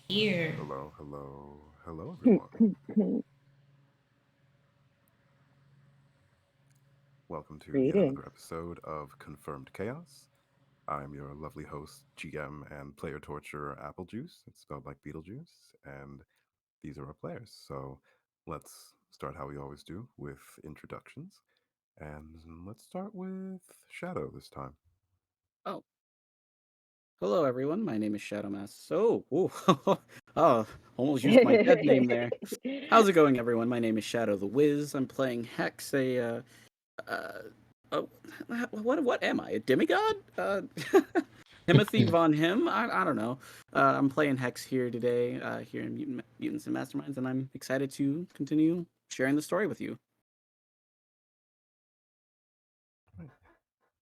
Here. Hello, hello, hello, everyone. Welcome to yet Greetings. another episode of Confirmed Chaos. I'm your lovely host, GM and player torturer Applejuice. It's spelled like Beetlejuice, and these are our players. So let's start how we always do with introductions. And let's start with Shadow this time. Oh, hello everyone. My name is Shadowmass. So, oh, almost used my dead name there. How's it going, everyone? My name is Shadow the Wiz. I'm playing Hex, uh, oh, what am I? A demigod? Timothy Von Him? I don't know. I'm playing Hex here today, here in Mutants and Masterminds, and I'm excited to continue sharing the story with you.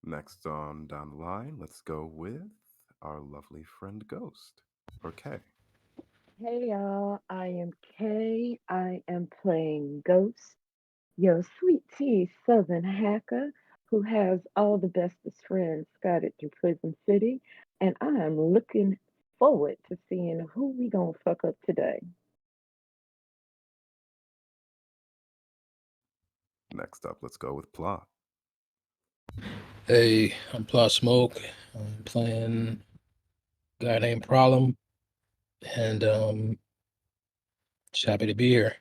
Next on down the line, let's go with our lovely friend Ghost, or Kay. Hey y'all, I am Kay. I am playing Ghost, your sweet tea southern hacker who has all the bestest friends scattered through Prison City, and I am looking forward to seeing who we gonna fuck up today. Next up, let's go with Plot. Hey, I'm Plot Smoke. I'm playing a guy named Problem, and just happy to be here.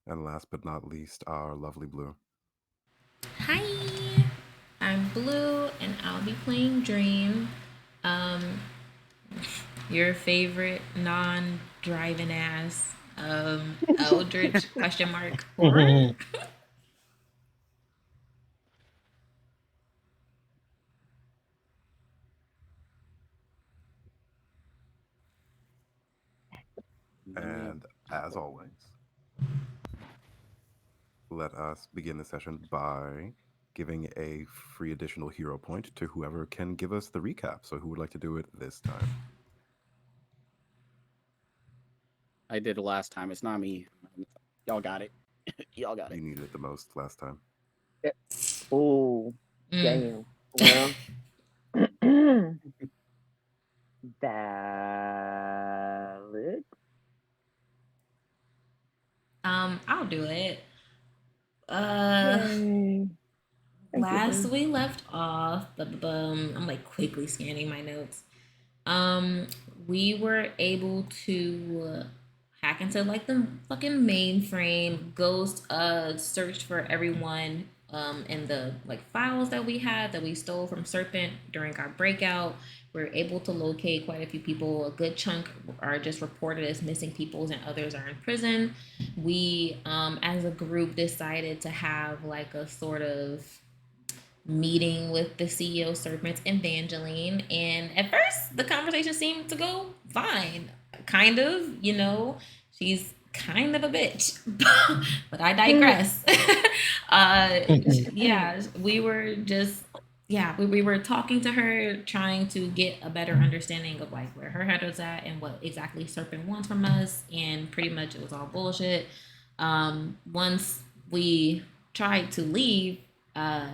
And last but not least, our lovely Blue. Hi. I'm Blue and I'll be playing Dream. Um your favorite non-driving ass Eldritch question mark horror. And as always, let us begin the session by giving a free additional hero point to whoever can give us the recap. So, who would like to do it this time? I did it last time. It's not me. Y'all got it. Y'all got it. You needed it the most last time. Oh, Mm. damn. Well, valid. I'll do it. Uh Yay. Thank you, Last boo. we left off, I'm like quickly scanning my notes. We were able to hack into like the fucking mainframe. Ghost searched for everyone in the like files that we had that we stole from Serpent during our breakout. We were able to locate quite a few people. A good chunk are just reported as missing peoples, and others are in prison. We, as a group, decided to have like a sort of meeting with the CEO Serpents, Evangeline. And at first, the conversation seemed to go fine. Kind of, she's kind of a bitch. But I digress. uh, yeah, we were just, yeah, we were talking to her, trying to get a better understanding of like where her head was at and what exactly Serpent wants from us. And pretty much it was all bullshit. Once we tried to leave, uh,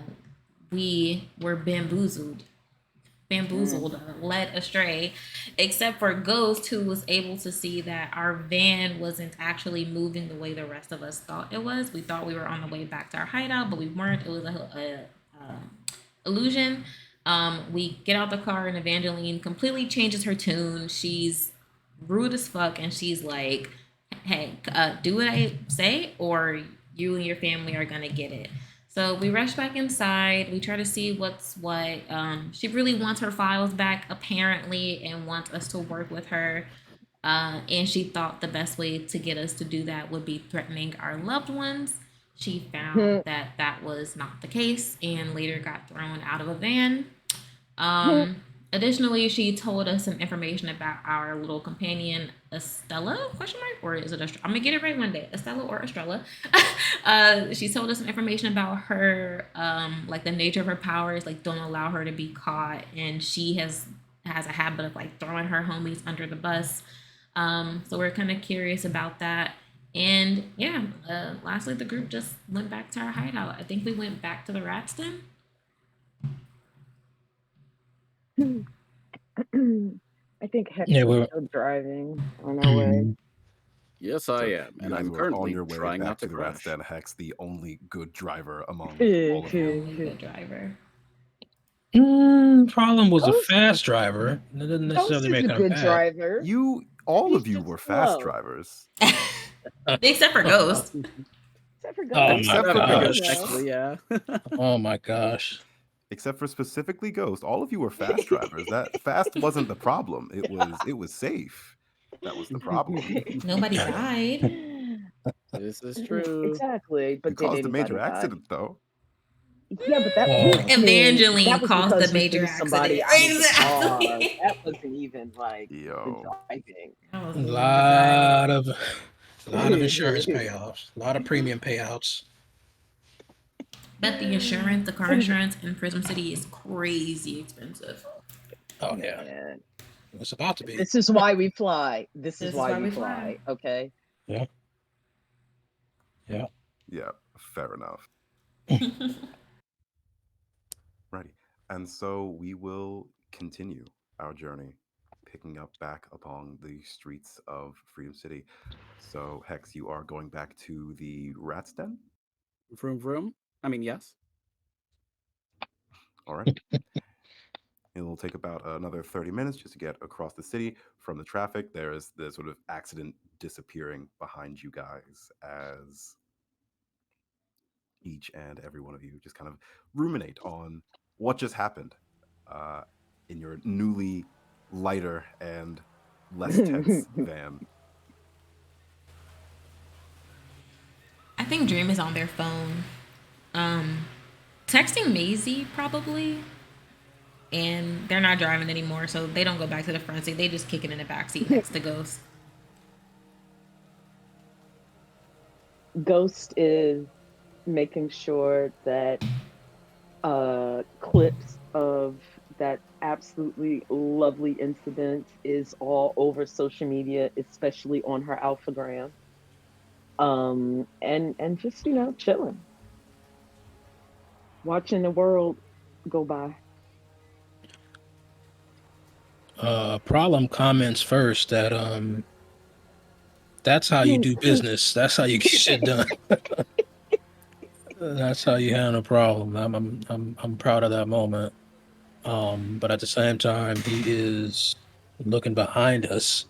we were bamboozled, led astray, except for Ghost, who was able to see that our van wasn't actually moving the way the rest of us thought it was. We thought we were on the way back to our hideout, but we weren't. It was a illusion. We get out the car, and Evangeline completely changes her tune. She's rude as fuck, and she's like, "Hey, do what I say, or you and your family are gonna get it." So we rush back inside. We try to see what's what. She really wants her files back, apparently, and wants us to work with her. And she thought the best way to get us to do that would be threatening our loved ones. She found that that was not the case and later got thrown out of a van. Um, Additionally, she told us some information about our little companion, Estella, question mark, or is it I'm gonna get it right one day, Estella or Estrella. She told us some information about her, like the nature of her powers, like don't allow her to be caught, and she has a habit of like throwing her homies under the bus. So we're kind of curious about that. And yeah, lastly, the group just went back to our hideout. I think we went back to the Rat's Den. I think Hex Yeah, is we're still driving on our way. Yes, I So am, you and guys I'm were on currently your way trying back not to to the Rat's crash. Den. Hex, the only good driver among all of The you. only good driver. Problem was a Ghost, fast driver. That doesn't Ghost necessarily is make a him good bad. driver. All He's of you just were fast slow. drivers. Except for Ghost. Except for Oh Ghost. my Except Except for for You Ghost, Ghost. gosh. know. actually, yeah. Oh my gosh. Except for specifically Ghost. All of you were fast drivers. That fast wasn't the problem. It was safe. That was the problem. Nobody died. This is true. Exactly. You But did caused a major anybody die? accident though. Yeah, but that Oh, I mean, Evangeline that was caused the because you major threw somebody accident. out of the car. Exactly. That wasn't even like the Yo. driving. That a wasn't even the lot driving. of insurance payoffs, a lot of premium payouts. But the insurance, the car insurance in Prism City is crazy expensive. Oh yeah, Man, it's about to be. this is why we fly. This is This is why why we we fly. fly. Okay. Yeah, yeah. Yeah, fair enough. Righty. And so we will continue our journey, picking up back along the streets of Freedom City. So Hex, you are going back to the Rat's Den? Vroom vroom. I mean, yes. Alrighty. It will take about another 30 minutes just to get across the city from the traffic. There is the sort of accident disappearing behind you guys as each and every one of you just kind of ruminate on what just happened uh, in your newly lighter and less tense van. I think Dream is on their phone. Texting Maisie probably. And they're not driving anymore, so they don't go back to the front seat. They just kick it in the back seat next to Ghost. Ghost is making sure that clips of that absolutely lovely incident is all over social media, especially on her alphagram. And just, chilling, watching the world go by. Problem comments first that that's how you do business. That's how you get shit done. That's how you handle a problem. I'm proud of that moment. But at the same time, he is looking behind us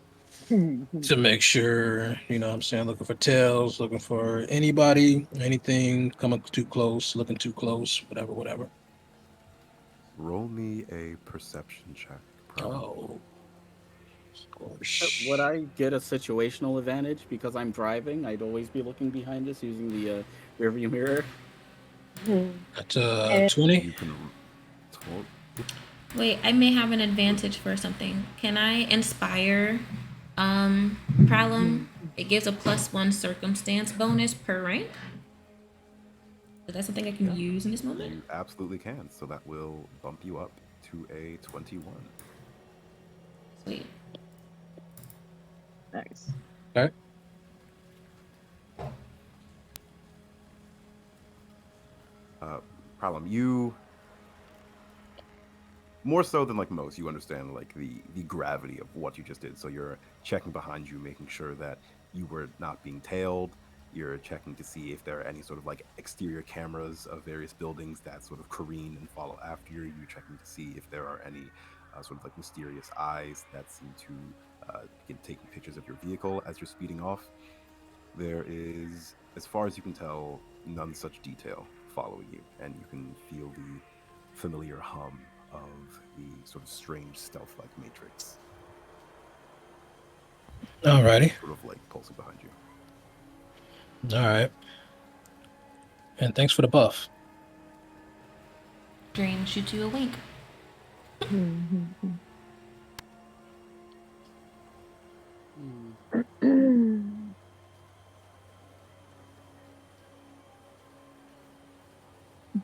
to make sure, what I'm saying, looking for tails, looking for anybody, anything coming too close, looking too close, whatever. Roll me a perception check. Oh, Would I get a situational advantage because I'm driving? I'd always be looking behind us using the rearview mirror. that's 20. You can. Wait, I may have an advantage for something. Can I inspire Pralum? It gives a +1 circumstance bonus per rank. Is that something I can use in this moment? You absolutely can. So that will bump you up to a 21. Sweet. Nice. Okay. Problem, you more so than like most, you understand like the gravity of what you just did. So you're checking behind you, making sure that you were not being tailed. You're checking to see if there are any sort of like exterior cameras of various buildings that sort of careen and follow after you. You're checking to see if there are any sort of like mysterious eyes that seem to begin taking pictures of your vehicle as you're speeding off. There is, as far as you can tell, none such detail following you, and you can feel the familiar hum of the sort of strange stealth-like matrix Alrighty. sort of like pulsing behind you. All right. And thanks for the buff. Dream shoots you a wink.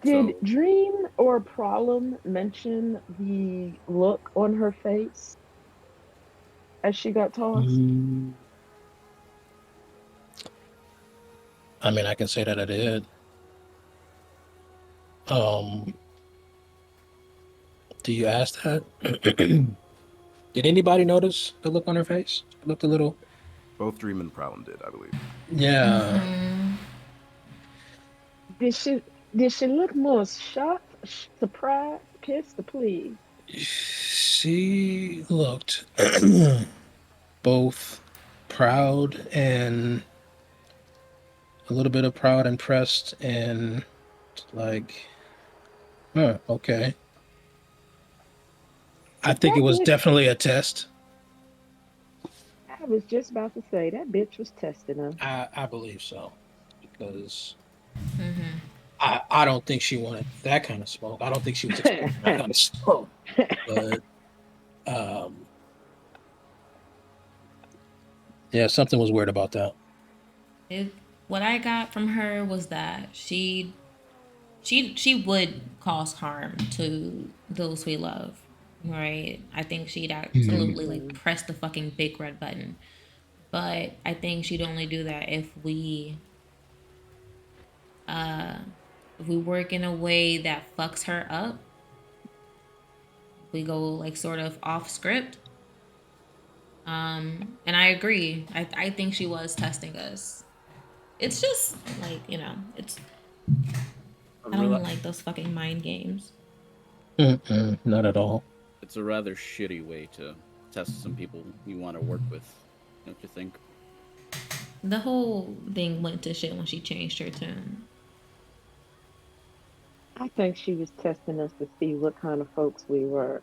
Did So- Dream or Problem mention the look on her face as she got tossed? I mean, I can say that I did. Um, do you ask that? Did anybody notice the look on her face? It looked a little. Both Dream and Prowlin did, I believe. Yeah. Mhm. Did she look more shocked, surprised, pissed, or pleased? She looked both proud and a little bit of proud, impressed, and like, huh, okay. I If think it that was bitch, definitely a test. I was just about to say that bitch was testing us. I believe so because Mhm. I don't think she wanted that kind of smoke. I don't think she was expecting that kind of smoke. But um, yeah, something was weird about that. It, what I got from her was that she would cause harm to those we love, right? I think she'd absolutely like Mhm. press the fucking big red button, but I think she'd only do that uh if we work in a way that fucks her up. We go like sort of off script. And I agree. I think she was testing us. It's just like, it's A I don't rela- like those fucking mind games. Mm-mm, not at all. it's a rather shitty way to test some people you want to work with, don't you think? The whole thing went to shit when she changed her tune. I think she was testing us to see what kind of folks we were.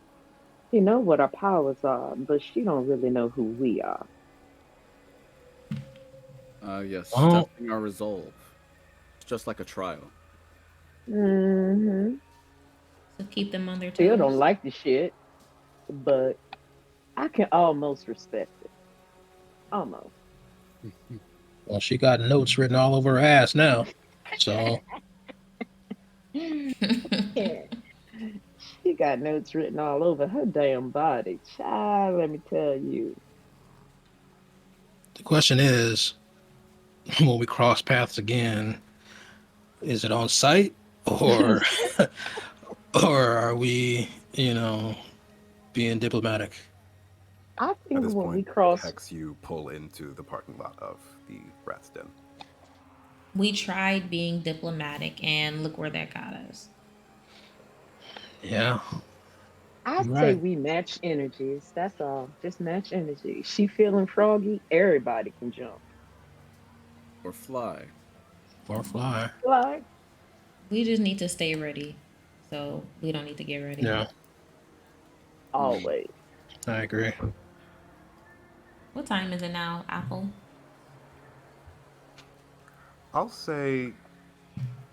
She know what our powers are, but she don't really know who we are. Yes, Well, testing our resolve. It's just like a trial. Hmm. So keep them on their Still don't toes. like the shit, but I can almost respect it. Almost. well, she got notes written all over her ass now. So Yeah. She got notes written all over her damn body. Child, let me tell you. the question is, when we cross paths again, is it on site or or are we, being diplomatic? I At think this when we point, cross, Hex, you pull into the parking lot of the Rat's Den. We tried being diplomatic and look where that got us. Yeah, I you're say right. we match energies. That's all. Just match energy. She feeling froggy, everybody can jump. Or fly. Or fly. Like, We just need to stay ready. So we don't need to get ready. Yeah, Hmm. always. I agree. What time is it now, Apple? I'll say,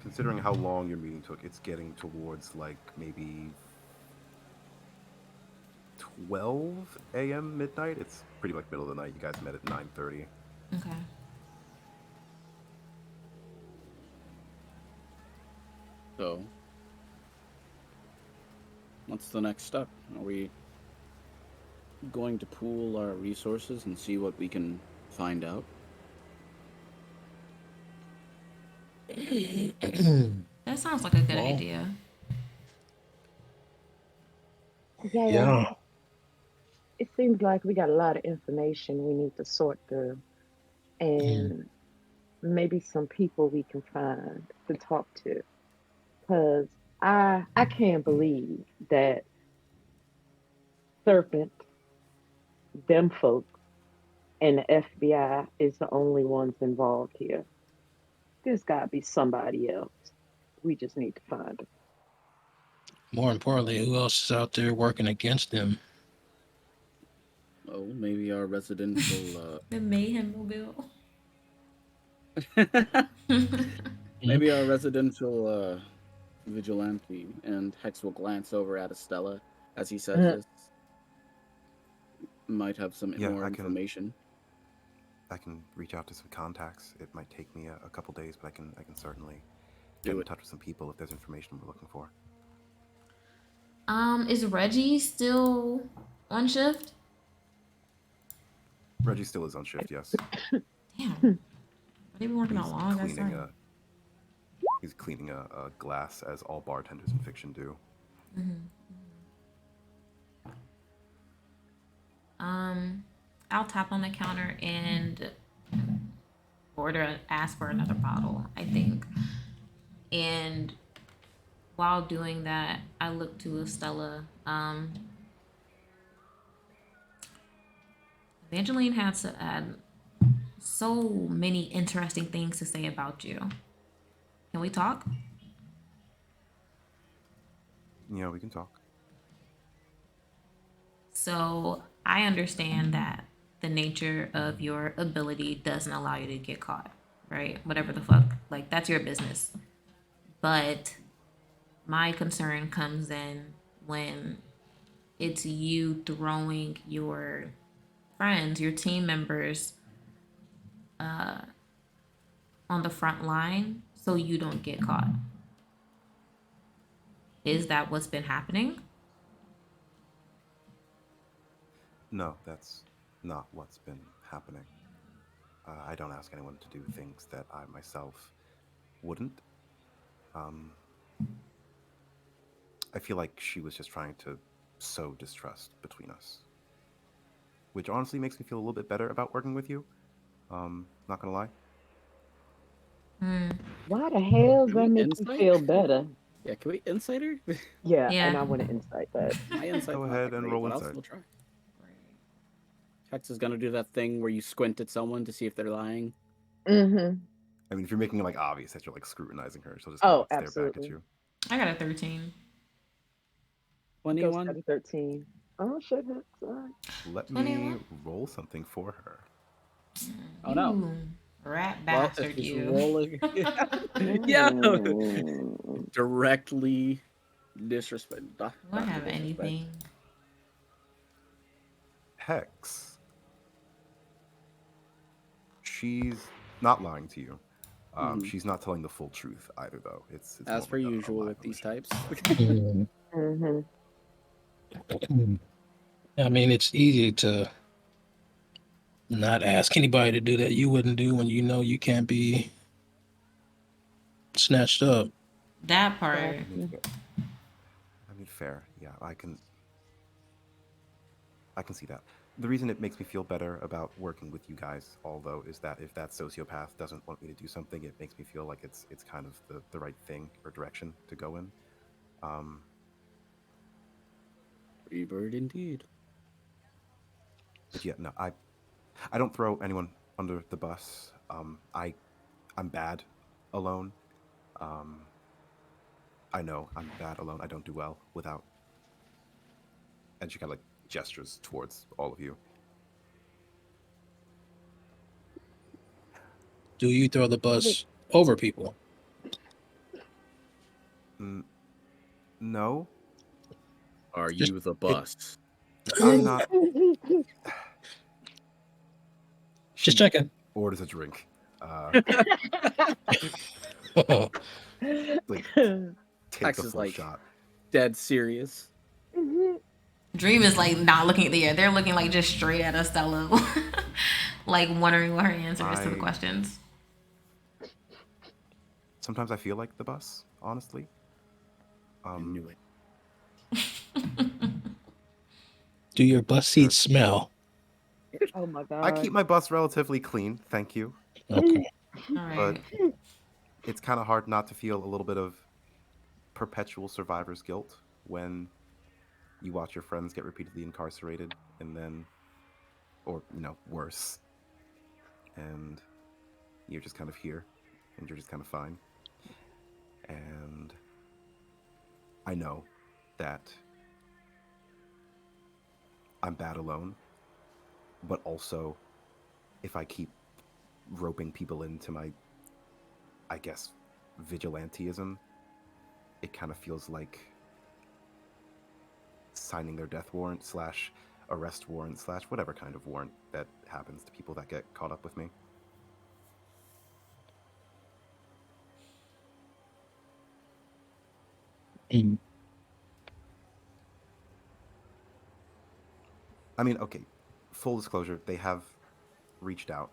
considering how long your meeting took, it's getting towards like maybe 12 a.m. midnight. It's pretty like middle of the night. You guys met at 9:30. Okay. So, what's the next step? Are we going to pool our resources and see what we can find out? That sounds like a good Well, idea. Yeah, yeah. it seems like we got a lot of information we need to sort through, Mm. and maybe some people we can find to talk to. Cause I can't believe that Serpent, them folk, and the FBI is the only ones involved here. There's got to be somebody else. We just need to find them. More importantly, who else is out there working against them? Oh, maybe our residential, The mayhem mobile. Mm. maybe our residential vigilante. And Hex will glance over at Estella as he says Uh, this. Might have some Yeah, more I can information. reach out to some contacts. It might take me a couple days, but I can certainly get Do in it. touch with some people if there's information we're looking for. Is Reggie still on shift? Reggie still is on shift, yes. Damn. They've been working He's out long. That's cleaning fine. he's cleaning a glass as all bartenders in fiction do. Mm-hmm. I'll tap on the counter and ask for another bottle, I think. And while doing that, I look to Estella. Evangeline had so many interesting things to say about you. Can we talk? Yeah, we can talk. So I understand that the nature of your ability doesn't allow you to get caught, right? Whatever the fuck. Like, that's your business. But my concern comes in when it's you throwing your friends, your team members, on the front line so you don't get caught. Is that what's been happening? No, that's not what's been happening. I don't ask anyone to do things that I myself wouldn't. Um, I feel like she was just trying to sow distrust between us, which honestly makes me feel a little bit better about working with you. Not gonna lie. Why the hell does Can we that make you insight? feel better? Yeah, can we insider? Yeah, and Yeah. I want to insight that. My insight's Go not ahead that and great, roll but I'll insight. still try. Hex is gonna do that thing where you squint at someone to see if they're lying. Mm-hmm. I mean, if you're making it like obvious that you're like scrutinizing her, she'll just Oh, kind of stare back at absolutely. you. I got a 13. Ghost 21. got a 13. Oh, shit. Sorry. Let 21? me roll something for her. Oh no. You rat Well, if bastard, he's you. rolling. Yeah. Mm. Directly disrespect. Do I Dr. have Disrespect. anything? Hex. She's not lying to you. Mhm. She's not telling the full truth either, though. It's As more per like a usual lie with these omission. types. Mm-hmm. I mean, it's easy to not ask anybody to do that you wouldn't do when you know you can't be snatched up. That part. I mean, fair. I mean, fair. Yeah, I can see that. The reason it makes me feel better about working with you guys, although, is that if that sociopath doesn't want me to do something, it makes me feel like it's kind of the right thing or direction to go in. Um, Freebird indeed. but yeah, no, I don't throw anyone under the bus. I'm bad alone. Um, I know I'm bad alone. I don't do well without. And she kind of like gestures towards all of you. Do you throw the bus over people? Mm, no, Are Just you the bus? I'm not. just She checking. orders a drink. Like takes Hex a is full like shot. dead serious. Dream is like not looking at the air. They're looking like just straight at Estella, like wondering what her answer is to the I- questions. Sometimes I feel like the bus, honestly. I knew it. Do your bus seats smell? Oh my I god. keep my bus relatively clean, thank you. Okay. All right. But it's kind of hard not to feel a little bit of perpetual survivor's guilt when you watch your friends get repeatedly incarcerated and then, or, worse. And you're just kind of here and you're just kind of fine. And I know that I'm bad alone, but also if I keep roping people into my, I guess, vigilantism, it kind of feels like signing their death warrant slash arrest warrant slash whatever kind of warrant that happens to people that get caught up with me. Mm. I mean, okay, full disclosure, they have reached out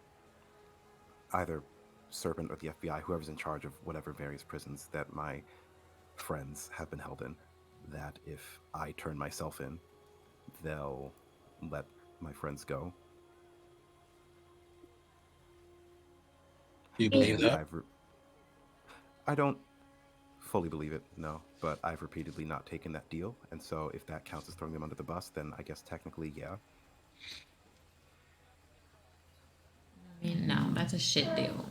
either Serpent or the FBI, whoever's in charge of whatever various prisons that my friends have been held in, that if I turn myself in, they'll let my friends go. Do you believe And that? I don't fully believe it, no, but I've repeatedly not taken that deal, and so if that counts as throwing them under the bus, then I guess technically, yeah. I mean, no, that's a shit deal.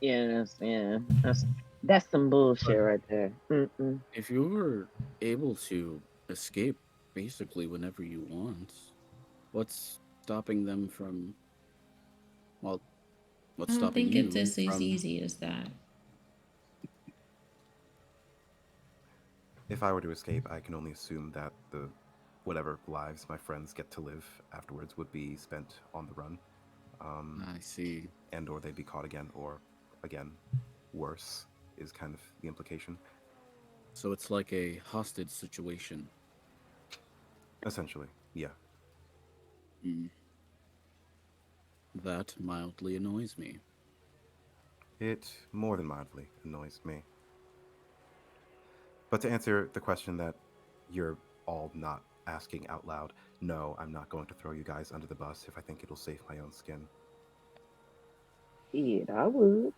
Yeah, that's some bullshit right there. Mm-mm. If you're able to escape basically whenever you want, what's stopping them from? Well, I what's don't stopping think it's you as from? easy as that. If I were to escape, I can only assume that the whatever lives my friends get to live afterwards would be spent on the run, I see. and or they'd be caught again, or again, worse is kind of the implication. So it's like a hostage situation. Essentially, yeah. Mm. That mildly annoys me. It more than mildly annoys me. But to answer the question that you're all not asking out loud, no, I'm not going to throw you guys under the bus if I think it'll save my own skin. Shit, I would.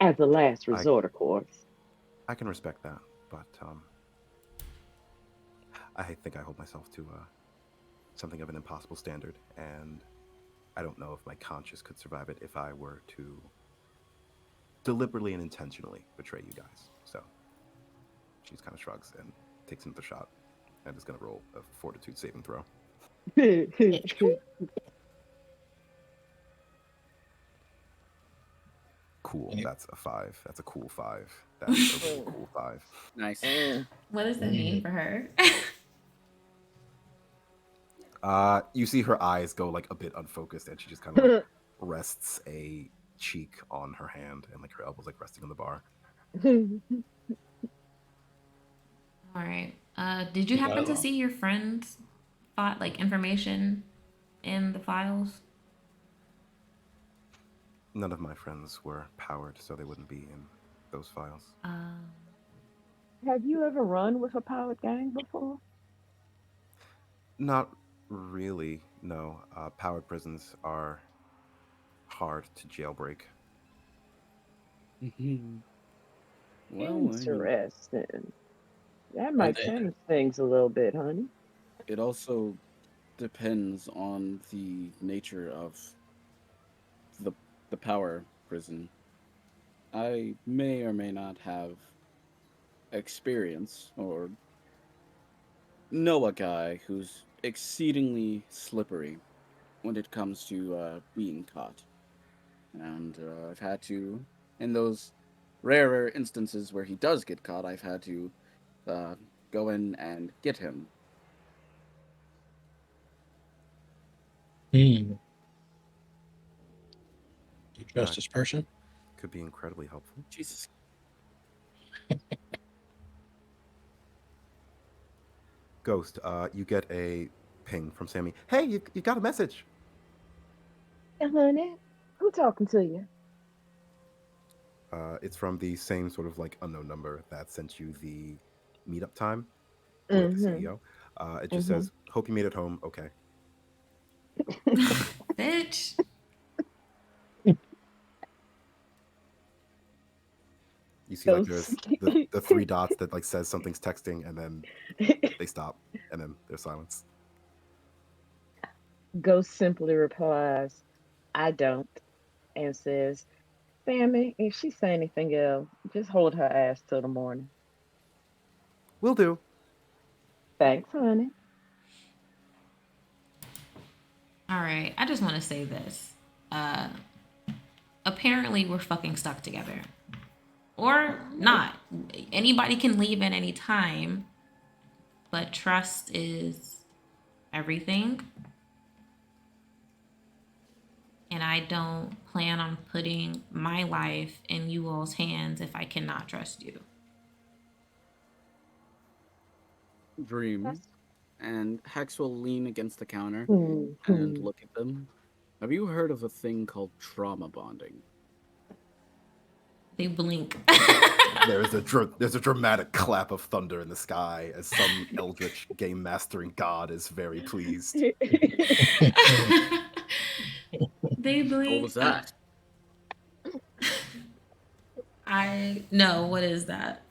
As a last I resort, of course. I can respect that, but I think I hold myself to something of an impossible standard, and I don't know if my conscience could survive it if I were to deliberately and intentionally betray you guys. So she just kind of shrugs and takes another shot, and is going to roll a fortitude saving throw. Cool. Yeah. That's a 5. That's a cool 5. That's a really cool 5. Nice. What does that mean for her? You see her eyes go like a bit unfocused, and she just kind of like rests a cheek on her hand, and like her elbows like resting on the bar. All right. Did you happen to Wow. see your friend's like information in the files? None of my friends were powered, so they wouldn't be in those files. Have you ever run with a powered gang before? Not really. No. Powered prisons are hard to jailbreak. Well, I mean, Interesting. That Are might they? change things a little bit, honey. it also depends on the nature of the the power prison. I may or may not have experience or know a guy who's exceedingly slippery when it comes to being caught. And I've had to, in those rarer instances where he does get caught, I've had to uh, go in and get him. Hmm. You Uh, trust this person? could be incredibly helpful. Jesus. Ghost, you get a ping from Sammy. Hey, you got a message. Yeah, honey, who talking to you? It's from the same sort of like unknown number that sent you the meetup time with the Mm-hmm. CEO. It just Mm-hmm. says, "Hope you meet at home." Okay. Bitch. You see like Ghost. there's the 3 dots that like says something's texting, and then they stop, and then there's silence. Ghost simply replies, I don't, and says, Sammy, if she say anything else, just hold her ass till the morning. Will do. Thanks, honey. All right. I just want to say this. Uh, apparently, we're fucking stuck together, or not. Anybody can leave at any time, but trust is everything. And I don't plan on putting my life in you all's hands if I cannot trust you. Dream. That's And Hex will lean against the counter and Mhm. look at them. Have you heard of a thing called trauma bonding? They blink. There's a dramatic clap of thunder in the sky as some eldritch game mastering god is very pleased. They What was blink. that? I no. What is that?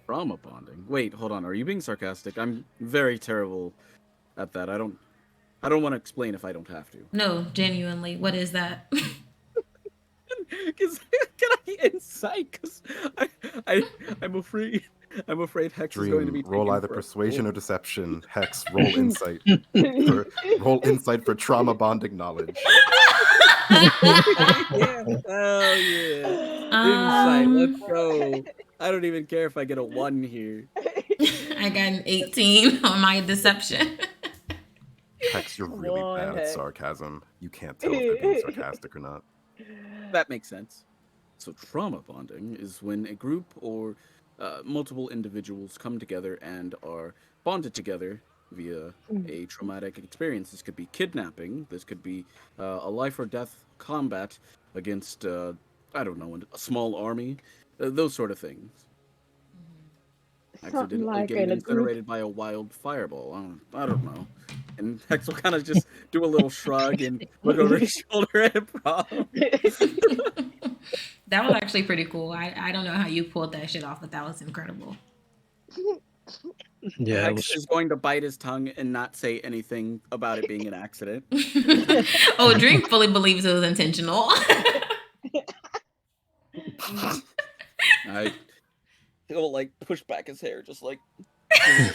Trauma bonding. Wait, hold on. Are you being sarcastic? I'm very terrible at that. I don't want to explain if I don't have to. No, genuinely. What is that? Can I insight? Because I'm afraid Hex is going to Dream, be roll taken either for a persuasion fool. or deception. Hex, roll insight. Roll insight for trauma bonding knowledge. Yeah. Oh yeah. Insight. Let's Um, go. I don't even care if I get a 1 here. I got an 18 on my deception. Hex, you're Come really on, bad at Hex. sarcasm. You can't tell if they're being sarcastic or not. That makes sense. So trauma bonding is when a group or multiple individuals come together and are bonded together via a traumatic experience. This could be kidnapping. This could be a life or death combat against, I don't know, a small army. Those sort of things. Something Accidentally like getting in a group. incinerated by a wild fireball. I don't know. And Hex will kind of just do a little shrug and look over his shoulder at a problem. That was actually pretty cool. I don't know how you pulled that shit off, but that was incredible. Yeah, it Hex was. is going to bite his tongue and not say anything about it being an accident. Oh, Dream fully believes it was intentional. He'll like push back his hair, just like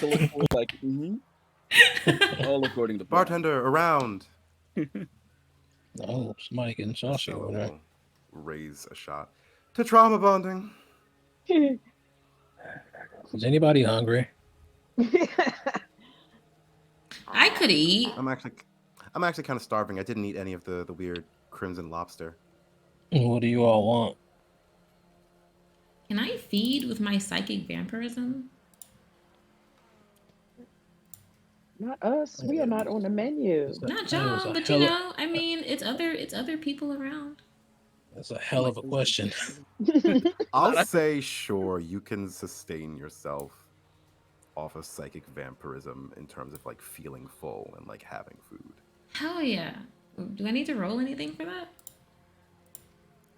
to look cool, like all according to plan. Bartender, around. Oh, somebody getting saucy So over there. we'll raise a shot to trauma bonding. Is anybody hungry? I could eat. I'm actually kind of starving. I didn't eat any of the weird crimson lobster. What do you all want? Can I feed with my psychic vampirism? Not us. We are not on the menu. Not That was y'all, a but you hell of- know, I mean, it's other people around. That's a hell of a question. I'll say, sure, you can sustain yourself off of psychic vampirism in terms of like feeling full and like having food. Hell yeah. Do I need to roll anything for that?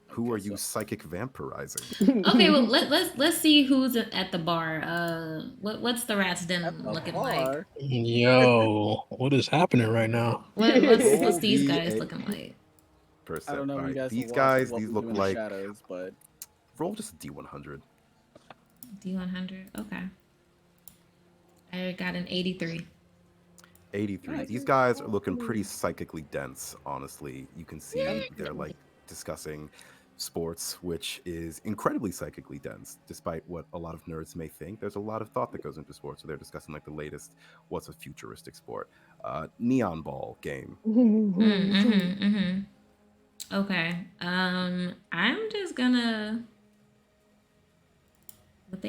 Who are you psychic vampirizing? Okay, well let's see who's at the bar. What's the rat's den looking like? Yo, what is happening right now? What's these guys looking like? I don't know. All You right, guys. these guys, will these walk look into the like shadows, but roll just a D100. D100. Okay. I got an 83. 83. Nice. These guys are looking pretty psychically dense, honestly. You can see they're like discussing sports, which is incredibly psychically dense, despite what a lot of nerds may think. There's a lot of thought that goes into sports. So they're discussing like the latest, what's a futuristic sport? Neon ball game. Okay. I'm just gonna. Would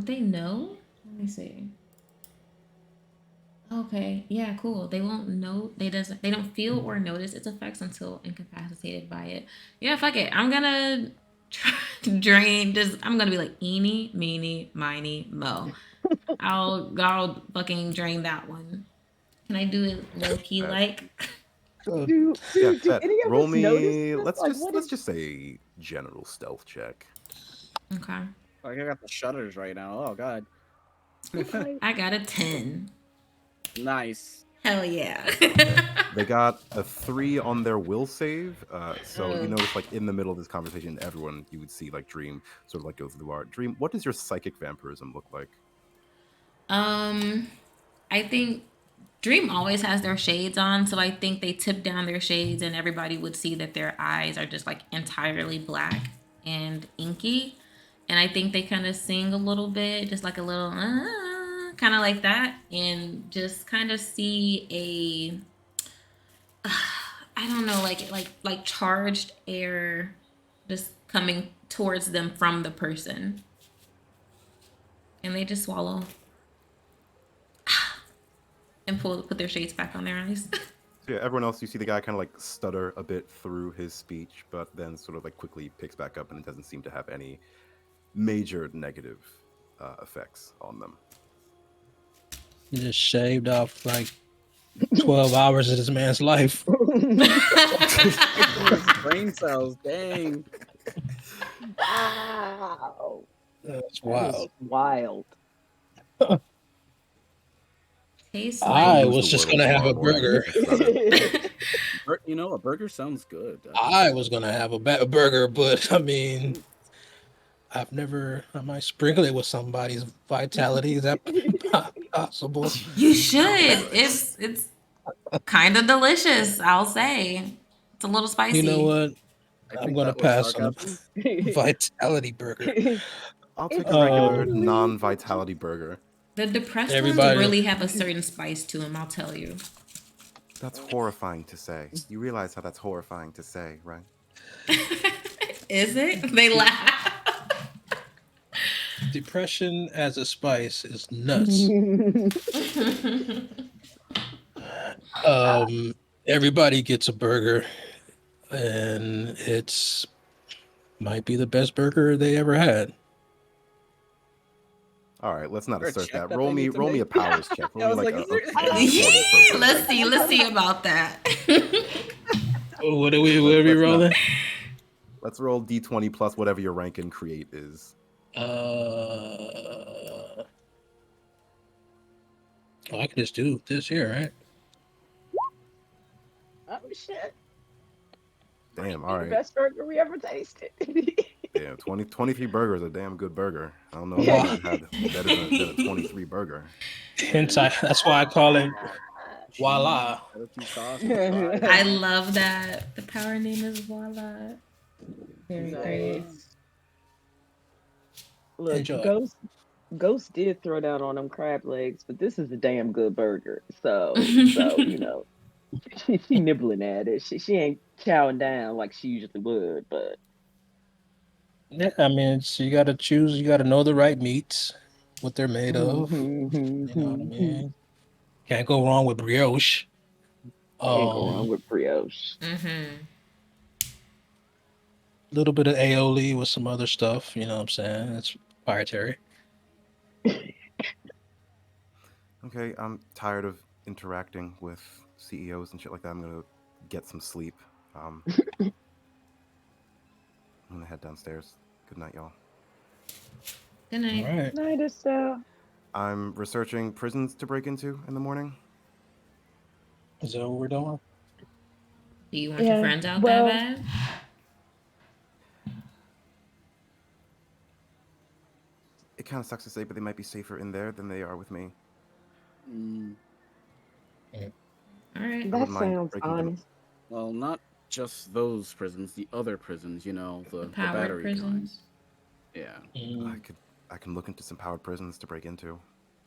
they know? Let me see. Okay. Yeah. Cool. They won't know. They don't feel or notice its effects until incapacitated by it. Yeah. Fuck it. I'm gonna try to drain. I'm gonna be like eeny, meeny, miny, mo. I'll fucking drain that one. Can I do it low key like? Do Yeah, any of roll us notice me. this? Let's Like, just what let's is- just say general stealth check. Okay. like I got the shutters right now. Oh god. like, I got a 10. Nice. Hell yeah. They got a 3 on their will save. So you notice, like in the middle of this conversation, everyone you would see like Dream sort of like go through the bar. Dream, what does your psychic vampirism look like? I think Dream always has their shades on, so I think they tip down their shades and everybody would see that their eyes are just like entirely black and inky. And I think they kind of sing a little bit, just like a little kind of like that, and just kind of see a I don't know, like charged air just coming towards them from the person. And they just swallow. and put their shades back on their eyes. So yeah, everyone else, you see the guy kind of like stutter a bit through his speech, but then sort of like quickly picks back up, and it doesn't seem to have any major negative effects on them. He just shaved off like 12 hours of this man's life. His brain cells, dang. Wow. That's That is wild. wild. Tastes I like Lose was the just word gonna have a tomorrow morning. burger. That's about it. You know, a burger sounds good. I was gonna have a burger, but I mean, I might sprinkle it with somebody's vitality. Is that possible? you should. It's kind of delicious. I'll say it's a little spicy. You know what? I I'm think gonna that was pass on sarcasm. a vitality burger. I'll take It's a regular totally non-vitality burger. The depressed Everybody- ones really have a certain spice to them. I'll tell you. That's horrifying to say. You realize how that's horrifying to say, right? Is it? They laugh. Depression as a spice is nuts. Everybody gets a burger, and it's might be the best burger they ever had. All right, let's not Is there a assert check that. that Roll they me need to a make? powers check. I Roll me was like like, a is there- D20 per Let's person. see about that. What are we Let's not- rolling? Let's roll D20 plus whatever your rank in create is. Oh, I can just do this here, right? Oh shit. Damn, The all right. best burger we ever tasted. Damn, 23 burgers, a damn good burger. I don't know if Yeah. I've had better than a 23 burger. Hence, that's why I call it voila. Barbecue sauce and fries. I love that. The power name is Voila. Very great. Nice. Look, Enjoy. Ghost did throw down on them crab legs, but this is a damn good burger. So you know, she nibbling at it. She ain't chowing down like she usually would, but Yeah, I mean, you got to choose. You got to know the right meats, what they're made of. You know what I mean? Can't go wrong with brioche. can't go wrong with brioche. Mm-hmm. A little bit of aioli with some other stuff. You know what I'm saying? It's proprietary. Okay, I'm tired of interacting with CEOs and shit like that. I'm gonna get some sleep. I'm gonna head downstairs. Good night, y'all. Good night. All right. Night, Estelle. I'm researching prisons to break into in the morning. Is that what we're doing? Do you want Yeah, your friends out well- that bad? It kind of sucks to say, but they might be safer in there than they are with me. Mm, All right. I That wouldn't mind sounds breaking them. honest. well, not just those prisons, the other prisons, you know, the Powered battery prisons. kind. Yeah. I can look into some powered prisons to break into.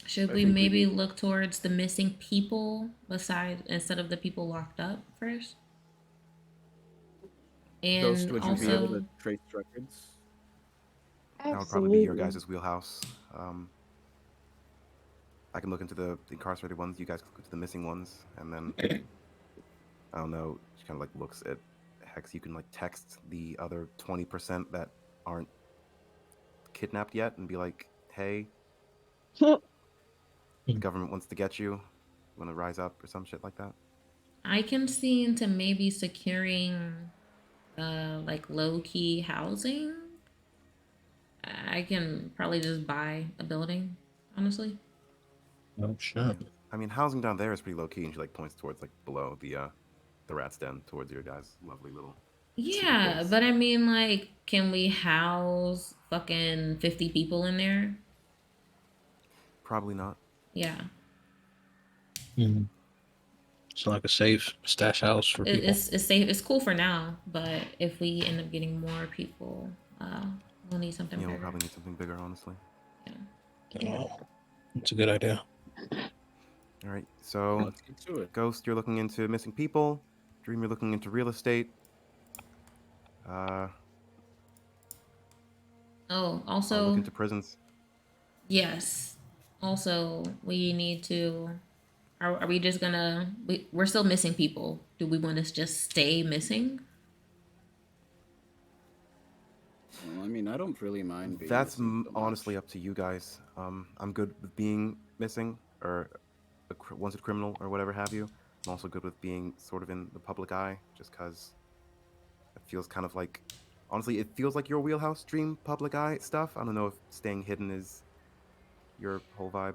Should I we think we maybe need- look towards the missing people instead of the people locked up first? And Ghost, would you be able also, to trace records? That would probably be your Absolutely. guys' wheelhouse. I can look into the incarcerated ones. You guys can look into the missing ones, and then I don't know. She kind of like looks at Hex. You can like text the other 20% that aren't kidnapped yet, and be like, "Hey, the government wants to get you. Want to rise up or some shit like that." I can see into maybe securing like low key housing. I can probably just buy a building, honestly. Oh, sure. I mean, housing down there is pretty low key, and she like points towards like below the rat's den, towards your guys' lovely little. Yeah, place. but I mean, like, can we house fucking 50 people in there? Probably not. Yeah, Mhm. It's like a safe stash house for people. it's safe. It's cool for now, but if we end up getting more people, we'll need something Yeah, we'll bigger. probably need something bigger, honestly. Oh, it's a good idea. All right, so Let's get to it. Ghost, you're looking into missing people. Dream, you're looking into real estate. Oh, I'll also, look into prisons. yes. Also, we need to Are we just gonna? We're still missing people. Do we want to just stay missing? Well, I mean, I don't really mind being That's missing so honestly much. up to you guys. I'm good with being missing or a wanted criminal or whatever have you. I'm also good with being sort of in the public eye, just because it feels kind of like, honestly, it feels like your wheelhouse, dream public eye stuff. I don't know if staying hidden is your whole vibe.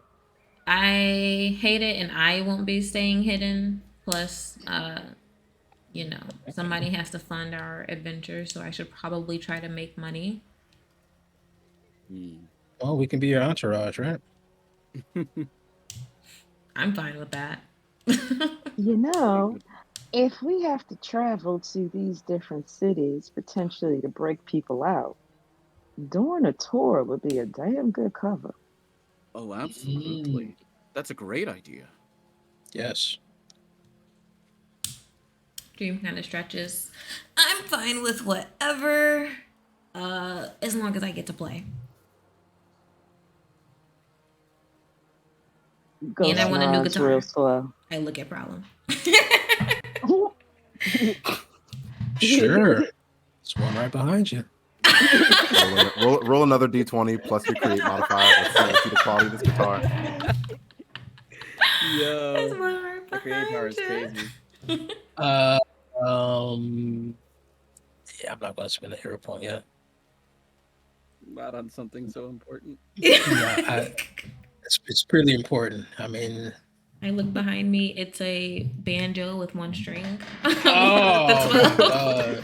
I hate it, and I won't be staying hidden. Plus, somebody has to fund our adventure, so I should probably try to make money. Hmm. Well, we can be your entourage, right? I'm fine with that. You know, if we have to travel to these different cities potentially to break people out, doing a tour would be a damn good cover. Oh, absolutely. That's a great idea. Yes. Dream kind of stretches. I'm fine with whatever, as long as I get to play. And I Ghost want a new nods real guitar. slow. I look at problem. Sure. There's one right behind you. Roll another d20 plus your create modifier. Let's see the quality of this guitar. There's Yo, one right the create power is behind crazy. you. Yeah, I'm not going to spend a hero point yet. Not on something so important. Yeah, it's pretty important. I mean, I look behind me. It's a banjo with one string. oh,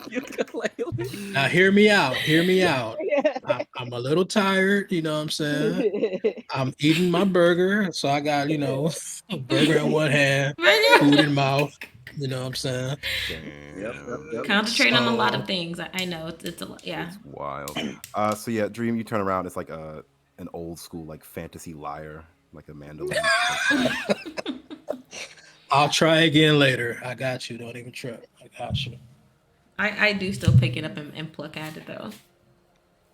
Ukulele. now hear me out. Hear me out. I'm a little tired. You know what I'm saying? I'm eating my burger, so I got a burger in one hand, food in mouth. You know what I'm saying? Damn. Concentrate on a lot So- of things. I know it's a lot. Yeah. It's wild. So yeah, Dream, you turn around. It's like an old school like fantasy lyre, like a mandolin. I'll try again later. I got you. Don't even trip. I got you. I do still pick it up and pluck at it though.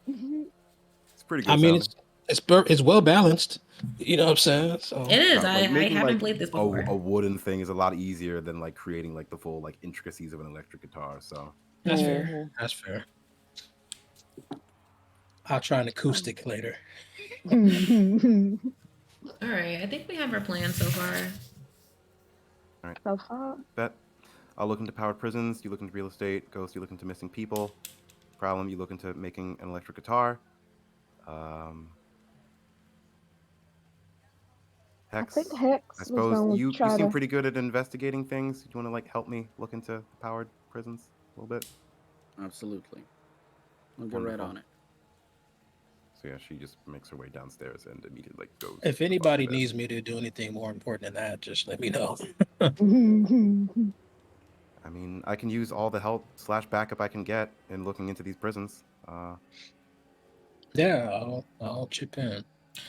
It's pretty good. I mean, sounding. it's well balanced. You know what I'm saying? So It is. Like, I making, haven't like, played this before. a wooden thing is a lot easier than like creating like the full like intricacies of an electric guitar. So that's fair. That's fair. I'll try an acoustic later. All right. I think we have our plan so far. So far, Bet. I'll look into powered prisons. You look into real estate. Ghost, you look into missing people. Problem, you look into making an electric guitar. I Hex. think Hex I was suppose going you to try seem to. pretty good at investigating things. Do you want to like help me look into powered prisons a little bit? Absolutely. I'll get right Wonderful. on it. So yeah, she just makes her way downstairs and immediately like goes. If anybody to bed. needs me to do anything more important than that, just let me know. I mean, I can use all the help / backup I can get in looking into these prisons. Yeah, I'll chip in.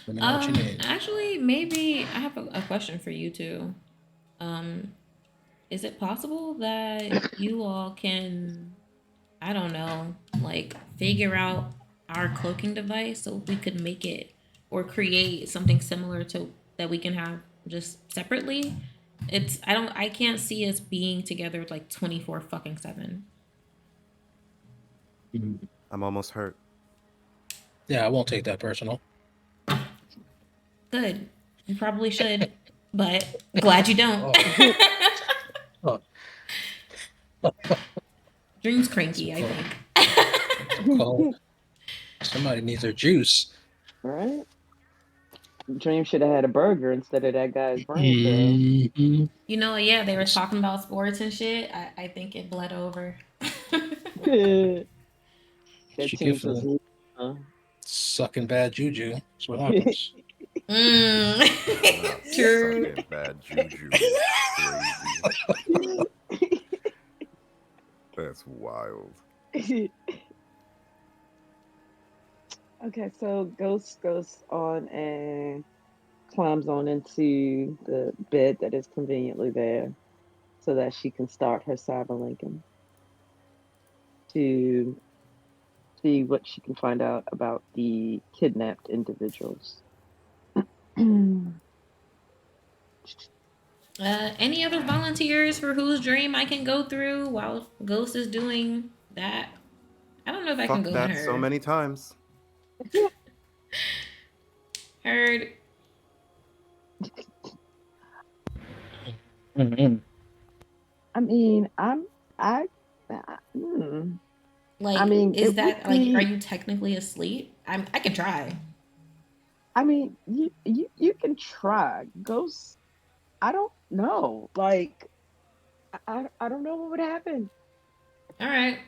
Let me know what you need. Actually, maybe I have a question for you too. Is it possible that you all can, I don't know, like figure out our cloaking device so we could make it or create something similar to that we can have just separately? I can't see us being together like 24 fucking 7. I'm almost hurt. Yeah, I won't take that personal. Good. You probably should, but glad you don't. Oh. Dream's cranky, I think. Cold. Somebody needs their juice. Right? Dream should have had a burger instead of that guy's brain cell. Mhm. You know, yeah, they were talking about sports and shit. I think it bled over. That She team get for was. sucking bad juju. That's what happens. True. Sucking bad juju. Crazy. That's wild. Okay, so Ghost goes on and climbs on into the bed that is conveniently there so that she can start her cyberlinking to see what she can find out about the kidnapped individuals. Any other volunteers for whose dream I can go through while Ghost is doing that? I don't know if I can Fuck go in that so her. many times. Heard. Mhm. I mean, I, hmm. I Like, mean, is it would that like, are be. you technically asleep? I can try. I mean, you can try. Ghosts. I don't know. Like, I don't know what would happen. All right.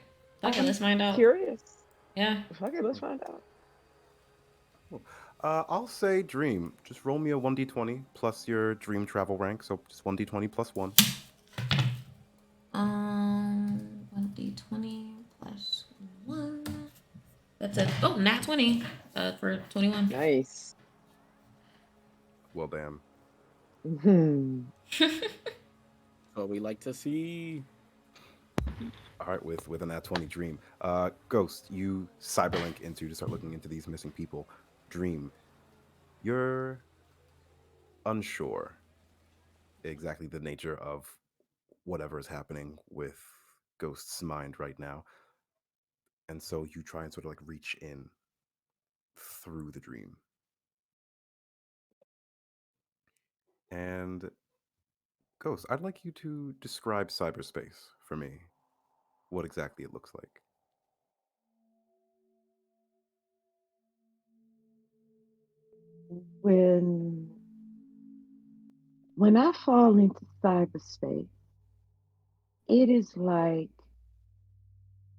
Fuck it. I'm Let's find out. curious. Yeah. Okay, let's find out. Cool. I'll say dream. Just roll me a 1d20 plus your dream travel rank. So just 1d20 plus 1. 1d20 plus 1. That's a nat 20. For 21. Nice. Well, damn. Hmm. What we like to see. All right, with an at 20 dream. Ghost, you cyberlink into to start looking into these missing people. Dream, you're unsure exactly the nature of whatever is happening with Ghost's mind right now. And so you try and sort of like reach in through the dream. And Ghost, I'd like you to describe cyberspace for me. What exactly it looks like. When when I fall into cyberspace, it is like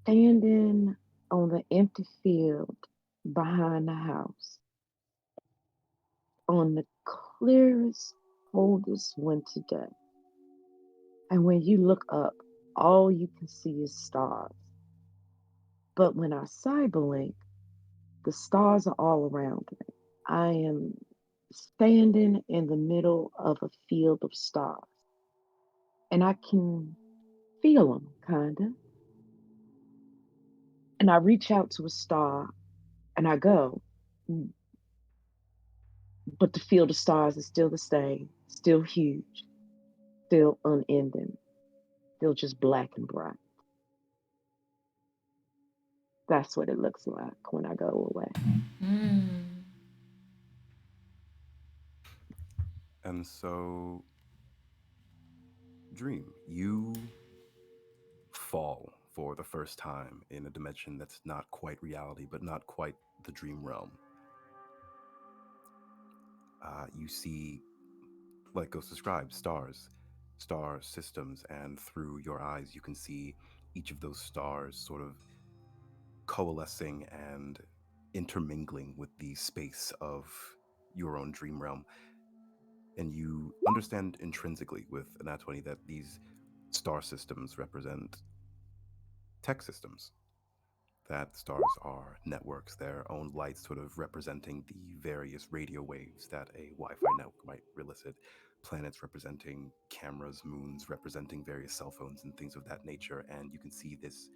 standing on the empty field behind the house on the clearest, coldest winter day. And when you look up, all you can see is stars. But when I cyberlink, the stars are all around me. I am standing in the middle of a field of stars, and I can feel them, kind of. And I reach out to a star and I go, "Mm," but the field of stars is still the same, still huge, still unending, still just black and bright. That's what it looks like when I go away. Mm. And so, Dream, you fall for the first time in a dimension that's not quite reality, but not quite the dream realm. You see, like Ghost described, stars, star systems, and through your eyes, you can see each of those stars sort of coalescing and intermingling with the space of your own dream realm. And you understand intrinsically with Anatomy that these star systems represent tech systems, that stars are networks, their own lights sort of representing the various radio waves that a Wi-Fi network might elicit, planets representing cameras, moons representing various cell phones and things of that nature. And you can see this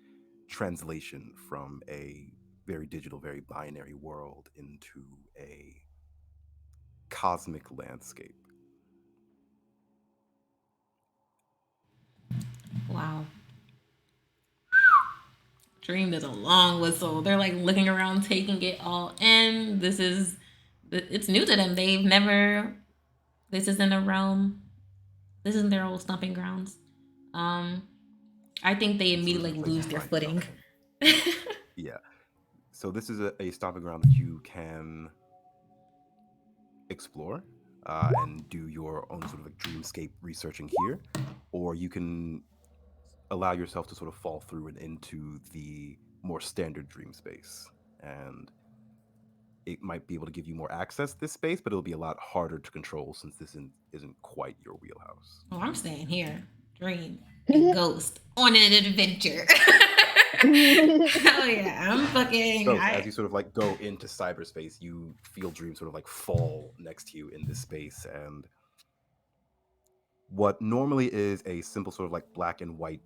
translation from a very digital, very binary world into a cosmic landscape. Wow. Dream is a long whistle. They're like looking around, taking it all in. It's new to them. They've never, this isn't a realm. This isn't their old stomping grounds. Um, I think they This was immediately a place lose to their find footing. yourself. Yeah. So this is a stomping ground that you can explore and do your own sort of like dreamscape researching here, or you can allow yourself to sort of fall through and into the more standard dream space. And it might be able to give you more access to this space, but it'll be a lot harder to control since this isn't quite your wheelhouse. Oh, I'm staying here. Dream and Ghost on an adventure. Hell yeah. I'm fucking So as you sort of like go into cyberspace, you feel dreams sort of like fall next to you in this space, and what normally is a simple sort of like black and white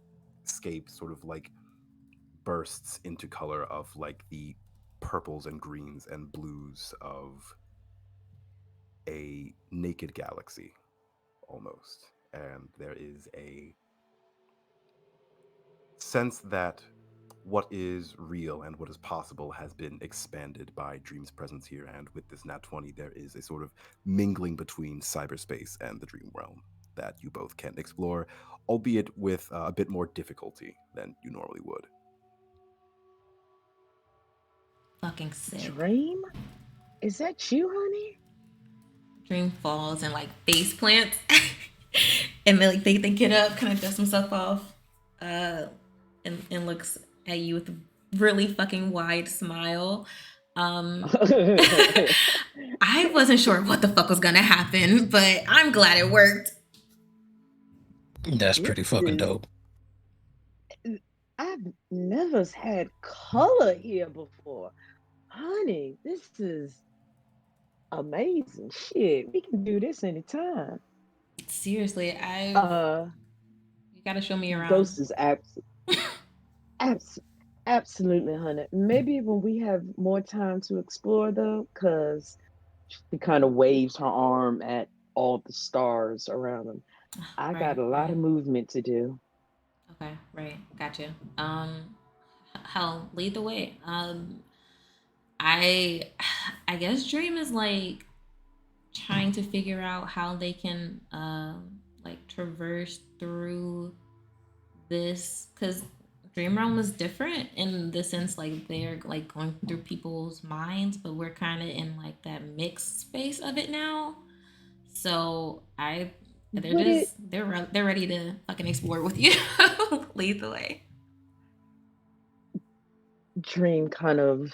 scape sort of like bursts into color of like the purples and greens and blues of a naked galaxy almost. and there is a sense that what is real and what is possible has been expanded by Dream's presence here. And with this Nat 20, there is a sort of mingling between cyberspace and the dream realm that you both can explore, albeit with a bit more difficulty than you normally would. Fucking sick. Dream? Is that you, honey? Dream falls and like face plants, and then like they get up, kind of dust himself off, and looks at you with a really fucking wide smile. I wasn't sure what the fuck was gonna happen, but I'm glad it worked. That's pretty fucking Listen, dope. I've never had color here before. Honey, this is amazing. Shit, we can do this anytime. Seriously, Uh, you gotta show me around. Ghost is abs- absolutely, honey. Maybe when we have more time to explore, though, because she kind of waves her arm at all the stars around them. I got Right, a lot right. of movement to do. Okay, right, gotcha. Hell, lead the way. I, I guess Dream is like trying to figure out how they can like traverse through this, because Dream Realm was different in the sense like they're like going through people's minds, but we're kind of in like that mixed space of it now. So Would it they're ready to fucking explore with you. Lead the way. Dream kind of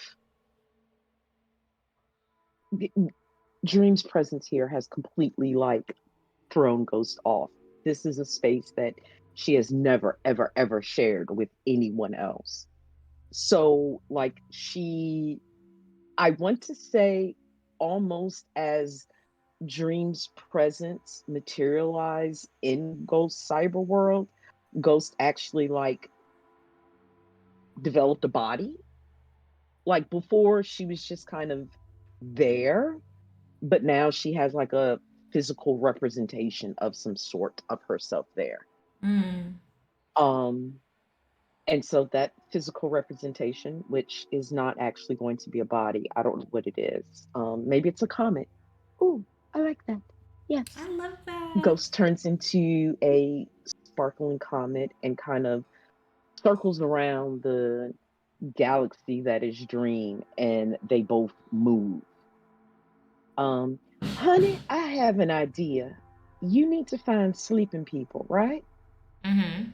Dream's presence here has completely like thrown Ghost off. This is a space that she has never, ever, ever shared with anyone else. So, like, I want to say, almost as Dream's presence materialize in Ghost cyber world, Ghost actually like developed a body. Like before, she was just kind of there, but now she has like a physical representation of some sort of herself there. Mm. Um, and so that physical representation, which is not actually going to be a body, I don't know what it is. Maybe it's a comet. Ooh, I like that. Yes. I love that. Ghost turns into a sparkling comet and kind of circles around the galaxy that is Dream, and they both move. Honey, I have an idea. You need to find sleeping people, right? Mm-hmm.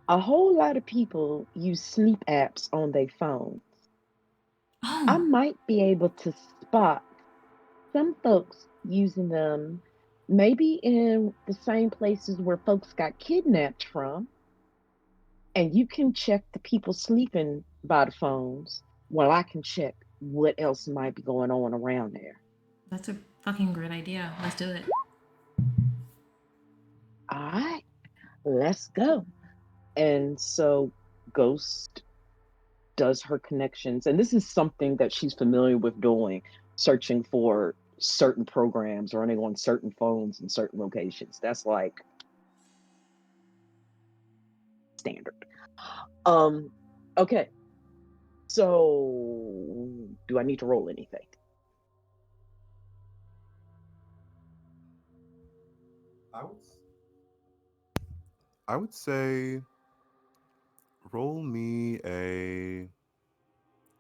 A whole lot of people use sleep apps on their phone. I Oh, might be able to spot some folks using them, maybe in the same places where folks got kidnapped from, and you can check the people sleeping by the phones while I can check what else might be going on around there. that's a fucking great idea. Let's do it. All right, let's go. And so Ghost does her connections, and this is something that she's familiar with doing, searching for certain programs running on certain phones in certain locations. That's like standard. Um, okay. So do I need to roll anything? I would, I would say roll me a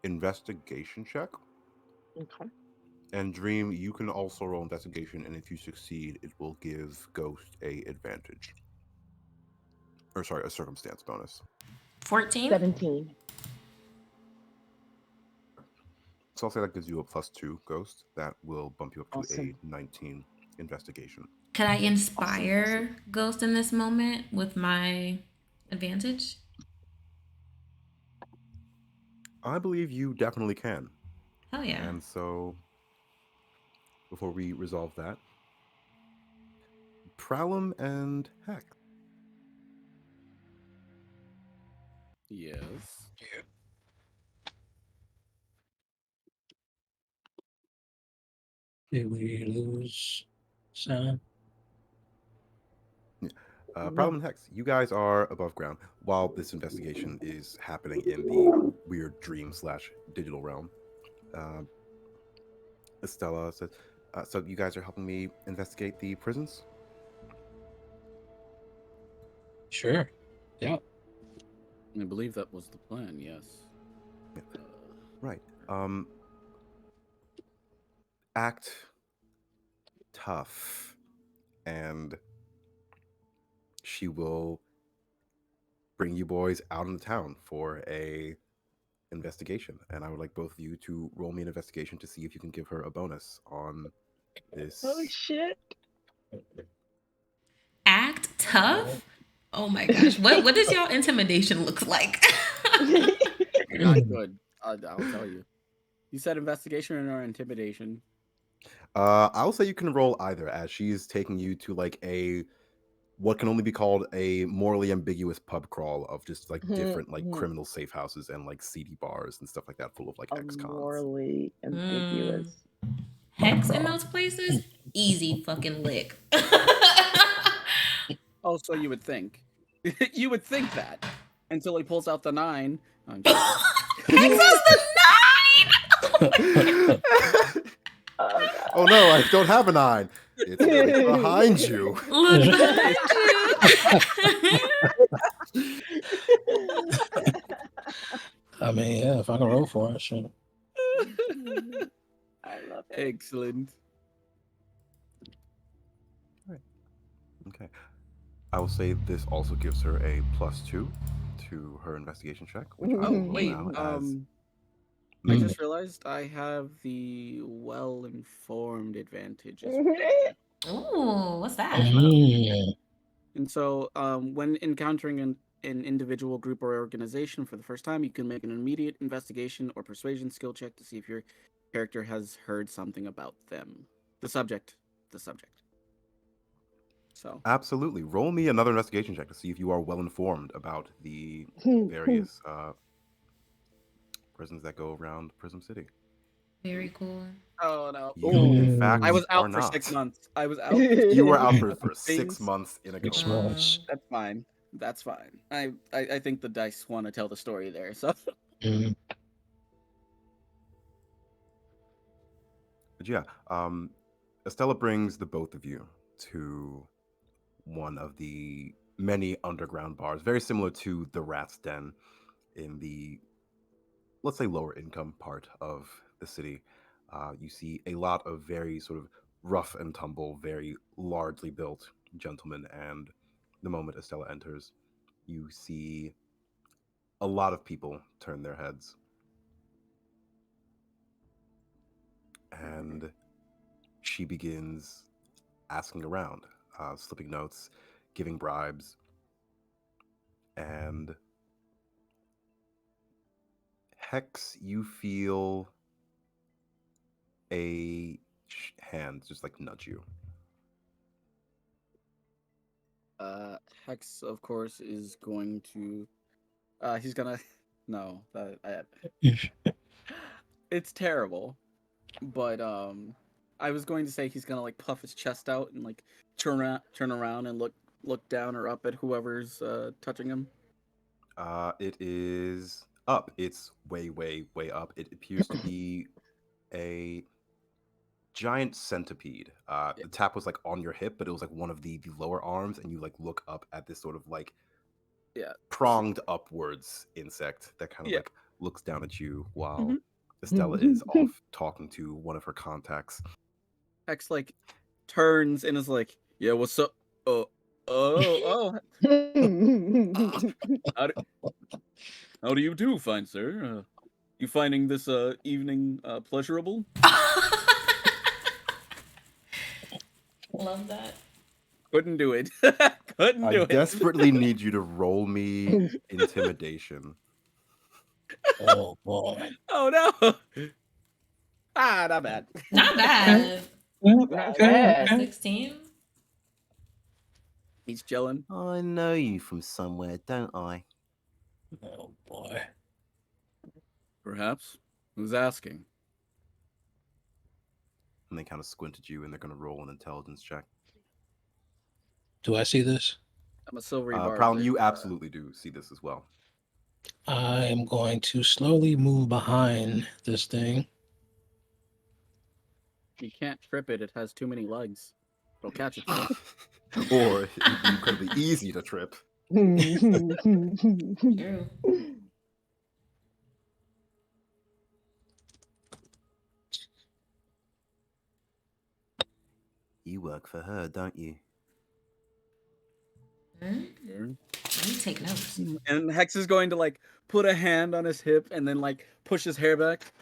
investigation check. Okay. And Dream, you can also roll investigation, and if you succeed, it will give Ghost a advantage. Or sorry, a circumstance bonus. 14. 17. So I'll say that gives you a +2 Ghost. That will bump you up to a Awesome. 19 investigation. Could I Awesome. inspire Awesome. Ghost in this moment with my advantage? I believe you definitely can. Hell yeah. And so, before we resolve that, Pralum and Heck. Yes. Did we lose sound? Problem and Hex, you guys are above ground while this investigation is happening in the weird dream slash digital realm. Uh, Estella says, "So you guys are helping me investigate the prisons?" Sure. Yeah. I believe that was the plan. Yes. Yeah. Right. Act tough, and she will bring you boys out in the town for a investigation. And I would like both of you to roll me an investigation to see if you can give her a bonus on this. Oh shit. Act tough. Oh my gosh. What does y'all intimidation look like? Not good. I'll tell you. You said investigation or intimidation? I'll say you can roll either, as she's taking you to like a what can only be called a morally ambiguous pub crawl of just like different like criminal safe houses and like seedy bars and stuff like that, full of like A ex-cons. morally ambiguous. Hex in those places, easy fucking lick. Oh, so you would think. You would think that until he pulls out the 9. I'm just- Hex has the 9. Oh, God. Oh no, I don't have a 9. It's right behind you. Look behind you. I mean, yeah, if I can roll for it, sure. I love it. Excellent. Okay. I will say this also gives her a +2 to her investigation check. Which I Oh will roll wait, now as I Mm. just realized I have the well-informed advantage as well. Ooh, what's that? Mm. And so, when encountering an individual, group, or organization for the first time, you can make an immediate investigation or persuasion skill check to see if your character has heard something about them. The subject. So, absolutely. Roll me another investigation check to see if you are well informed about the various prisons that go around Prism City. Very cool. oh no, You, Ooh. in fact, I was are out for not. 6 months. I was out. You were out for Things. 6 months in a Six go. months. That's fine. That's fine. I think the dice want to tell the story there. So, Mm. But yeah, Estella brings the both of you to one of the many underground bars, very similar to the Rat's Den in the, let's say, lower income part of the city. You see a lot of very sort of rough and tumble, very largely built gentlemen, and the moment Estella enters, you see a lot of people turn their heads. And she begins asking around, slipping notes, giving bribes, and Hex, you feel a hand just like nudge you. Hex, of course, is going to. He's gonna. No, it's terrible. But I was going to say he's gonna like puff his chest out and like turn around and look down or up at whoever's touching him. It is up. It's way, way, way up. It appears to be a giant centipede. The tap was like on your hip, but it was like one of the lower arms, and you like look up at this sort of like pronged upwards insect that kind of like looks down at you while Estella is off talking to one of her contacts. Hex like turns and is like, "Yeah, what's up? Oh, how do you do, fine sir? You finding this evening pleasurable?" Love that. Couldn't do it. Couldn't I do it. desperately need you to roll me intimidation. Oh boy. Oh no. Not bad. Not bad. Not bad. 16. He's chilling. I know you from somewhere, don't I? Oh boy. Perhaps. Who's asking? And they kind of squint at you, and they're going to roll an intelligence check. Do I see this? I'm a silvery barb. Prowlin, you absolutely do see this as well. I am going to slowly move behind this thing. You can't trip it. It has too many legs. It'll catch itself. Or it would be incredibly easy to trip. True. You work for her, don't you? Let me take notes. And Hex is going to like put a hand on his hip and then like push his hair back.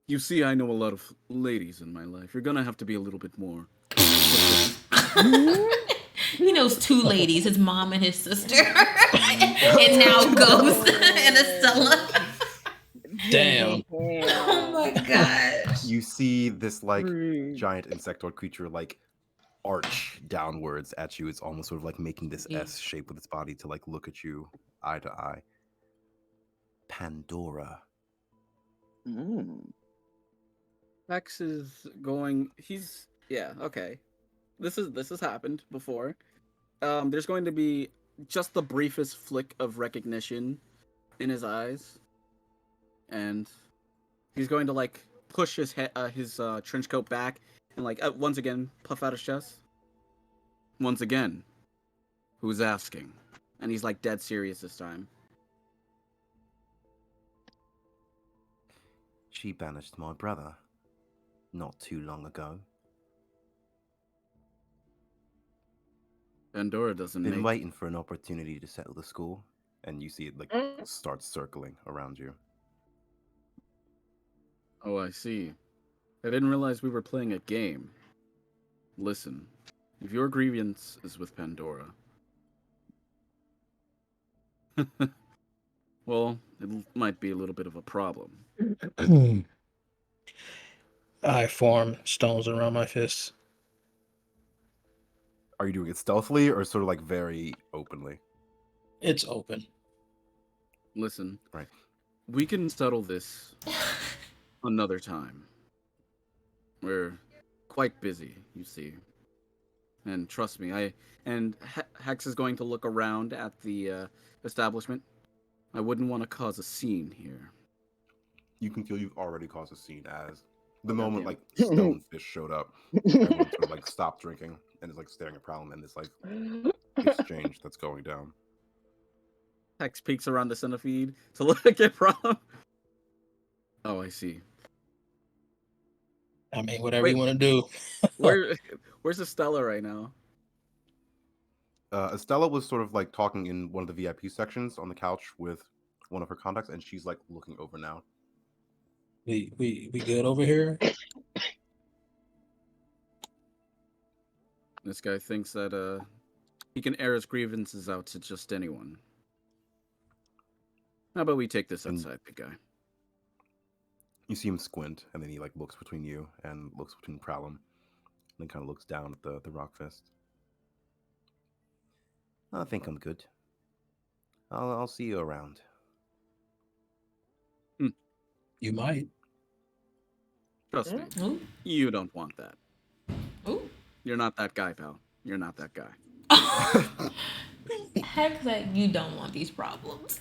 You see, I know a lot of ladies in my life. You're gonna have to be a little bit more. He knows two ladies, his mom and his sister. And now Ghost and Estella. Damn. Oh my gosh. You see this like giant insectoid creature like arch downwards at you. It's almost sort of like making this Yeah. S shape with its body to like look at you eye to eye. Pandora. Hex is going. Okay. This has happened before. There's going to be just the briefest flick of recognition in his eyes, and he's going to like push his trench coat back and like once again puff out his chest. Once again, who's asking? And he's like dead serious this time. She banished my brother not too long ago. Pandora doesn't Been make. waiting for an opportunity to settle the score, and you see it like starts circling around you. Oh, I see. I didn't realize we were playing a game. Listen, if your grievance is with Pandora, well, it might be a little bit of a problem. I form stones around my fists. Are you doing it stealthily or sort of like very openly? It's open. Listen, Right. We can settle this another time. We're quite busy, you see. And trust me, Hex is going to look around at the establishment. I wouldn't want to cause a scene here. You can feel you've already caused a scene as the moment damn like Stonefish showed up. Everyone sort of like stopped drinking and is like staring at Prowlin and this like exchange that's going down. Hex peeks around the centipede to look at Prom. Oh, I see. I mean, whatever Wait. you want to do. Where's Estella right now? Estella was sort of like talking in one of the VIP sections on the couch with one of her contacts, and she's like looking over now. We good over here? This guy thinks that he can air his grievances out to just anyone. How about we take this outside, big guy? You see him squint, and then he like looks between you and looks between Prowlin, and then kind of looks down at the rock fist. I think I'm good. I'll see you around. You might. Trust me, Ooh. you don't want that. Ooh. You're not that guy, pal. You're not that guy. Heck that you don't want these problems.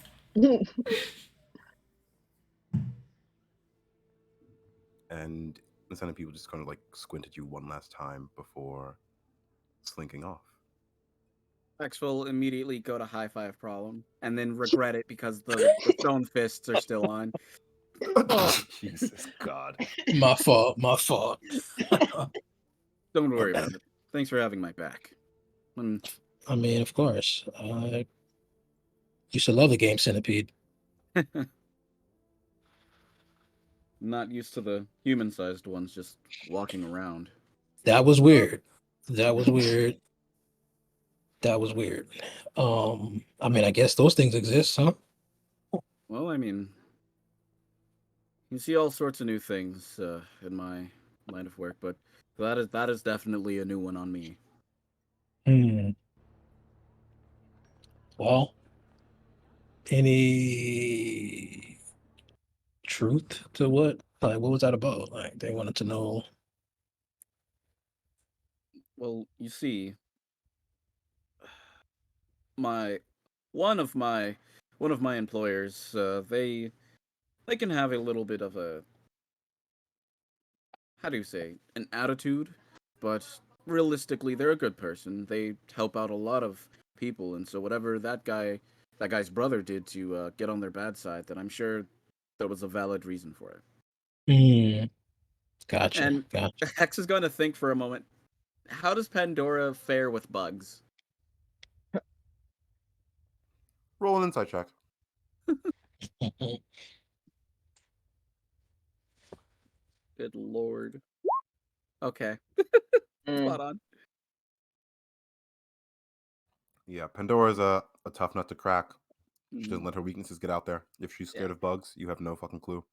And the Senate people just kind of like squint at you one last time before slinking off. Hex will immediately go to high five Problem and then regret it because the stone fists are still on. Jesus God. My fault. My fault. Don't worry about it. Thanks for having my back. I mean, of course. I used to love the game Centipede. Not used to the human-sized ones just walking around. That was weird. That was weird. That was weird. I mean, I guess those things exist, huh? Well, I mean, you see all sorts of new things in my line of work, but that is definitely a new one on me. Well, any truth to what? Like, what was that about? Like, they wanted to know. Well, you see, my one of my employers, they can have a little bit of a, how do you say, an attitude, but realistically they're a good person. They help out a lot of people, and so whatever that guy's brother did to get on their bad side, then I'm sure there was a valid reason for it. Hmm. Gotcha. And Gotcha. Hex is going to think for a moment. How does Pandora fare with bugs? Roll an insight check. Good lord. Okay. Mm. Spot on. Yeah, Pandora's a tough nut to crack. She Mhm. doesn't let her weaknesses get out there. If she's scared Yeah. of bugs, you have no fucking clue.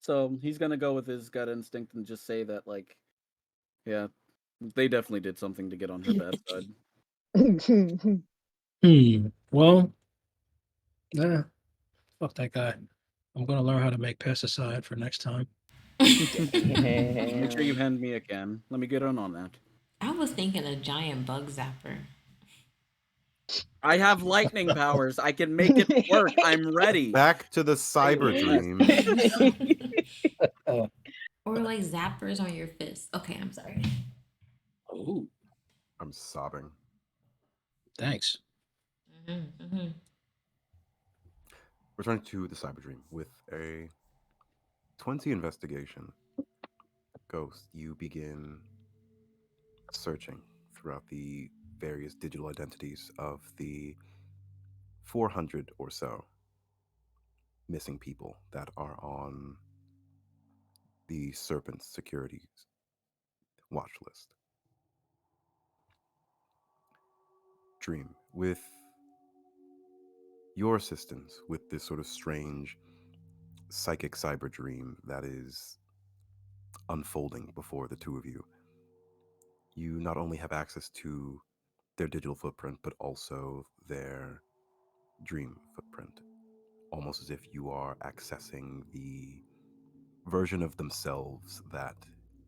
So he's gonna go with his gut instinct and just say that, like, yeah, they definitely did something to get on her bad side. Well, yeah. Fuck that guy. I'm gonna learn how to make pesticide for next time. Make sure you Damn. hand me a can. Let me get on that. I was thinking a giant bug zapper. I have lightning powers. I can make it work. I'm ready. Back to the Say cyber less. dream. Or like zappers on your fist. Okay, I'm sorry. Ooh, I'm sobbing. thanks. Returning to the cyber dream with a 20 investigation. Ghost, you begin searching throughout the various digital identities of the 400 or so missing people that are on the Serpent Securities watch list. Dream, with your assistance with this sort of strange psychic cyber dream that is unfolding before the two of you, you not only have access to their digital footprint, but also their dream footprint, almost as if you are accessing the version of themselves that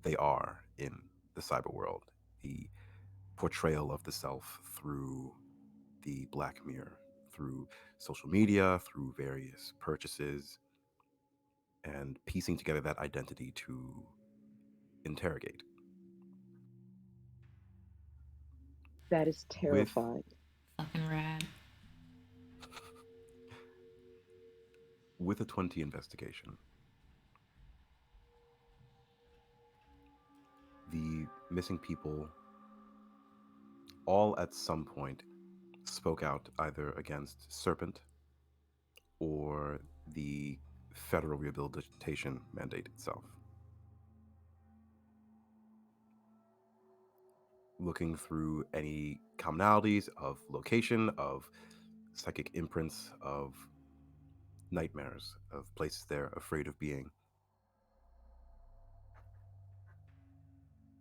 they are in the cyber world, the portrayal of the self through the Black Mirror, through social media, through various purchases, and piecing together that identity to interrogate. That is With terrifying. Fucking rad. with a 20 investigation, the missing people all at some point spoke out either against Serpent or the federal rehabilitation mandate itself. Looking through any commonalities of location, of psychic imprints, of nightmares, of places they're afraid of being,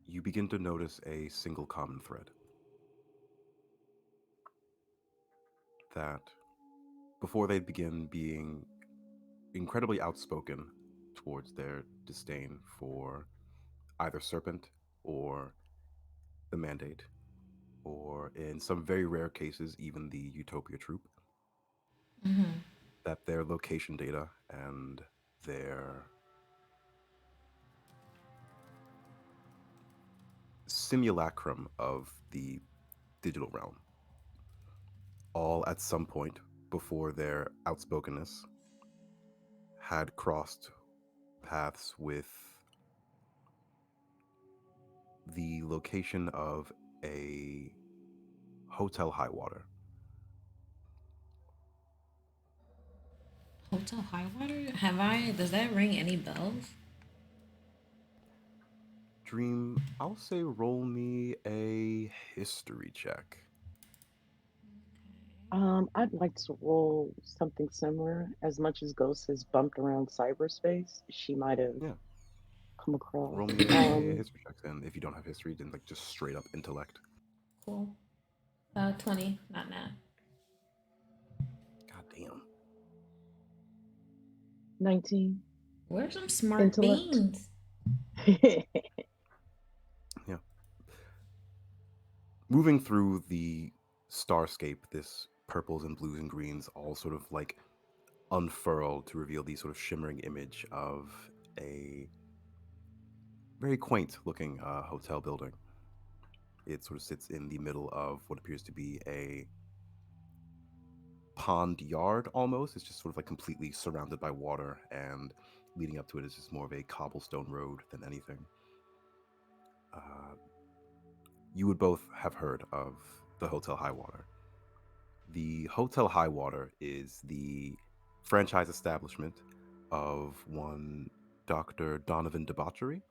you begin to notice a single common thread. That before they begin being incredibly outspoken towards their disdain for either Serpent or the Mandate, or in some very rare cases, even the Utopia Troop, that their location data and their simulacrum of the digital realm all at some point before their outspokenness had crossed paths with the location of a Hotel Highwater. Hotel Highwater? Have I? Does that ring any bells? Dream, I'll say roll me a history check. I'd like to roll something similar. As much as Ghost has bumped around cyberspace, she might have Yeah. come across. Roll me a history check then. If you don't have history, then like just straight up intellect. Cool. 20, not nat. God damn. 19 Where's some smart intellect. beans? Yeah. Moving through the starscape, this purples and blues and greens all sort of like unfurled to reveal the sort of shimmering image of a very quaint looking hotel building. It sort of sits in the middle of what appears to be a pond yard almost. It's just sort of like completely surrounded by water, and leading up to it is just more of a cobblestone road than anything. You would both have heard of the Hotel Highwater. The Hotel Highwater is the franchise establishment of one Dr. Donovan Debauchery,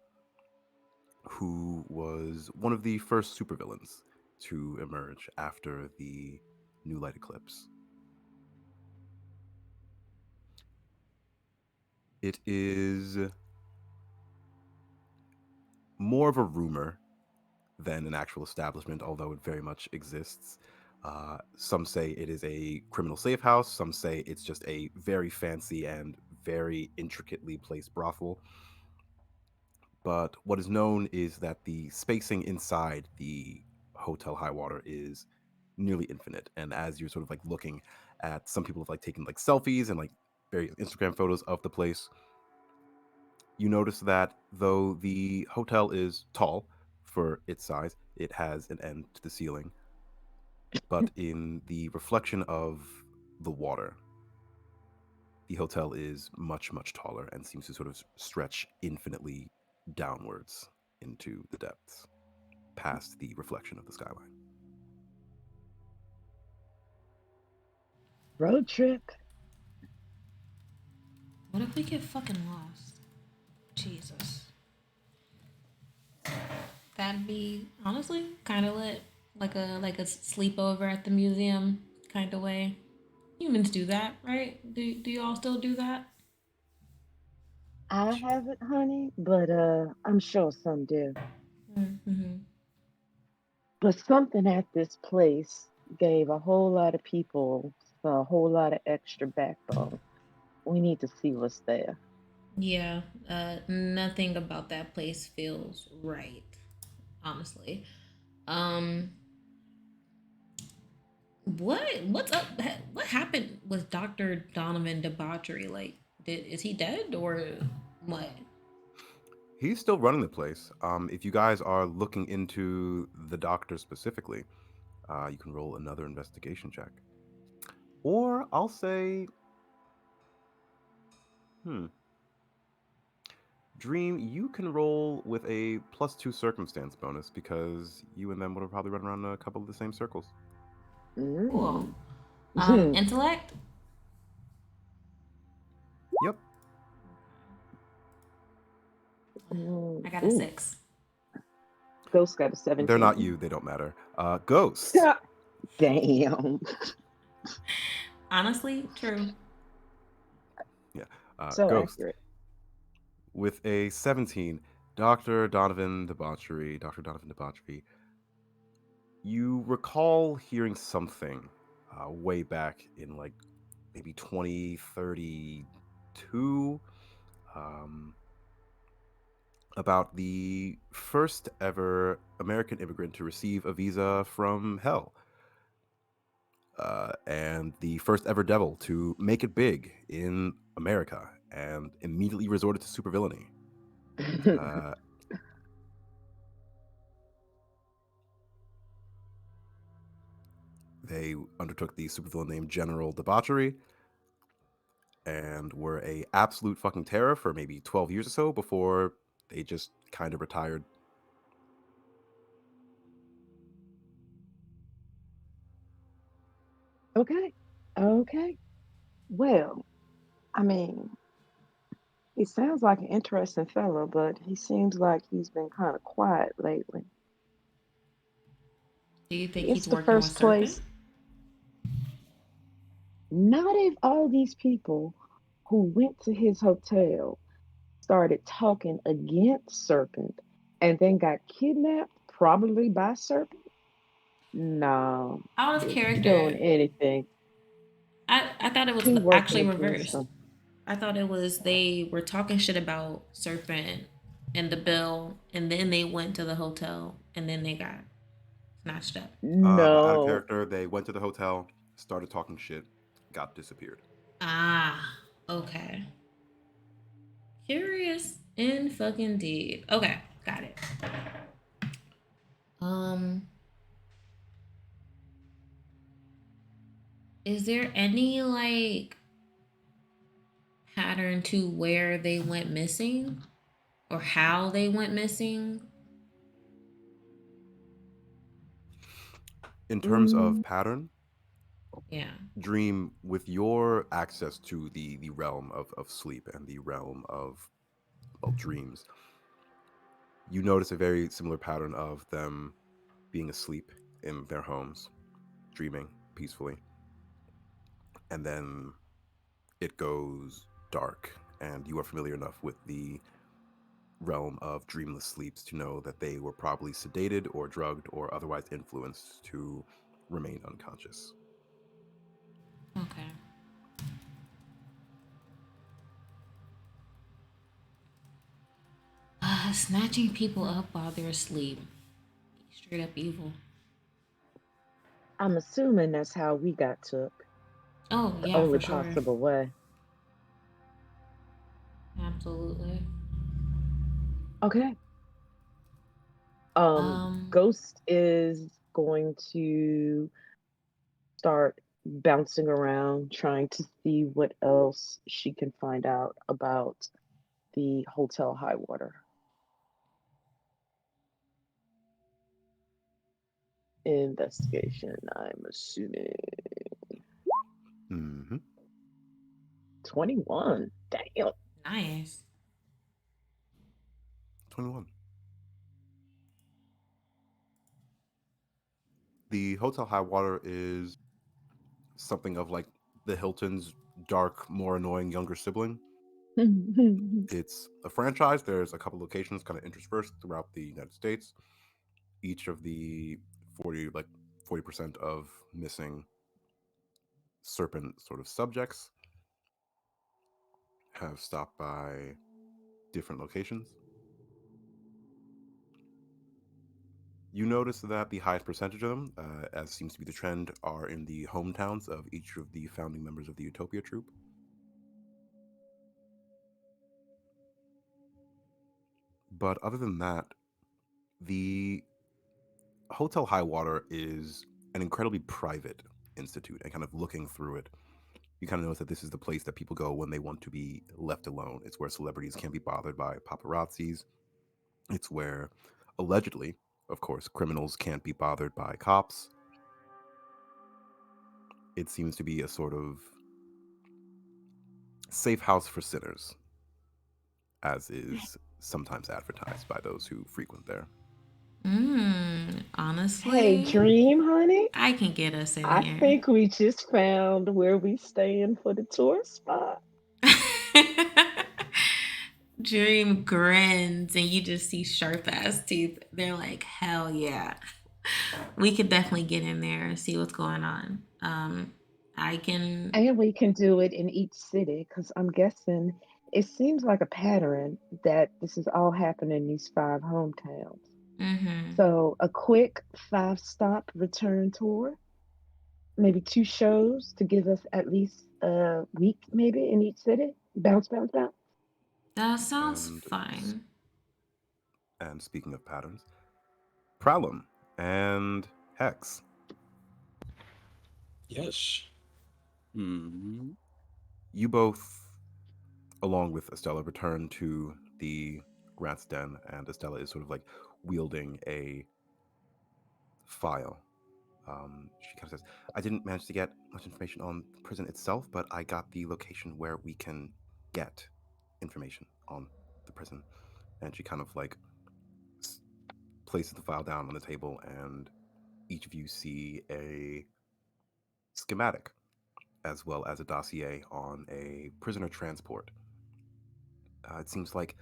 who was one of the first supervillains to emerge after the New Light Eclipse. It is more of a rumor than an actual establishment, although it very much exists. Some say it is a criminal safe house. Some say it's just a very fancy and very intricately placed brothel. But what is known is that the spacing inside the Hotel Highwater is nearly infinite. And as you're sort of like looking at, some people have like taken like selfies and like various Instagram photos of the place, you notice that though the hotel is tall for its size, it has an end to the ceiling. But in the reflection of the water, the hotel is much, much taller and seems to sort of stretch infinitely downwards into the depths, past the reflection of the skyline. Road trip. What if we get fucking lost? Jesus. That'd be honestly kind of lit, like a sleepover at the museum kind of way. Humans do that, right? Do you all still do that? I haven't, honey, but I'm sure some do. Mm-hmm. But something at this place gave a whole lot of people a whole lot of extra backbone. We need to see what's there. Yeah, nothing about that place feels right, honestly. Um, what's up? What happened with Dr. Donovan Debauchery? Like, is he dead or what? He's still running the place. If you guys are looking into the doctor specifically, you can roll another investigation check. Or I'll say, Dream, you can roll with a +2 circumstance bonus because you and them would have probably run around a couple of the same circles. Cool. Mm. Intellect. Yep. I got a Ooh, 6. Ghost got a 17. They're not you. They don't matter. Ghost. Damn. Honestly, true. Yeah. So Ghost. accurate. With a 17, Dr. Donovan Debauchery, you recall hearing something way back in like maybe 2032 about the first ever American immigrant to receive a visa from hell. And the first ever devil to make it big in America and immediately resorted to supervillainy. They undertook the supervillain named General Debauchery and were a absolute fucking terror for maybe 12 years or so before they just kind of retired. Okay. Okay. Well, I mean, he sounds like an interesting fellow, but he seems like he's been kind of quiet lately. Do you think It's he's the working with first Serpent? place. Not if all these people who went to his hotel started talking against Serpent and then got kidnapped, probably by Serpent. No, Out of he character, doing anything. I thought it was He working actually against reversed. them. I thought it was they were talking shit about Serpent and the bill, and then they went to the hotel, and then they got Snatched up. Out of No. character, they went to the hotel, started talking shit, disappeared. Ah, okay. Curious in fucking deed. Okay, got it. Um, is there any like pattern to where they went missing or how they went missing? In terms of Mm, pattern, Yeah. Dream, with your access to the realm of sleep and the realm of dreams, you notice a very similar pattern of them being asleep in their homes, dreaming peacefully, and then it goes dark, and you are familiar enough with the realm of dreamless sleeps to know that they were probably sedated or drugged or otherwise influenced to remain unconscious. Okay. Snatching people up while they're asleep. Straight up evil. I'm assuming that's how we got took. Oh, The yeah, only for sure. possible way. Absolutely. Okay. Um, Ghost is going to start bouncing around, trying to see what else she can find out about the Hotel High Water. Investigation, I'm assuming. Mm-hmm. 21. Damn. nice. 21. The Hotel High Water is something of like the Hilton's dark, more annoying younger sibling. It's a franchise. There's a couple locations kind of interspersed throughout the United States. Each of the 40% of missing serpent sort of subjects have stopped by different locations. You notice that the highest percentage of them, as seems to be the trend, are in the hometowns of each of the founding members of the Utopia Troop. But other than that, the Hotel High Water is an incredibly private institute, and kind of looking through it, you kind of notice that this is the place that people go when they want to be left alone. It's where celebrities can't be bothered by paparazzis. It's where, allegedly, of course, criminals can't be bothered by cops. It seems to be a sort of safe house for sinners, as is sometimes advertised by those who frequent there. Hey, Honestly, Dream, honey. I can get us in I here. think we just found where we staying for the tourist spot. Dream grins and you just see sharp ass teeth. They're like, hell yeah. We could definitely get in there and see what's going on. I can. And we can do it in each city because I'm guessing it seems like a pattern that this is all happening in these 5 hometowns. Mm-hmm. So a quick 5 stop return tour, maybe 2 shows to give us at least a week, maybe in each city. Bounce, bounce, bounce. That sounds And fine. and speaking of patterns, Pralum and Hex. Yes. Hmm. You both, along with Estella, return to the Rat's Den, and Estella is sort of like wielding a file. She kind of says, I didn't manage to get much information on the prison itself, but I got the location where we can get information on the prison. And she kind of like places the file down on the table, and each of you see a schematic as well as a dossier on a prisoner transport. It seems like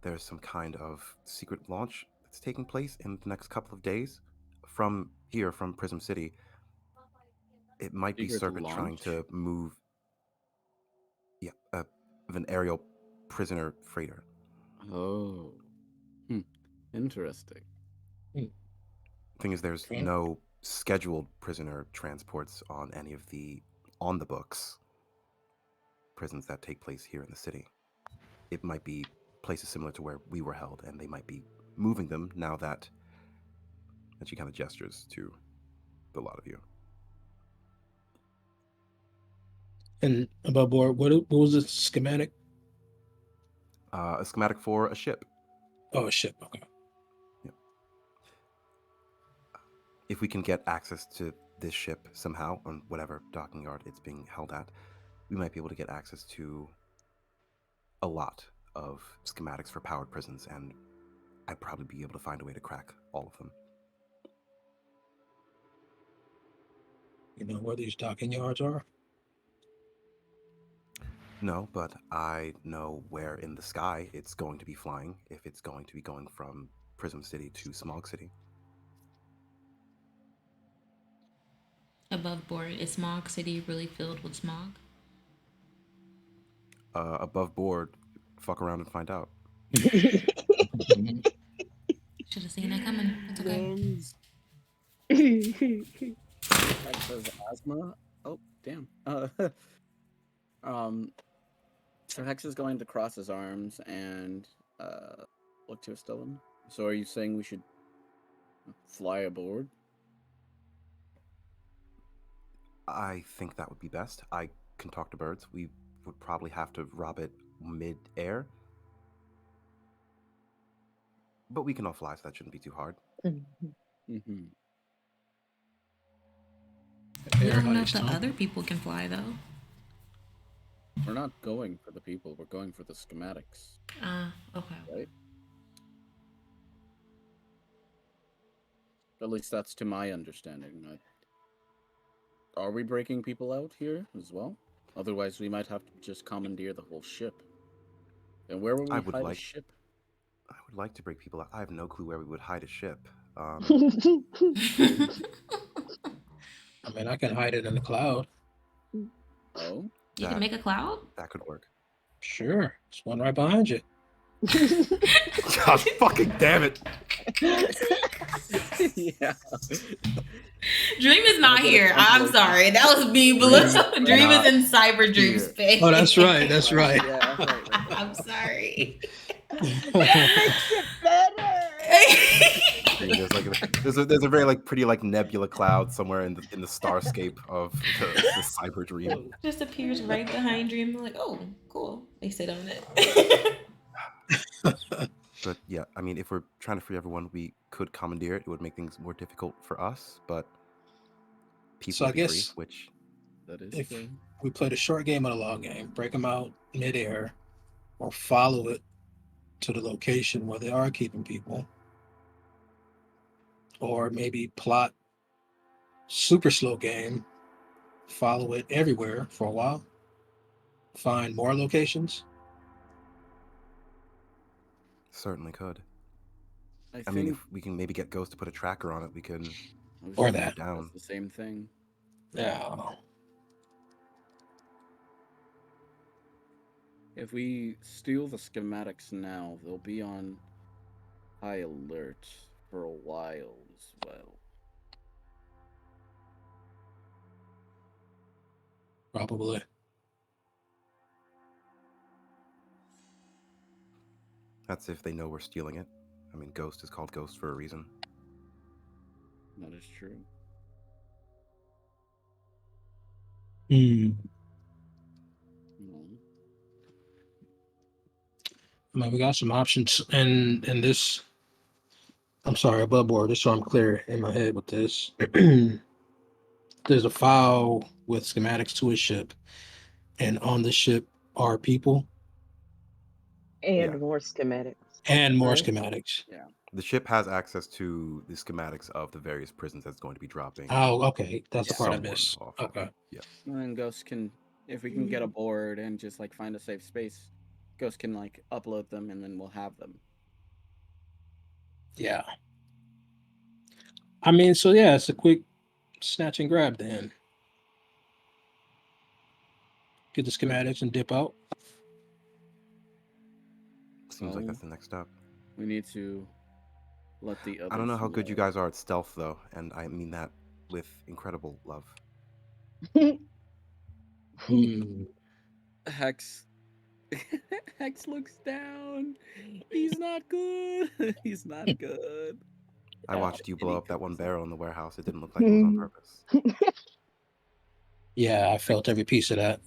there's some kind of secret launch that's taking place in the next couple of days from here, from Prism City. It might be Secret Serpent trying launch? to move, yeah, of an aerial prisoner freighter. Oh. Hmm. Interesting. Hmm. Thing is, there's Okay. no scheduled prisoner transports on any of the on the books prisons that take place here in the city. It might be places similar to where we were held, and they might be moving them now that. And she kind of gestures to the lot of you. And above board, what was the schematic? A schematic for a ship. Oh, ship. Okay. If we can get access to this ship somehow on whatever docking yard it's being held at, we might be able to get access to a lot of schematics for powered prisons, and I'd probably be able to find a way to crack all of them. You know where these docking yards are? No, but I know where in the sky it's going to be flying if it's going to be going from Prism City to Smog City. Above board, is Smog City really filled with smog? Above board, fuck around and find out. Mhm. Should have seen that coming. It's okay. Hex says asthma. Oh, damn. So Hex is going to cross his arms and look to Estellen. So are you saying we should fly aboard? I think that would be best. I can talk to birds. We would probably have to rob it mid-air. But we can all fly, so that shouldn't be too hard. Mm-hmm. We Air don't know if heist, the huh? other people can fly though. We're not going for the people. We're going for the schematics, Okay. right? At least that's to my understanding. Are we breaking people out here as well? Otherwise, we might have to just commandeer the whole ship. And where will we hide a ship? I would like to break people out. I have no clue where we would hide a ship. I mean, I can hide it in the cloud. Oh, You can make a cloud? That could work. Sure. There's one right behind you. God fucking damn it! yeah. Dream is not get a here. I'm compilation. sorry. That was me. Dream is not in Cyber Dream here. space. Oh, that's right. That's right. Yeah, right. I'm sorry. That makes it better. There's a very like pretty like nebula cloud somewhere in the starscape of the cyber dream. Just appears right behind Dream. I'm like, oh, cool. They sit on it. But yeah, I mean, if we're trying to free everyone, we could commandeer it. It would make things more difficult for us, but people So I would be free, guess which That is if true. we play the short game or the long game, break them out midair, or follow it to the location where they are keeping people, or maybe plot super slow game, follow it everywhere for a while, find more locations. certainly could. I I mean, think if we can maybe get Ghost to put a tracker on it, we can. I was Or just that. thinking that's the same thing. Yeah. If we steal the schematics now, they'll be on high alert for a while as well. Probably. That's if they know we're stealing it. I mean, Ghost is called Ghost for a reason. That is true. Hmm. No. I mean, we got some options, and this. I'm sorry, above board, just so I'm clear in my head with this. There's a file with schematics to a ship, and on the ship are people And Yeah. more schematics. and more Right. schematics. The ship has access to the schematics of the various prisons that's going to be dropping. Oh, okay. That's the part I someone missed. off. Okay. Yeah. And then Ghost can, if we can get aboard and just like find a safe space, Ghost can like upload them and then we'll have them. Yeah. I mean, so yeah, it's a quick snatch and grab then. Get the schematics and dip out. Seems like Oh. that's the next step. We need to let the others I don't know how good you know. guys are at stealth, though, and I mean that with incredible love. Hmm. Hex. Hex looks down. He's not good. He's not good. I watched you And blow he up that one goes, barrel in the warehouse. It didn't look like it was on purpose. Yeah, I felt every piece of that.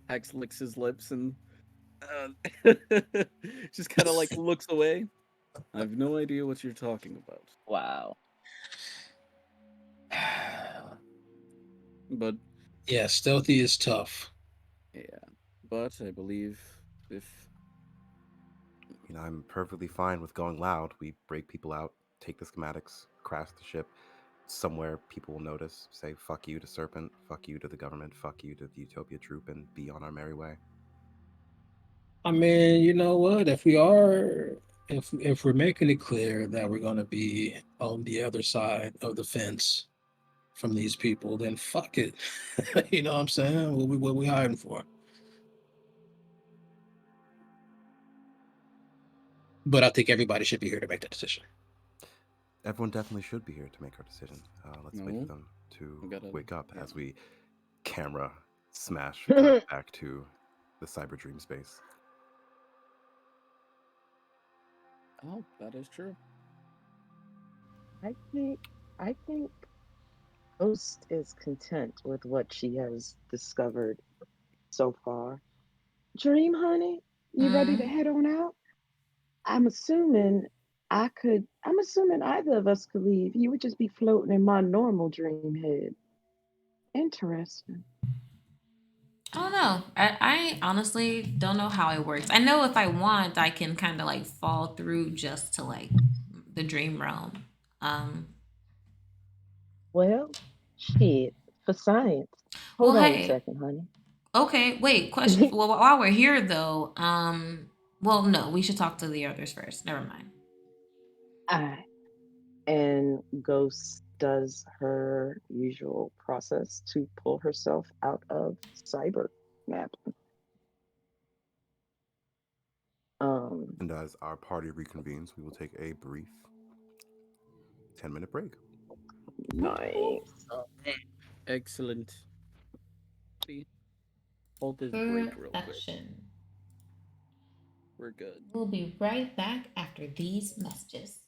Hex licks his lips and uh, just kind of like looks away. I have no idea what you're talking about. Wow. But Yeah, stealthy is tough. yeah, but I believe if You know, I'm perfectly fine with going loud. We break people out, take the schematics, crash the ship. Somewhere people will notice, say fuck you to Serpent, fuck you to the government, fuck you to the Utopia troop, and be on our merry way. I mean, you know what? If we're making it clear that we're gonna be on the other side of the fence from these people, then fuck it. You know what I'm saying? What we hiding for? But I think everybody should be here to make that decision. Everyone definitely should be here to make our decision. Let's wait for no, them to we gotta wake up yeah. as we camera smash cut back to the cyber dream space. Oh, that is true. I think I think Ghost is content with what she has discovered so far. Dream, honey, you ready to Mm. head on out? I'm assuming either of us could leave. You would just be floating in my normal dream head. Interesting. I don't know. I honestly don't know how it works. I know if I want, I can kind of like fall through just to like the dream realm. Um, Well, shit, for science. well, Hold on a hey, second, honey. okay, wait, question. Well, while we're here though, well, no, we should talk to the others first. Never mind. I and Ghost does her usual process to pull herself out of cyber map. Um, And as our party reconvenes, we will take a brief 10-minute break. nice. Excellent. Hold this break real quick. Perfection. We're good. We'll be right back after these messages.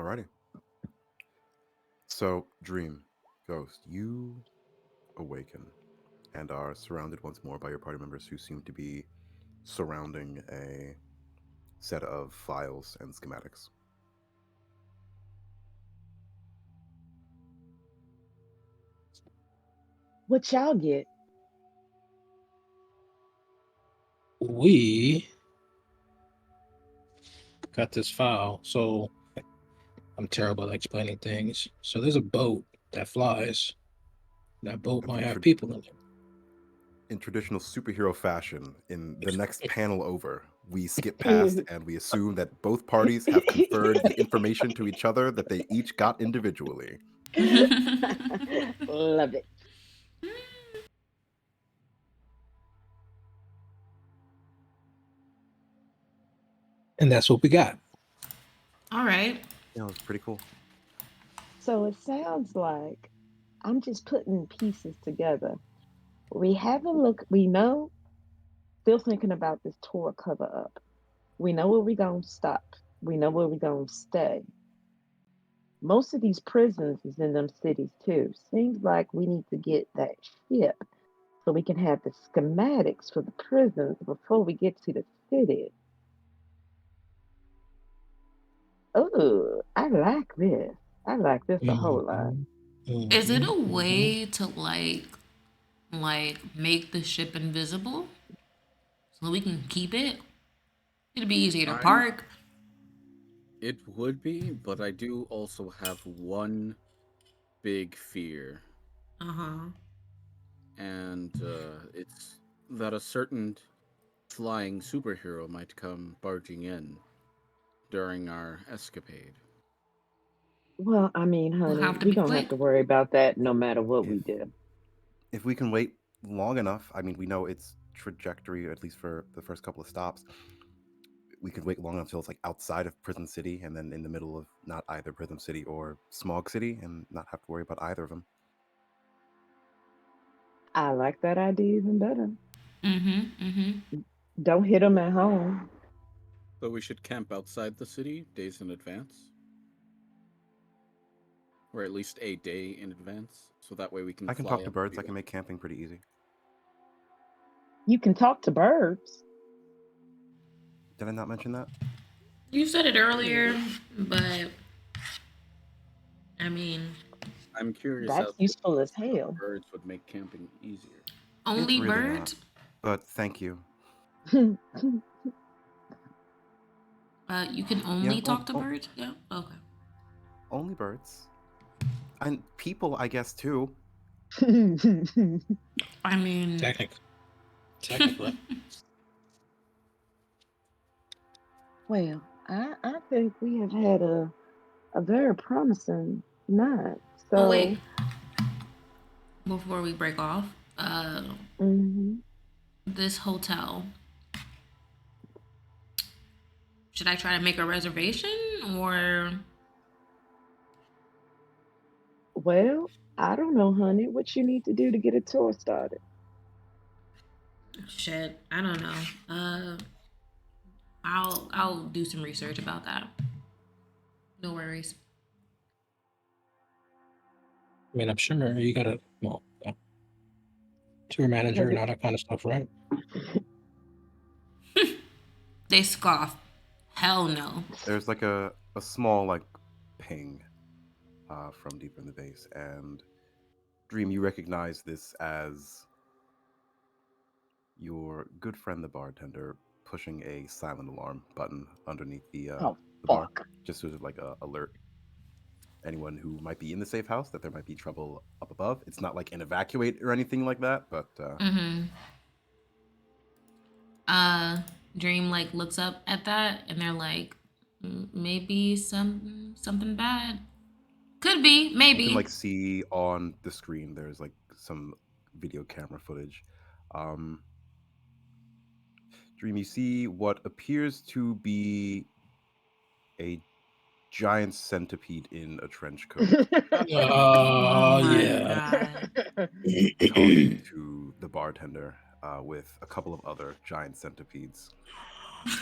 Alrighty. So, Dream, Ghost, you awaken and are surrounded once more by your party members who seem to be surrounding a set of files and schematics. What y'all get? We got this file. So I'm terrible at explaining things. So there's a boat that flies. That boat might have people in it. In traditional superhero fashion, in the next panel over, we skip past and we assume that both parties have conferred the information to each other that they each got individually. Love it. And that's what we got. All right. Yeah, it's pretty cool. So it sounds like I'm just putting pieces together. We have a look, we know, still thinking about this tour cover up. We know where we're going to stop. We know where we're going to stay. Most of these prisons is in them cities too. Seems like we need to get that ship so we can have the schematics for the prisons before we get to the city. Oh, I like this. I like this a whole lot. Is it a Mhm. way to like make the ship invisible so we can keep it? It'd be easier to I'm- park. It would be, but I do also have one big fear, Uh-huh. and it's that a certain flying superhero might come barging in during our escapade. Well, I mean, We'll honey, have to we're be going to have quick. to worry about that no matter what we If do. if we can wait long enough, I mean, we know its trajectory, at least for the first couple of stops. We could wait long enough until it's like outside of Prison City and then in the middle of not either Prison City or Smog City and not have to worry about either of them. I like that idea even better. Mm-hmm. Don't hit them at home. So we should camp outside the city days in advance, or at least a day in advance, so that way we can I can fly talk to in. birds. I can make camping pretty easy. You can talk to birds. Did I not mention that? You said it earlier, but I mean, I'm curious That's how useful as hell. birds would make camping easier. only It's really birds. not. But thank you. You can only talk to birds. Yeah. Okay. Only birds. And people, I guess, too. I mean, Technically. Well, I think we have had a very promising night. oh So, wait, before we break off, mhm. this hotel. Should I try to make a reservation or Well, I don't know, honey, what you need to do to get a tour started. shit? I don't know. I'll do some research about that. No worries. I mean, I'm sure you got a tour manager and all that kind of stuff, right? They scoff. Hell no. There's like a small like ping from deep in the base, and Dream, you recognize this as your good friend the bartender pushing a silent alarm button underneath the Oh, bar, fuck. just sort of like a alert anyone who might be in the safe house that there might be trouble up above. It's not like an evacuate or anything like that, but Mm-hmm. Dream like looks up at that and they're like, maybe something bad. Could be, you maybe. can like see on the screen there's like some video camera footage. Dream, you see what appears to be a giant centipede in a trench coat Oh, my yeah. god. talking to the bartender with a couple of other giant centipedes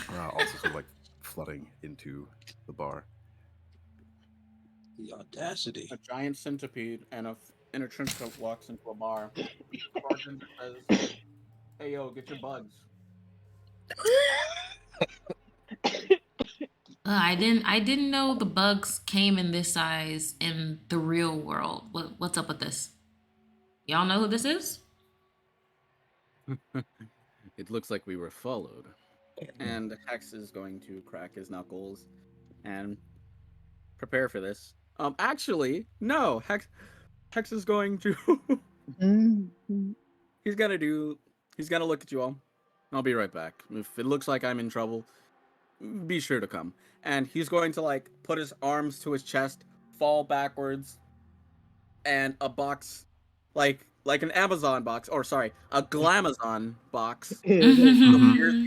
also sort of like flooding into the bar. The audacity. A giant centipede and in a trench coat walks into a bar. The bartender says, "Hey yo, get your bugs." I didn't know the bugs came in this size in the real world. What's up with this? Y'all know who this is? It looks like we were followed. And Hex is going to crack his knuckles and prepare for this. Actually, no. Hex is going to. Mhm. He's gonna look at you all. I'll be right back. If it looks like I'm in trouble, be sure to come. And he's going to like put his arms to his chest, fall backwards, and a box, like an Amazon box, or sorry, a Glamazon box appears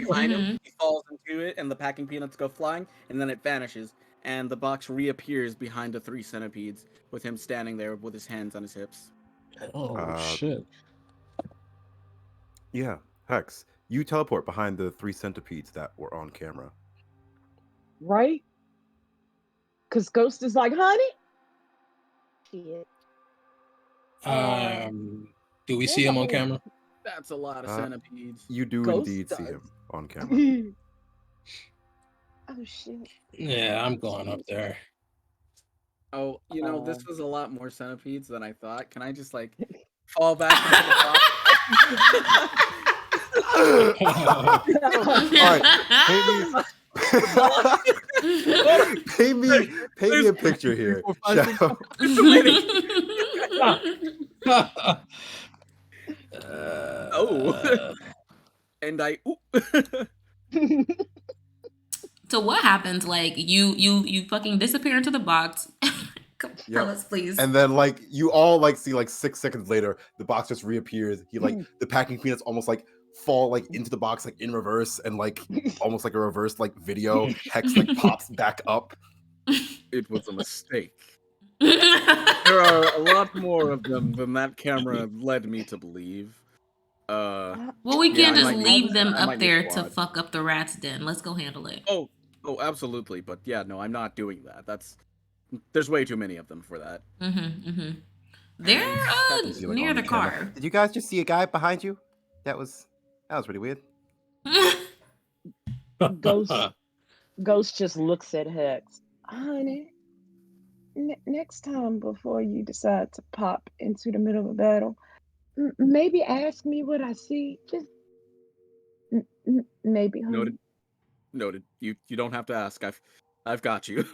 behind him. He falls into it, and the packing peanuts go flying, and then it vanishes, and the box reappears behind the 3 centipedes, with him standing there with his hands on his hips. Oh shit. Yeah, Hex, you teleport behind the 3 centipedes that were on camera. Right? Because Ghost is like, honey. Shit. Do we there's see a him on whole- camera? That's a lot of Uh, centipedes. You do Ghost indeed see does. him on camera. Oh shit. Yeah, I'm going up there. Oh, this Um. was a lot more centipedes than I thought. Can I just like fall back into the box? Paint me a picture here. Shadow. Oh. And I. So what happens? Like you fucking disappear into the box. Yep. Tell us, please. And then like you all like see like 6 seconds later, the box just reappears. He like the packing peanuts almost like fall like into the box like in reverse and like almost like a reverse like video. Hex like pops back up. It was a mistake. There are a lot more of them than that camera led me to believe. Well, we Yeah, can't I just might leave need- them I up might need there to squad. fuck up the rat's den. Let's go handle it. Oh, absolutely. But yeah, no, I'm not doing that. There's way too many of them for that. They're You see, like, near on the camera. car. Did you guys just see a guy behind you? That was pretty weird. Ghost just looks at Hex. Honey, next time before you decide to pop into the middle of a battle, maybe ask me what I see. Just maybe, honey. Noted. You don't have to ask. I've got you.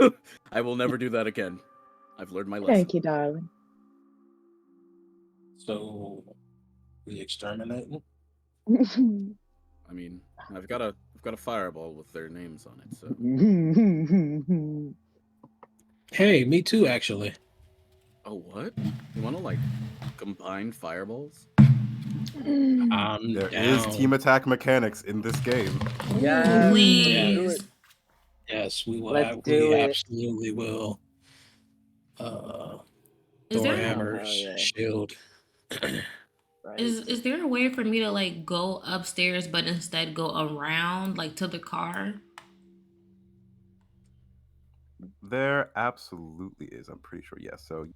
I will never do that again. I've learned my lesson. Thank you, darling. So we exterminating? I mean, I've got a fireball with their names on it, so. Hey, me too, actually. Oh, what? You want to like combine fireballs? There is team attack mechanics in this game. Yeah, Please. Yes, we will. Let's We do it. absolutely will. Is Thor there hammer, yeah. shield. is there a way for me to like go upstairs but instead go around like to the car? There absolutely is. I'm pretty sure. Yes. So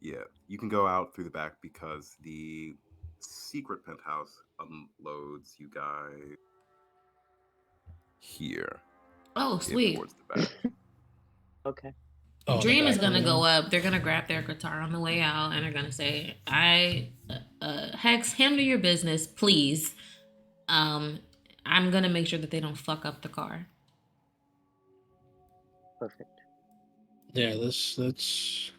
yeah, you can go out through the back because the secret penthouse unloads you guys here. Oh, sweet. Towards the back. Okay. Oh, Dream the is back gonna room. go up. They're gonna grab their guitar on the way out, and they're gonna say, Hex, handle your business, please. I'm gonna make sure that they don't fuck up the car." Perfect. Yeah, this is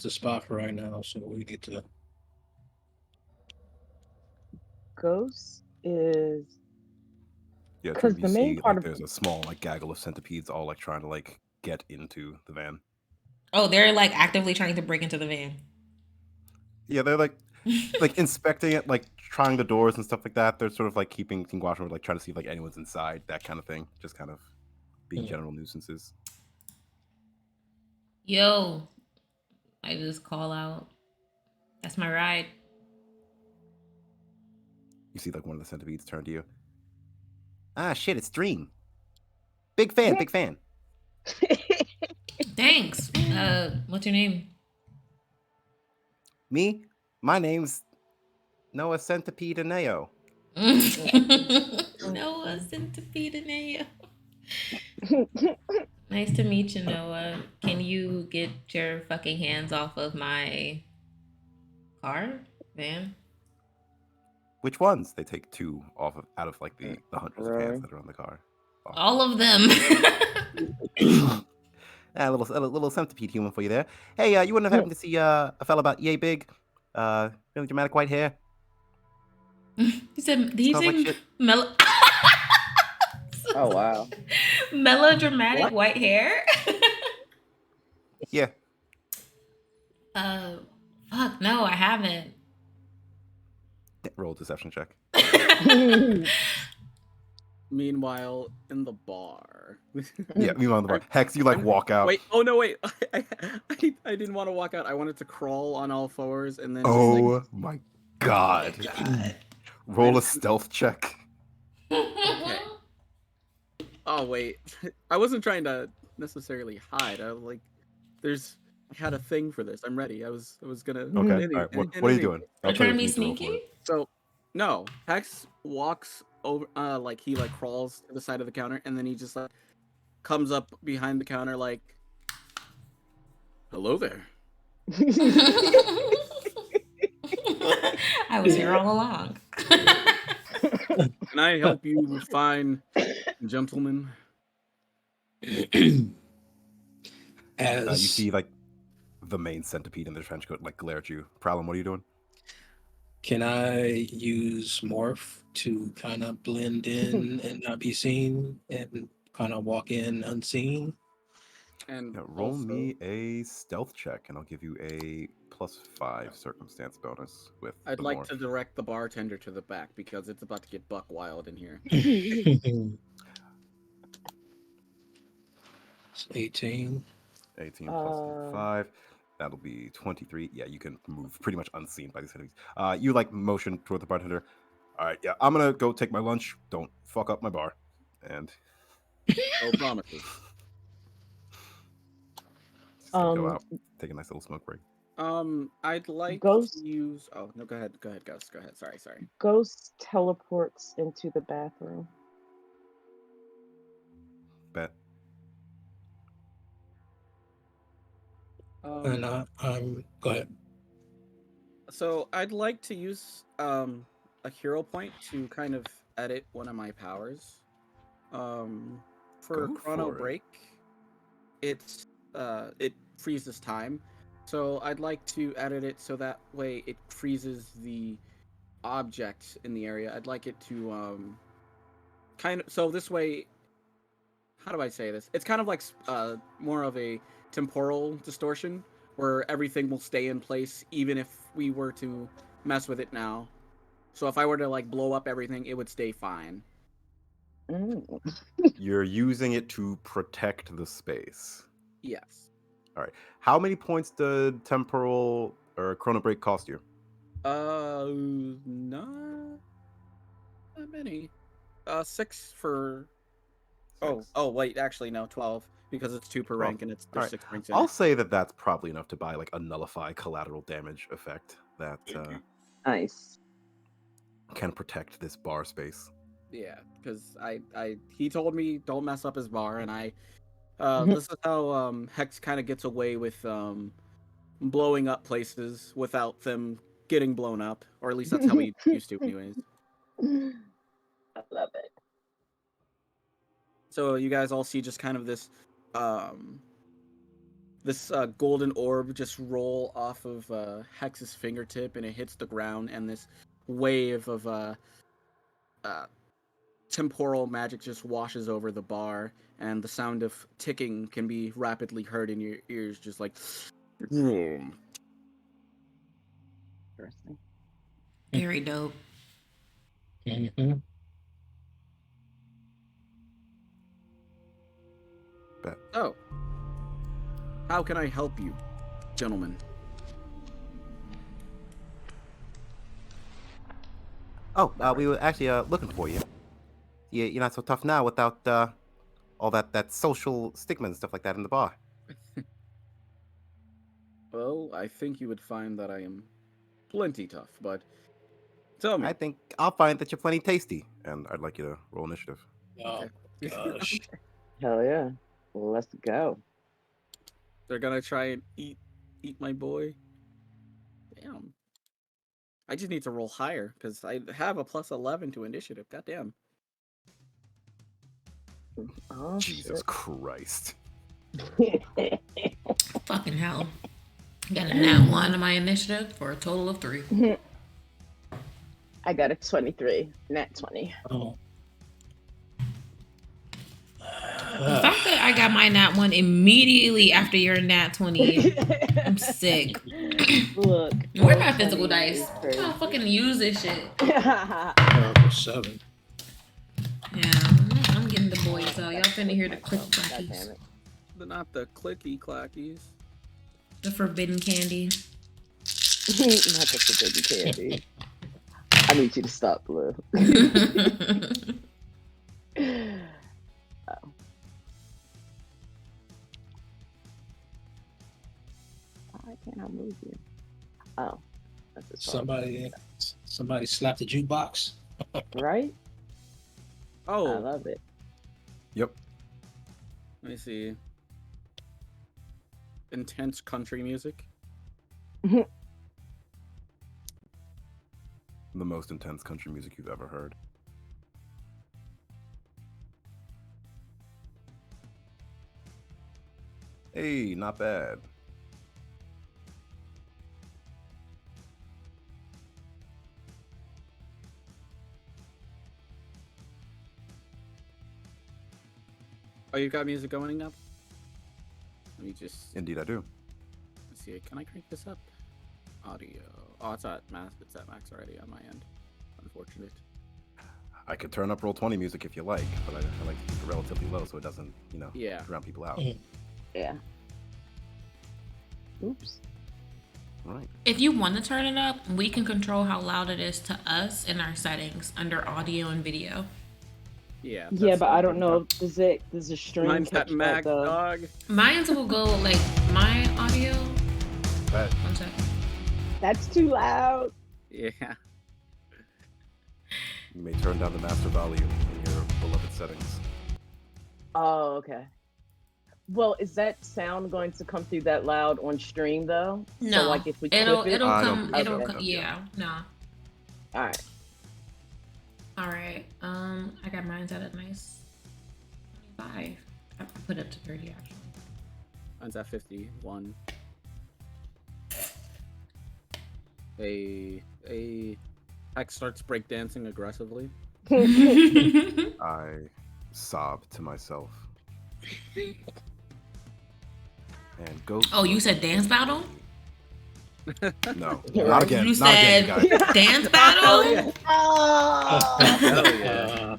the spot for right now. So we need to. Ghost is Yeah, 'Cause Dream, the you main see part like of- there's a small like gaggle of centipedes all like trying to like get into the van. Oh, they're like actively trying to break into the van. Yeah, they're like inspecting it, like trying the doors and stuff like that. They're sort of like keeping watch over, like trying to see if like anyone's inside, that kind of thing. Just kind of being general nuisances. Yo, I just call out. That's my ride. You see like one of the centipedes turn to you. Ah, shit, it's Dream. Big fan, big fan. Thanks. What's your name? Me? My name's Noah Centipede Aneo. Noah Centipede Neo. Nice to meet you, Noah. Can you get your fucking hands off of my car, van? Which ones? They take two off of out of like the hundreds of hands Right. that are on the car. Oh. All of them. A little centipede human for you there. Hey, you wouldn't have happened to see a fella about yay big, really dramatic white hair. He said, "Did you Smells like say shit. Oh wow. melodramatic What? white hair?" Yeah. Fuck no, I haven't. Roll a deception check. Meanwhile, in the bar. Yeah, meanwhile on the bar. Hex, you like walk out. Wait, oh no, wait. I didn't want to walk out. I wanted to crawl on all fours and then just Oh my god. God. Roll a stealth check. Okay. Oh wait. I wasn't trying to necessarily hide. I was like, I had a thing for this. I'm ready. I was gonna. Okay. All right. What are you doing? Are you tell trying to if be you need roll for sneaky? it. So, no. Hex walks over, like he like crawls to the side of the counter, and then he just like comes up behind the counter, like, "Hello there." I was here all along. Can I help you find gentlemen? As You see like the main centipede in the trench coat like glare at you. Prowlin, what are you doing? can I use morph to kind of blend in and not be seen and kind of walk in unseen? And Yeah, roll also, me a stealth check, and I'll give you a +5 circumstance bonus with I'd the like morph. to direct the bartender to the back because it's about to get buck wild in here. It's 18. 18 plus 5. That'll be 23. Yeah, you can move pretty much unseen by these enemies. You like motion toward the bartender. All right, yeah, I'm gonna go take my lunch. Don't fuck up my bar. And No promises. just gonna go Um, out, take a nice little smoke break. I'd like Ghost- to use. Oh no, go ahead, Ghost. Go ahead. Sorry. Ghost teleports into the bathroom. Bet. And I'm go ahead. So I'd like to use a hero point to kind of edit one of my powers. For Go Chrono for it. Break, it freezes time. So I'd like to edit it so that way it freezes the object in the area. I'd like it to kind of, so this way, how do I say this? It's kind of like more of a temporal distortion where everything will stay in place even if we were to mess with it now. So if I were to like blow up everything, it would stay fine. Mm. You're using it to protect the space. Yes. How many points did temporal or chrono break cost you? Not that many. 6 for. Six. Oh, wait, actually no, 12 because it's 2 per 12. rank and there's Alright. 6 ranks in I'll it. say that that's probably enough to buy like a nullify collateral damage effect that Nice. can protect this bar space. Yeah, because he told me don't mess up his bar, and this is how Hex kind of gets away with blowing up places without them getting blown up, or at least that's how he used to, anyways. I love it. So you guys all see just kind of this golden orb just roll off of Hex's fingertip, and it hits the ground, and this wave of temporal magic just washes over the bar, and the sound of ticking can be rapidly heard in your ears, just like. Interesting. Very dope. Mm-hmm. Bet. Oh. How can I help you, gentlemen? Oh, we were actually looking for you. You're not so tough now without all that social stigma and stuff like that in the bar? Well, I think you would find that I am plenty tough, but tell me. I think I'll find that you're plenty tasty, and I'd like you to roll initiative. Oh, Okay. gosh. Hell yeah. Let's go. They're gonna try and eat my boy. Damn. I just need to roll higher because I have a plus 11 to initiative. Goddamn. Oh, Jesus Christ. shit. Fucking hell. Got a nat 1 on my initiative for a total of 3. I got a 23. Nat 20. Oh. The fact that I got my nat 1 immediately after your nat 20, I'm sick. Look. Where roll my physical 20 dice? is I gotta fucking use this shit. Terrible 7. Yeah, I'm getting the boys though. Y'all finna hear the clicky God damn clackies. it. They're not the clicky clackies. The forbidden candy. Not the forbidden candy. I need you to stop, Blue. Why can't I move you? Oh, that's a Somebody slapped the jukebox. right? I Oh, love it. Yep. let me see. Intense country music. The most intense country music you've ever heard. Hey, not bad. Oh, you got music going up? Let me just Indeed, I do. let's see. Can I crank this up? Audio. Oh, it's at max. It's at max already on my end. Unfortunate. I could turn up roll 20 music if you like, but I like to keep it relatively low so it doesn't, Yeah. drown people out. Mhm. Yeah. Oops. Right. If you want to turn it up, we can control how loud it is to us in our settings under audio and video. Yeah. Yeah, that's but what I I'm don't doing. know. Does the stream Mine's catch at that max, though? dog. Mine will go like my audio. But 1 second. That's too loud. Yeah. you may turn down the master volume in your beloved settings. Oh, okay. Well, is that sound going to come through that loud on stream though? No, So like if we it'll clip it. it'll I don't come think it'll so. come. Okay. Yeah, no. All right. All right. I got mine at a nice 25. I put it to 30 actually. Mine's at 51. A Heck starts breakdancing aggressively. I sob to myself. And Ghost. Oh, you said dance battle? No, Yeah, not right. again. You not again, said you guys. dance battle? yeah. Oh, Hell yeah.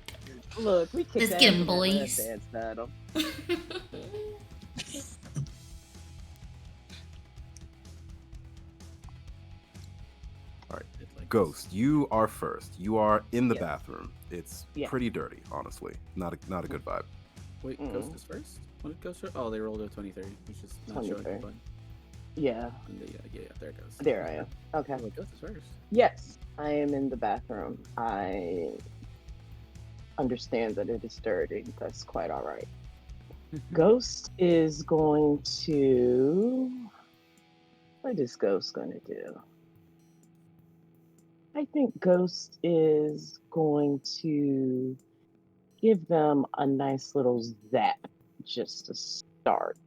look, we kicked Let's ass get 'em, in that last boys. dance battle. Ghost, you are first. You are in the Yes. bathroom. It's Yeah. pretty dirty, honestly. Not a good vibe. Wait, Ghost is first? What did Ghost first? Oh, they rolled a 23, which is not showing 23. the button. Yeah, Yeah, there it goes. there I am. Okay. Oh, wait, Ghost is first. Yes, I am in the bathroom. I understand that it is dirty. That's quite all right. Ghost is going to. What is Ghost going to do? I think Ghost is going to give them a nice little zap just to start.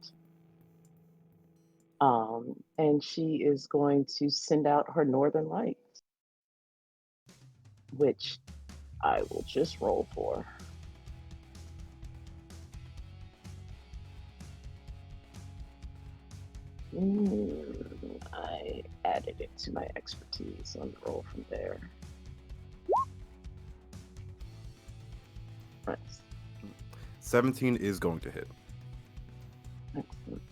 And she is going to send out her Northern Lights, which I will just roll for. I added it to my expertise on the roll from there. Nice. 17 is going to hit. Excellent.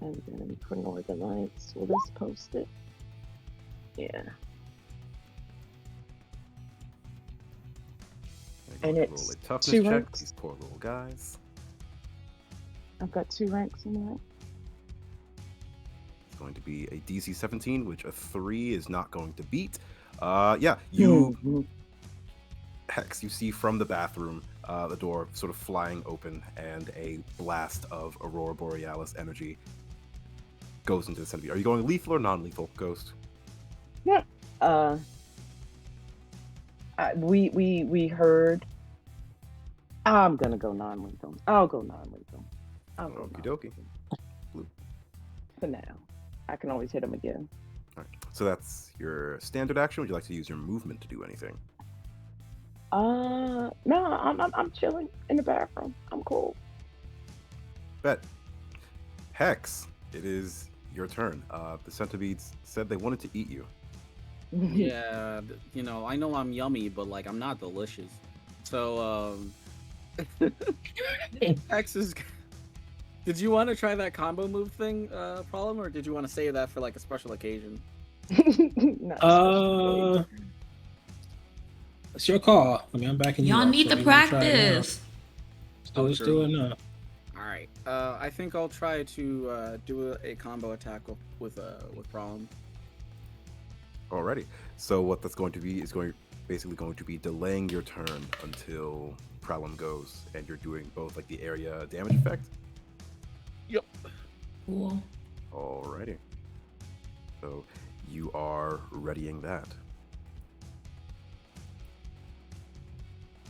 And then for Northern Lights, will this post it? Yeah. I'm And going to it's roll a toughness 2 check. ranks. These poor little guys. I've got 2 ranks in that. It's going to be a DC 17, which a 3 is not going to beat. Yeah, you Mhm. Hex, you see from the bathroom, the door sort of flying open, and a blast of Aurora Borealis energy goes into the centipede. Are you going lethal or non-lethal, Ghost? Uh, we heard. I'm gonna go non-lethal. I'll go non-lethal. I'll go Okie dokie. non-lethal for now. I can always hit him again. All right. So that's your standard action. Would you like to use your movement to do anything? No, I'm chilling in the bathroom. I'm cool. Bet. Hex, it is your turn. The centipedes said they wanted to eat you. Yeah, you know, I know I'm yummy, but like I'm not delicious. So, X is. Did you want to try that combo move thing, Problem, or did you want to save that for like a special occasion? No, It's your call. I mean, I'm backing you Y'all up. need so to you wanna try it now? practice. Let's do it now. All right. I think I'll try to do a combo attack with Problem. Alrighty. So what that's going to be is basically going to be delaying your turn until Prowlum goes, and you're doing both like the area damage effect. Yep. Cool. Alrighty. So you are readying that.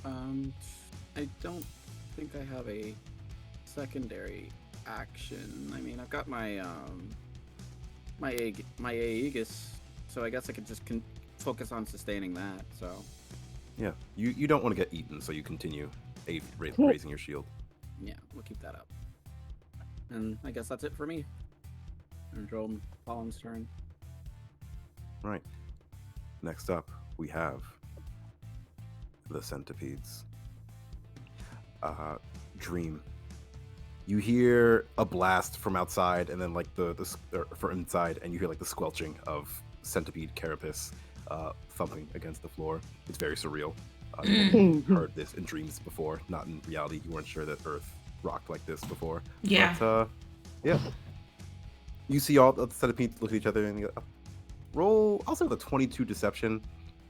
I don't think I have a secondary action. I mean, I've got my my Aegis, so I guess I could just focus on sustaining that. So Yeah. You don't want to get eaten, so you continue raising your shield. yeah, we'll keep that up. And I guess that's it for me. And Jerome Collins' turn. Right. Next up, we have the centipedes. Dream. You hear a blast from outside, and then like from inside, and you hear like the squelching of centipede carapace thumping against the floor. It's very surreal. You've heard this in dreams before, not in reality. You weren't sure that Earth rocked like this before. Yeah. But, yeah. You see all the centipedes look at each other and you go, roll. Also, with a 22 deception,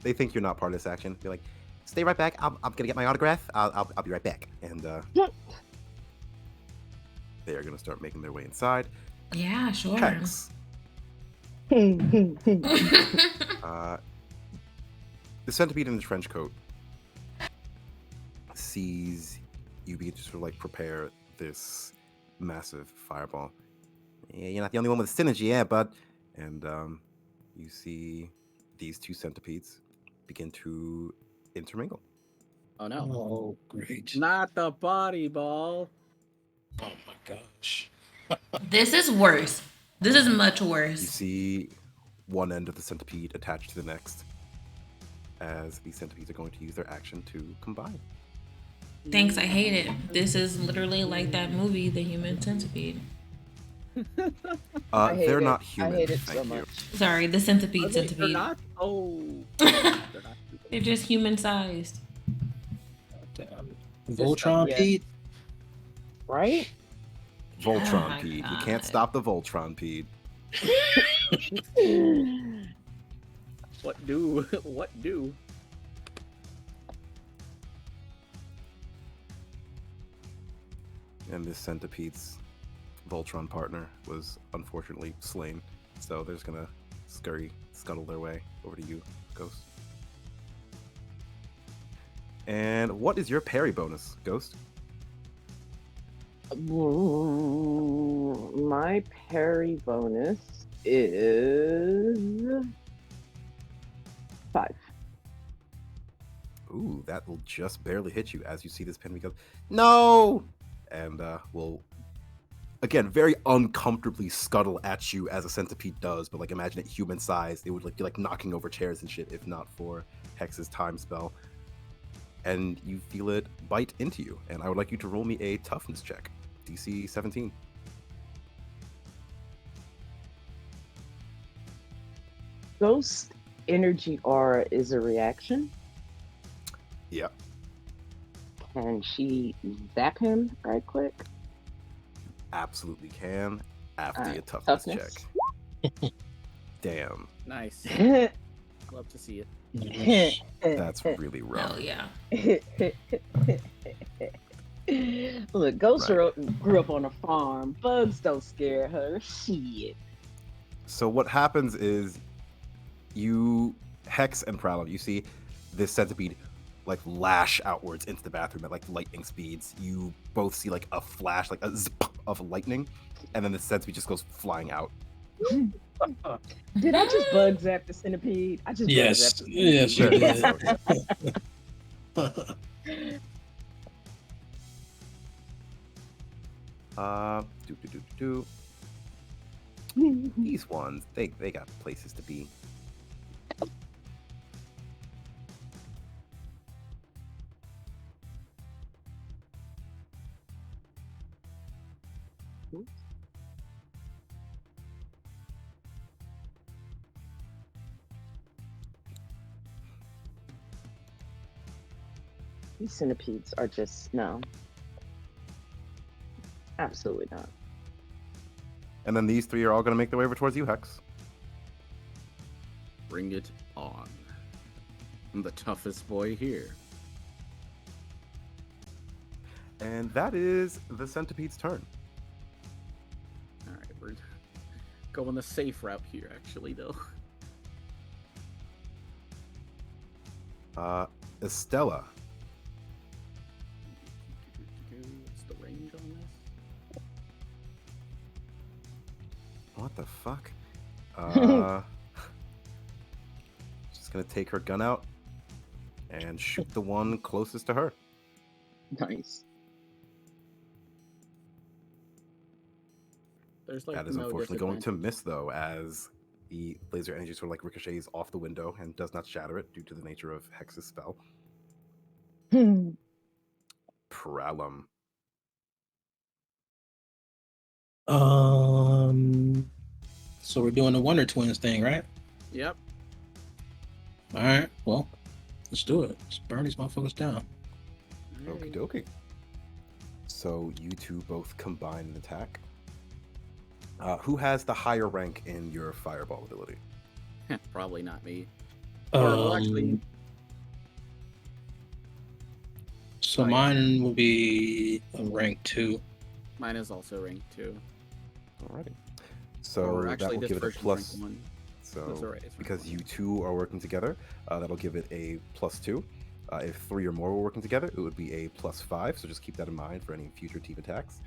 they think you're not part of this action. You're like, stay right back. I'm gonna get my autograph. I'll be right back. And they are gonna start making their way inside. Yeah, sure. Hex. The centipede in the trench coat sees you begin to sort of like prepare this massive fireball. Yeah, you're not the only one with synergy, yeah, bud. And you see these 2 centipedes begin to intermingle. Oh no! Oh, great. Not the body ball. Oh my gosh. This is worse. This is much You worse. see one end of the centipede attached to the next, as these centipedes are going to use their action to combine. Thanks, I hate it. This is literally like that movie, The Human Centipede. I hate They're it. not I human. hate it Thank so you. much. Sorry, the centipede They're centipede. not. Oh. They're not. They're just human sized. Damn. Voltron yeah. Pete? Right? Voltron my Pede. You God. can't stop the Voltron Pede. What do? What do? And this centipede's Voltron partner was unfortunately slain. So they're just gonna scuttle their way over to you, Ghost. And what is your parry bonus, Ghost? My parry bonus is 5. Ooh, that will just barely hit you as you see this pin. Goes, no! And will, again, very uncomfortably scuttle at you as a centipede does, but like imagine it human sized. It would like be like knocking over chairs and shit if not for Hex's time spell. And you feel it bite into you. And I would like you to roll me a toughness check. DC 17. Ghost energy aura is a reaction. Yeah. Can she zap him right quick? absolutely can after Alright, your toughness toughness. check. Damn, Nice. Love to see it. Nice. that's really Oh rough. yeah. Look, Ghost Right. grew up on a farm. Bugs don't scare her. Shit. So what happens is you, Hex and Prowler, you see this centipede like lash outwards into the bathroom at like lightning speeds. You both see like a flash, like a zip of lightning, and then the centipede just goes flying out. Did I just bug zap the centipede? I just bug Yes, zapped the yes, you Very much did. so, yeah. Do. centipede. These ones, they got places to be. These centipedes are just no. Absolutely not. And then these three are all going to make their way over towards you, Hex. Bring it on. I'm the toughest boy here. And that is the centipede's turn. All right, we're going the safe route here, actually, though. Estella. What's the range on this? What the fuck? Just going to take her gun out and shoot the one closest to her. Nice. There's like That is no unfortunately going to disadvantage. miss, though, as the laser energy sort of like ricochets off the window and does not shatter it due to the nature of Hex's spell. Pralum. So we're doing the Wonder Twins thing, right? Yep. All right. Well, let's do it. Let's burn these motherfuckers down. Okie dokie. So you two both combine an attack. Who has the higher rank in your fireball ability? Probably not me. Or, well, actually, So Right. mine will be a rank 2. mine is also rank 2. Alrighty. So Or that actually, will this give it a version's plus. rank 1. So That's alright, it's rank because 1. you two are working together, that'll give it a +2. If 3 or more were working together, it would be a +5. So just keep that in mind for any future team attacks.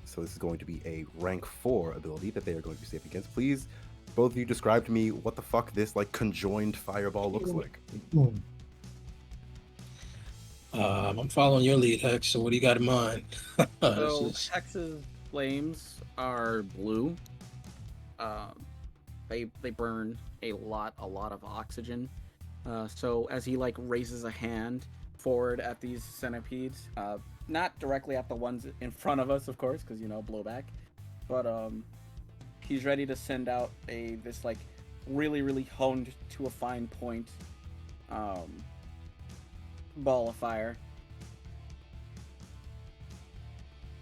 So this is going to be a rank 4 ability that they are going to be safe against. Please, both of you describe to me what the fuck this like conjoined fireball looks like. I'm following your lead, Hex. So what do you got in mind? So This is- Hex's flames are blue. They burn a lot of oxygen. So as he like raises a hand forward at these centipedes, not directly at the ones in front of us, of course, because blowback, but he's ready to send out this like really honed to a fine point ball of fire.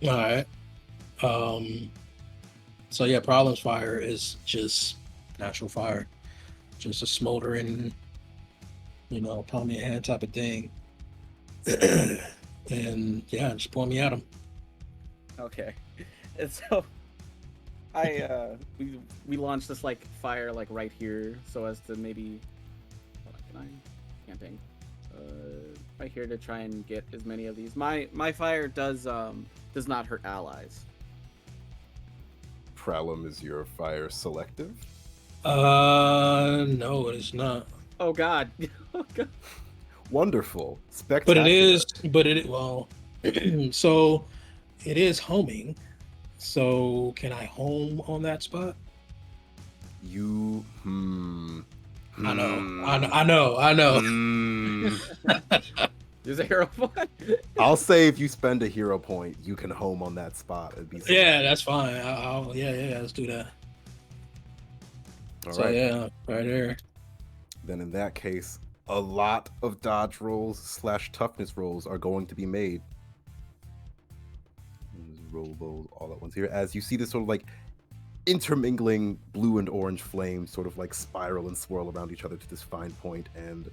All right. So yeah, Problem's fire is just natural fire, just a smoldering, palm your hand type of thing. And yeah, just point me at him. Okay, and so we launched this like fire like right here, so as to maybe camping right here to try and get as many of these. My fire does not hurt allies. Pralum, is your fire selective? No, it's not. Oh god. Oh god. Wonderful. Spectacular. Well, so it is homing. So can I home on that spot? You I know. There's a hero point. I'll say if you spend a hero point, you can home on that spot. It'd be Yeah, that's fine. Yeah, let's do that. All So right. yeah, right there. Then in that case, a lot of dodge rolls / toughness rolls are going to be made. roll those all at once here. As you see this sort of like intermingling blue and orange flames sort of like spiral and swirl around each other to this fine point, and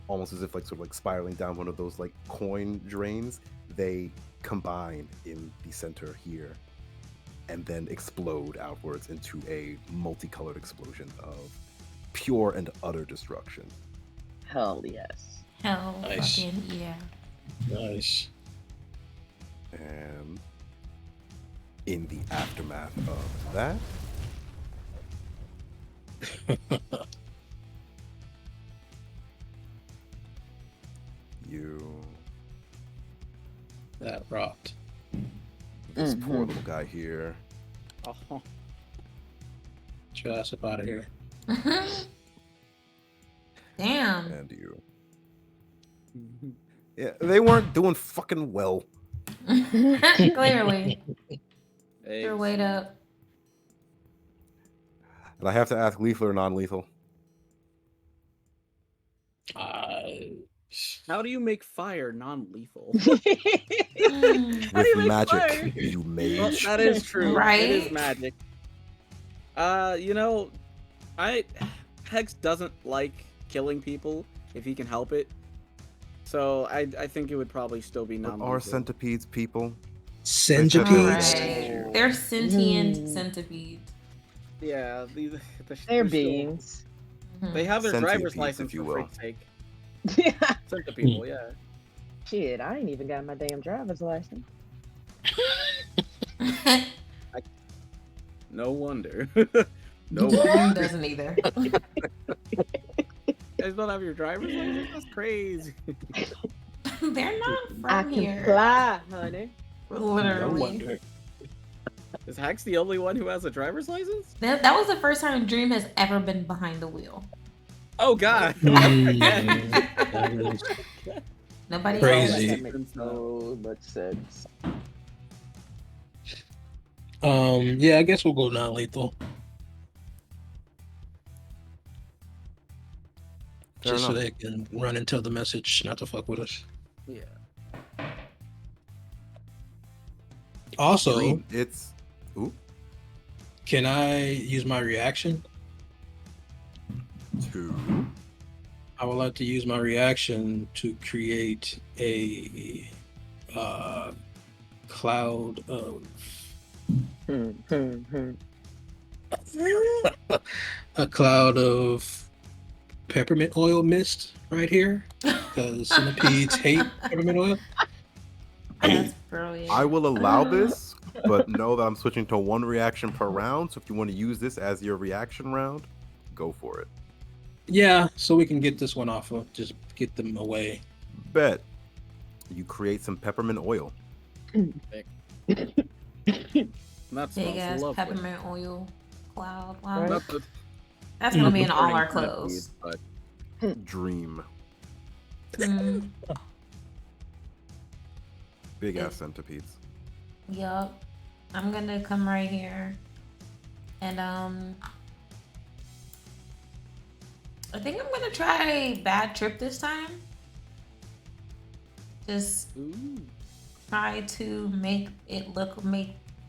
almost as if like sort of like spiraling down one of those like coin drains, they combine in the center here and then explode outwards into a multicolored explosion of pure and utter destruction. Hell yes. Hell Nice. fucking yeah. Nice. And in the aftermath of that, you, That rocked. this poor little guy here, Oh, Get your ass up out of here. Damn. and you. Yeah, they weren't doing fucking well. Clearly. Your weight excellent. up. And I have to ask, lethal or non-lethal? How do you make fire non-lethal? Mm. How do you With make magic, fire? you Well, mage. that is true. Right? It is magic. You know, Hex doesn't like killing people if he can help it. So I think it would probably still be But non-lethal. are centipedes people? Centipedes. Alright. They're sentient Mm. centipedes. Yeah, They're still- beings. Mhm. They have their Sentient driver's beings, license, if you for will. freak's sake. Yeah. Centipede people, yeah. Shit, I ain't even got my damn driver's license. No wonder. No wonder. Dream doesn't either. You guys don't have your driver's license? That's crazy. They're not I from can here. fly, honey. No Literally. wonder. Is Hex the only one who has a driver's license? That was the first time Dream has ever been behind the wheel. Oh god. That is Nobody Crazy. else. That makes so much sense. Yeah, I guess we'll go non-lethal. Fair Just so enough. they can run and tell the message not to fuck with us. Yeah. Also, Green, it's... Ooh, can I use my reaction? 2. I would like to use my reaction to create a cloud of a cloud of peppermint oil mist right here because centipedes hate peppermint oil. That's brilliant. I will allow this, but know that I'm switching to 1 reaction per round, so if you want to use this as your reaction round, go for it. Yeah, so we can get this one off of just get them away. Bet. You create some peppermint oil. That Big smells ass lovely. peppermint oil cloud. Wow. Right. Not the- That's gonna not be the in all our burning clothes. centipede, but Dream. Mm, Big ass centipedes. yup. I'm gonna come right here. And I think I'm gonna try bad trip this time. Just Ooh. try to make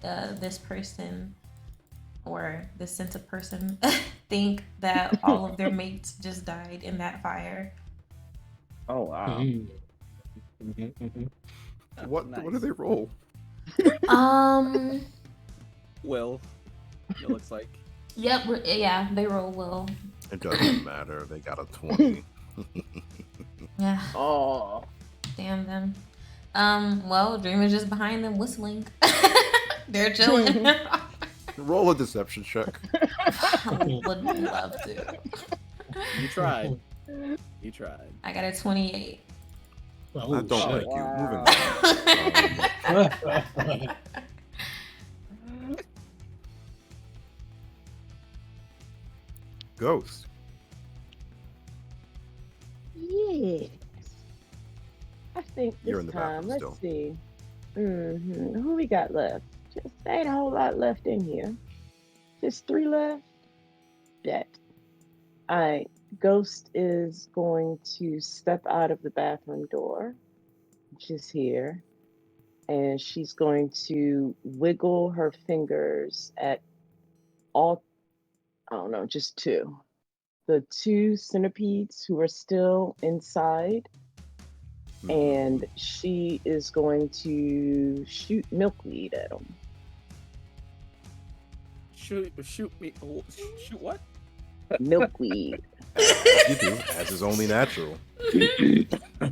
this person or this sensitive person think that all of their mates just died in that fire. Oh wow. Mhm. Mhm, mhm. What Nice. do they roll? Will. It looks like. Yep, yeah, they roll well. It doesn't matter. They got a 20. Yeah, Oh. damn them. Well, Dream is just behind them whistling. They're chilling. Roll a deception check. Would love to. You tried. You tried. I got a 28. Oh, I don't shit. like you. Wow. Moving on. Ghost. Yes. I think this You're in the time, bathroom let's still. see. Who we got left? Just ain't a whole lot left in here. Just 3 left. Bet. Alright. Ghost is going to step out of the bathroom door, which is here, and she's going to wiggle her fingers at all, I don't know, just two. The two centipedes who are still inside, and she is going to shoot milkweed at them. Shoot me. Shoot what? Milkweed. You do, as is only natural.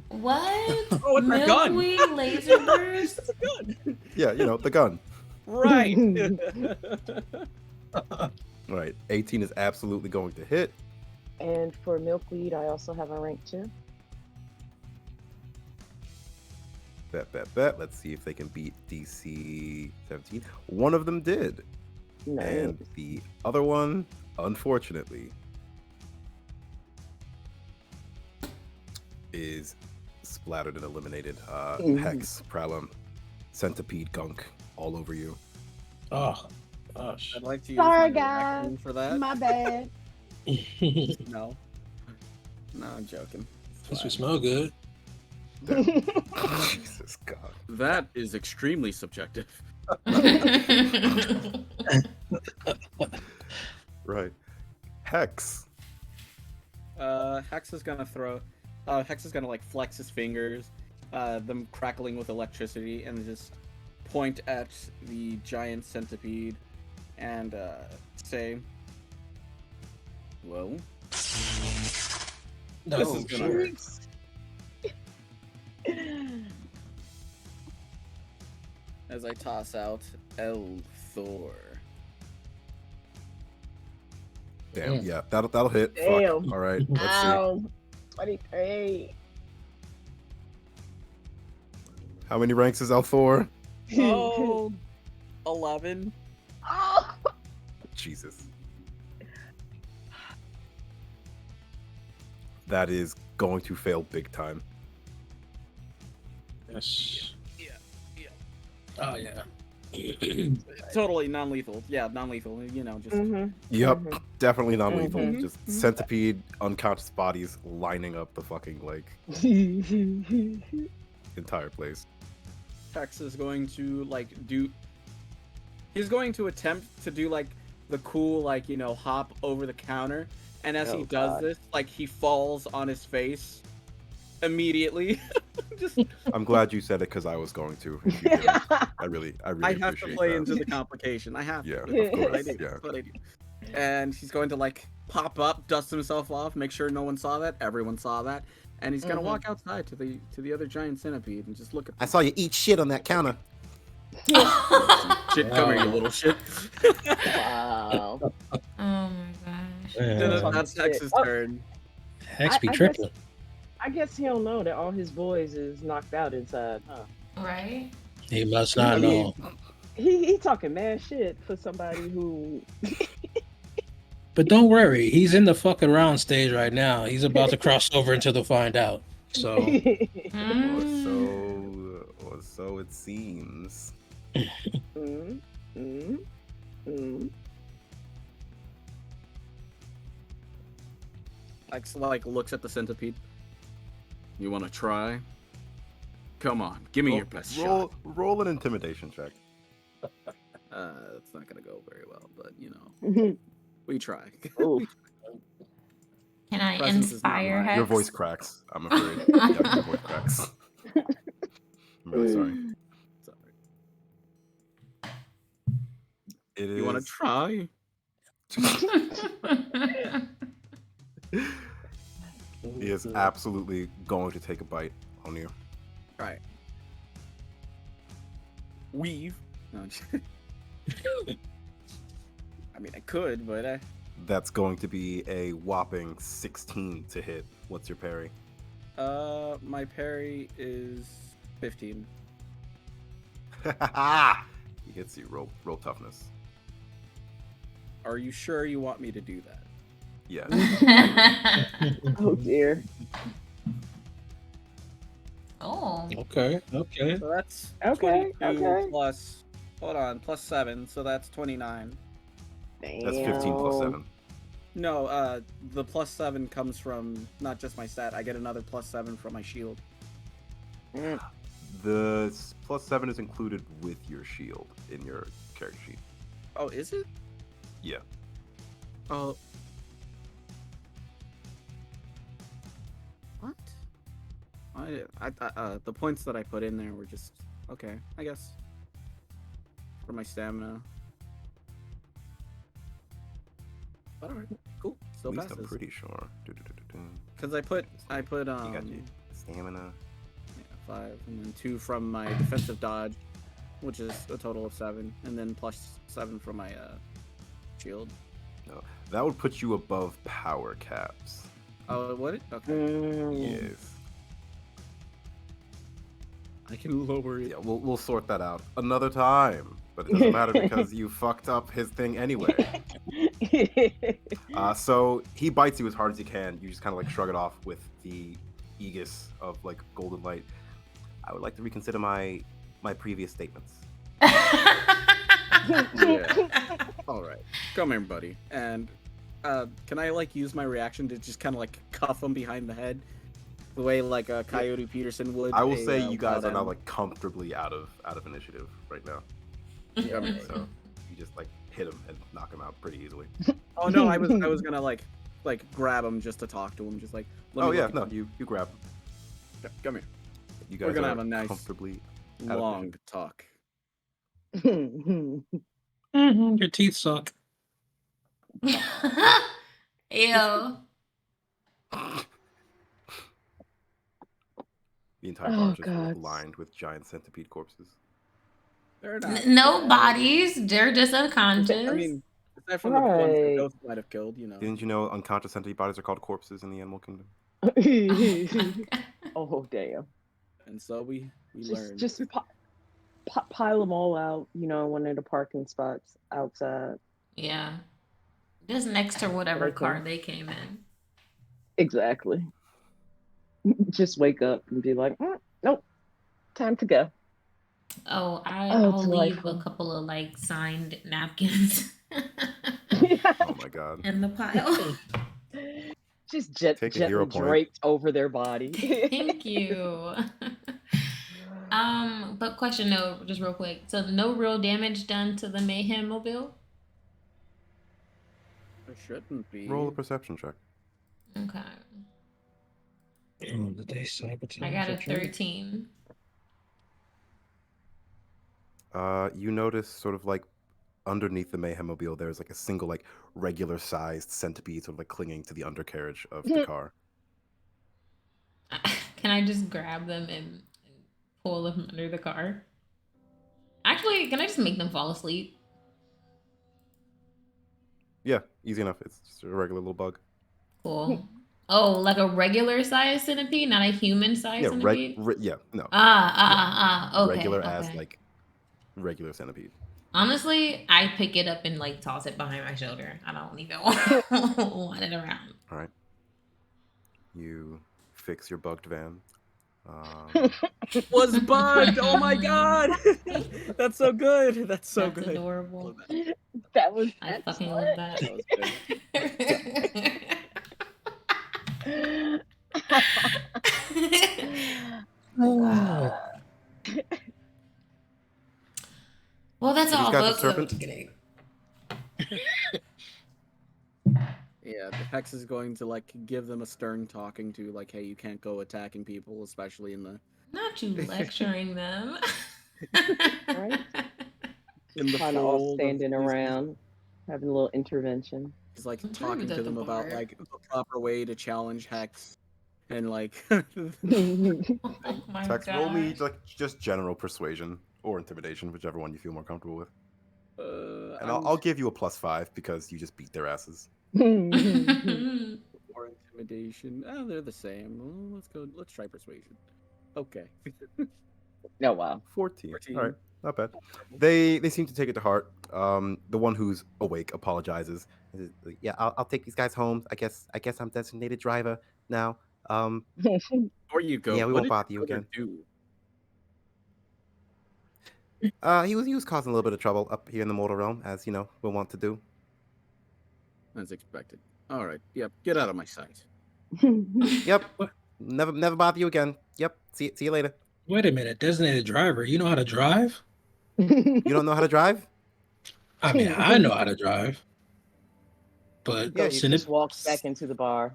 What? Oh, it's a gun. Milkweed laser burst? It's a gun. Yeah, the gun. Right. Right. 18 is absolutely going to hit. And for milkweed, I also have a rank 2. Bet. Let's see if they can beat DC 17. One of them did. Nice. And the other one, unfortunately, is splattered and eliminated. Hex, Pralum, centipede gunk all over you. Oh, gosh. I'd like to use Sorry, my guys. action for that. My bad. No. No, I'm joking. This would smell good. Jesus God. That is extremely subjective. Right. Hex. Hex is gonna like flex his fingers, them crackling with electricity, and just point at the giant centipede and say, "Well, No, this is gonna hurt." As I toss out Thor. Damn. Yeah, that'll hit. Damn. Fuck. All right. Let's see. Ow. 23. How many ranks is Althor? Oh, 11. Oh. Jesus. That is going to fail big time. Yes. Yeah. Oh, yeah. Totally non-lethal. Yeah, non-lethal. You know, just Yep, definitely non-lethal. Mhm. Just centipede, unconscious bodies lining up the fucking entire place. Hex is going to he's going to attempt to do the cool hop over the counter, and as he Oh, does God. this, he falls on his face immediately. Just I'm glad you said it because I was going to. If you didn't. I really I have to appreciate play that. into the complication. I have Yeah, to. of That's what I course. do. Yeah. That's what I do. And he's going to pop up, dust himself off, make sure no one saw that. Everyone saw that, and he's gonna Mhm. walk outside to the other giant centipede and just look at I saw you eat shit on that counter. shit. Come here, you Wow. little shit. Wow. Oh my gosh. Yeah. That's Hex's Oh. turn. Hex be I guess- tripping. I guess he don't know that all his boys is knocked out inside, huh? Right? He must not know. He talking mad shit for somebody who But don't worry, he's in the fucking round stage right now. He's about to cross over into the find out. So Or so it seems. Mm, mm, mm. Hex looks at the centipede. You want to try? Come on, give me your best shot. Roll an intimidation check. It's not gonna go very well, but Mhm. we try. Oof. Can I Presence is not inspire lying. Hex? Your voice cracks. I'm afraid. Yeah, your voice cracks. I'm really sorry. It's all right. It You want to is- try? He is absolutely going to take a bite on you. Right. Weave. No, I'm just- I mean, I could, but That's going to be a whopping 16 to hit. What's your parry? my parry is 15. He hits you. Roll toughness. Are you sure you want me to do that? Yeah. Oh dear. Oh. okay. So that's Okay, 22 okay. plus. Hold on, plus 7, so that's 29. That's 15 plus 7. No, the plus 7 comes from not just my stat. I get another plus 7 from my shield. Mm. The +7 is included with your shield in your character sheet. Oh, is it? Yeah. Oh. What? The points that I put in there were just okay, I guess. For my stamina. But alright, cool. Still At least I'm passes. pretty sure. Do-do-do-do-do. Because I put You got your stamina. 5 and then 2 from my defensive dodge, which is a total of 7, and then plus 7 from my shield. No, that would put you above power caps. Oh, what? Okay. Yes. I can lower it. Yeah, we'll sort that out another time. But it doesn't matter because you fucked up his thing anyway. So he bites you as hard as he can. You just kind of like shrug it off with the aegis of like golden light. I would like to reconsider my previous statements. Yeah. All right, come here, buddy. And can I like use my reaction to just kind of like cuff him behind the head, the way like Coyote Peterson would? I will say you guys wild are now animal? like comfortably out of initiative right now. Yeah, So you just like hit him and knock him out pretty easily. Oh no, I was gonna like grab him just to talk to him, just like. Let Oh me yeah, look no, at you grab him. him. Come here. You guys We're gonna are have a nice comfortably out of long initiative. talk. Your teeth suck. Ew. The entire Oh, bar is just God. lined with giant centipede corpses. They're not. No bad. bodies. They're just unconscious. I mean, aside from the ones that Right. Ghost might have killed, you know. Didn't you know unconscious centipede bodies are called corpses in the animal kingdom? Oh, damn. And so we learned. Just pile them all out, one of the parking spots outside. Yeah. Just next to whatever Okay. car they came in. Exactly. Just wake up and be like, nope, time to go. Oh, Oh, I'll it's leave delightful. a couple of like signed napkins Oh my god. in the pile. Just Take a gently hero point. draped over their body. Thank you. But question, no, just real quick. So no real damage done to the Mayhem Mobile? There shouldn't be. Roll a perception check. Okay. Oh, did they sabotage? I got a that shit? 13. You notice sort of like underneath the Mayhem Mobile, there's like a single like regular sized centipede sort of like clinging to the undercarriage of the car. Can I just grab them and pull them under the car? Actually, can I just make them fall asleep? Yeah, easy enough. It's just a regular little bug. Cool. Oh, like a regular size centipede, not a human size Yeah, centipede? no. Okay. Regular as okay. like regular centipede. Honestly, I pick it up and like toss it behind my shoulder. I don't even want it around. All right. You fix your bugged van. Was bugged. Oh my god. That's so good. That's so That's good. adorable. Love that. That was I fucking excellent. love that. Oh, Well, that's So these all, guys are folks. No, serpents? just kidding. Yeah, the Hex is going to like give them a stern talking to, like, hey, you can't go attacking people, especially in the Not you lecturing them. Right? in the Kind of all fold. standing around, having a little intervention. He's like I'm talking at to the them about bar. like the proper way to challenge Hex, and like. Oh my Tex, roll me gosh. like just general persuasion or intimidation, whichever one you feel more comfortable with. And I'll give you a +5 because you just beat their asses. Or intimidation. Oh, they're the same. Well, let's try persuasion. Okay. Oh, wow. 14. 14. All right, not bad. They seem to take it to heart. The one who's awake apologizes. Yeah, I'll take these guys home. I guess I'm designated driver now. Before you go, Yeah, we what won't did bother your you brother again. do? He was causing a little bit of trouble up here in the mortal realm, as you know we'll want to do. As expected. All right. Yep. Get out of my sight. Yep. Never bother you again. Yep. See you later. Wait a minute, designated driver. You know how to drive? You don't know how to drive? I mean, I know how to drive, but Yeah, Ghost you send just it. walks back into the bar.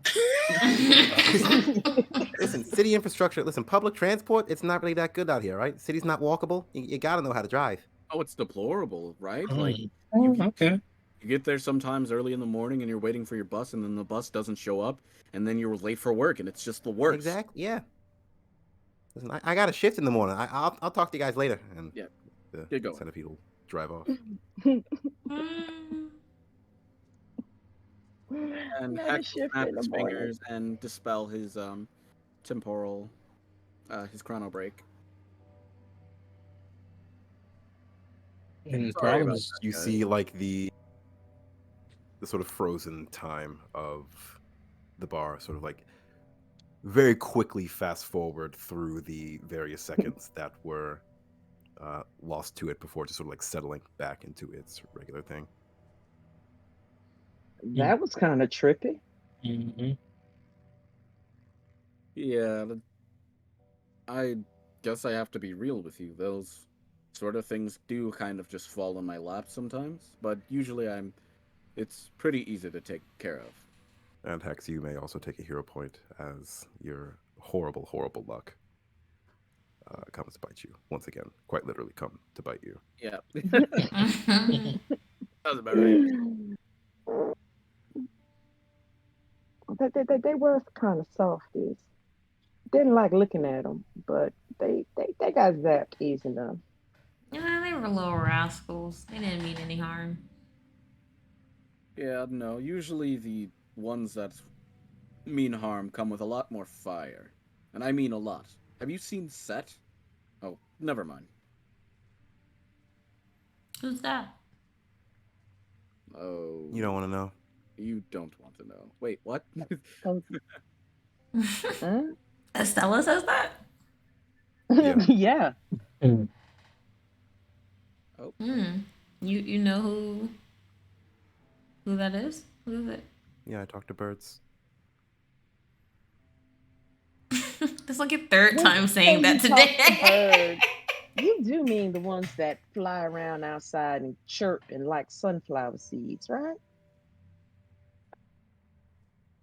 listen, city infrastructure, listen, public transport, it's not really that good out here, right? City's not walkable. You gotta know how to drive. Oh, it's deplorable, right? Oh, Like oh, you okay. you get there sometimes early in the morning and you're waiting for your bus and then the bus doesn't show up and then you're late for work and it's just the worst. Exactly. Yeah. Listen, I got a shift in the morning. I'll talk to you guys later. And Yeah, the get going. centipede will drive off. Mm. And Not Heck a will shift snap in the his morning. fingers and dispel his temporal his chrono break. And the Sorry problem about is, You that, see guys. like the sort of frozen time of the bar sort of like very quickly fast forward through the various seconds that were lost to it before just sort of like settling back into its regular thing. That was kind of trippy. mhm. Yeah, I guess I have to be real with you. Those sort of things do kind of just fall in my lap sometimes, but usually it's pretty easy to take care of. And Hex, you may also take a hero point as your horrible, horrible luck comes to bite you once again. Quite literally, come to bite you. Yeah, Mhm. sounds about right. They were kind of softies. Didn't like looking at them, but they got zapped easy enough. Yeah, they were little rascals. They didn't mean any harm. Yeah, no, usually the ones that mean harm come with a lot more fire. And I mean a lot. Have you seen Set? Oh, never mind. Who's that? Oh, You don't want to know. you don't want to know. Wait, what? Oh, huh? Estella says that? Yeah. Yeah. Mm. Oh, Hmm. You know who that is? Who is it? Yeah, I talk to birds. That's like your third When time you saying say that you talk to today. birds, you do mean the ones that fly around outside and chirp and like sunflower seeds, right?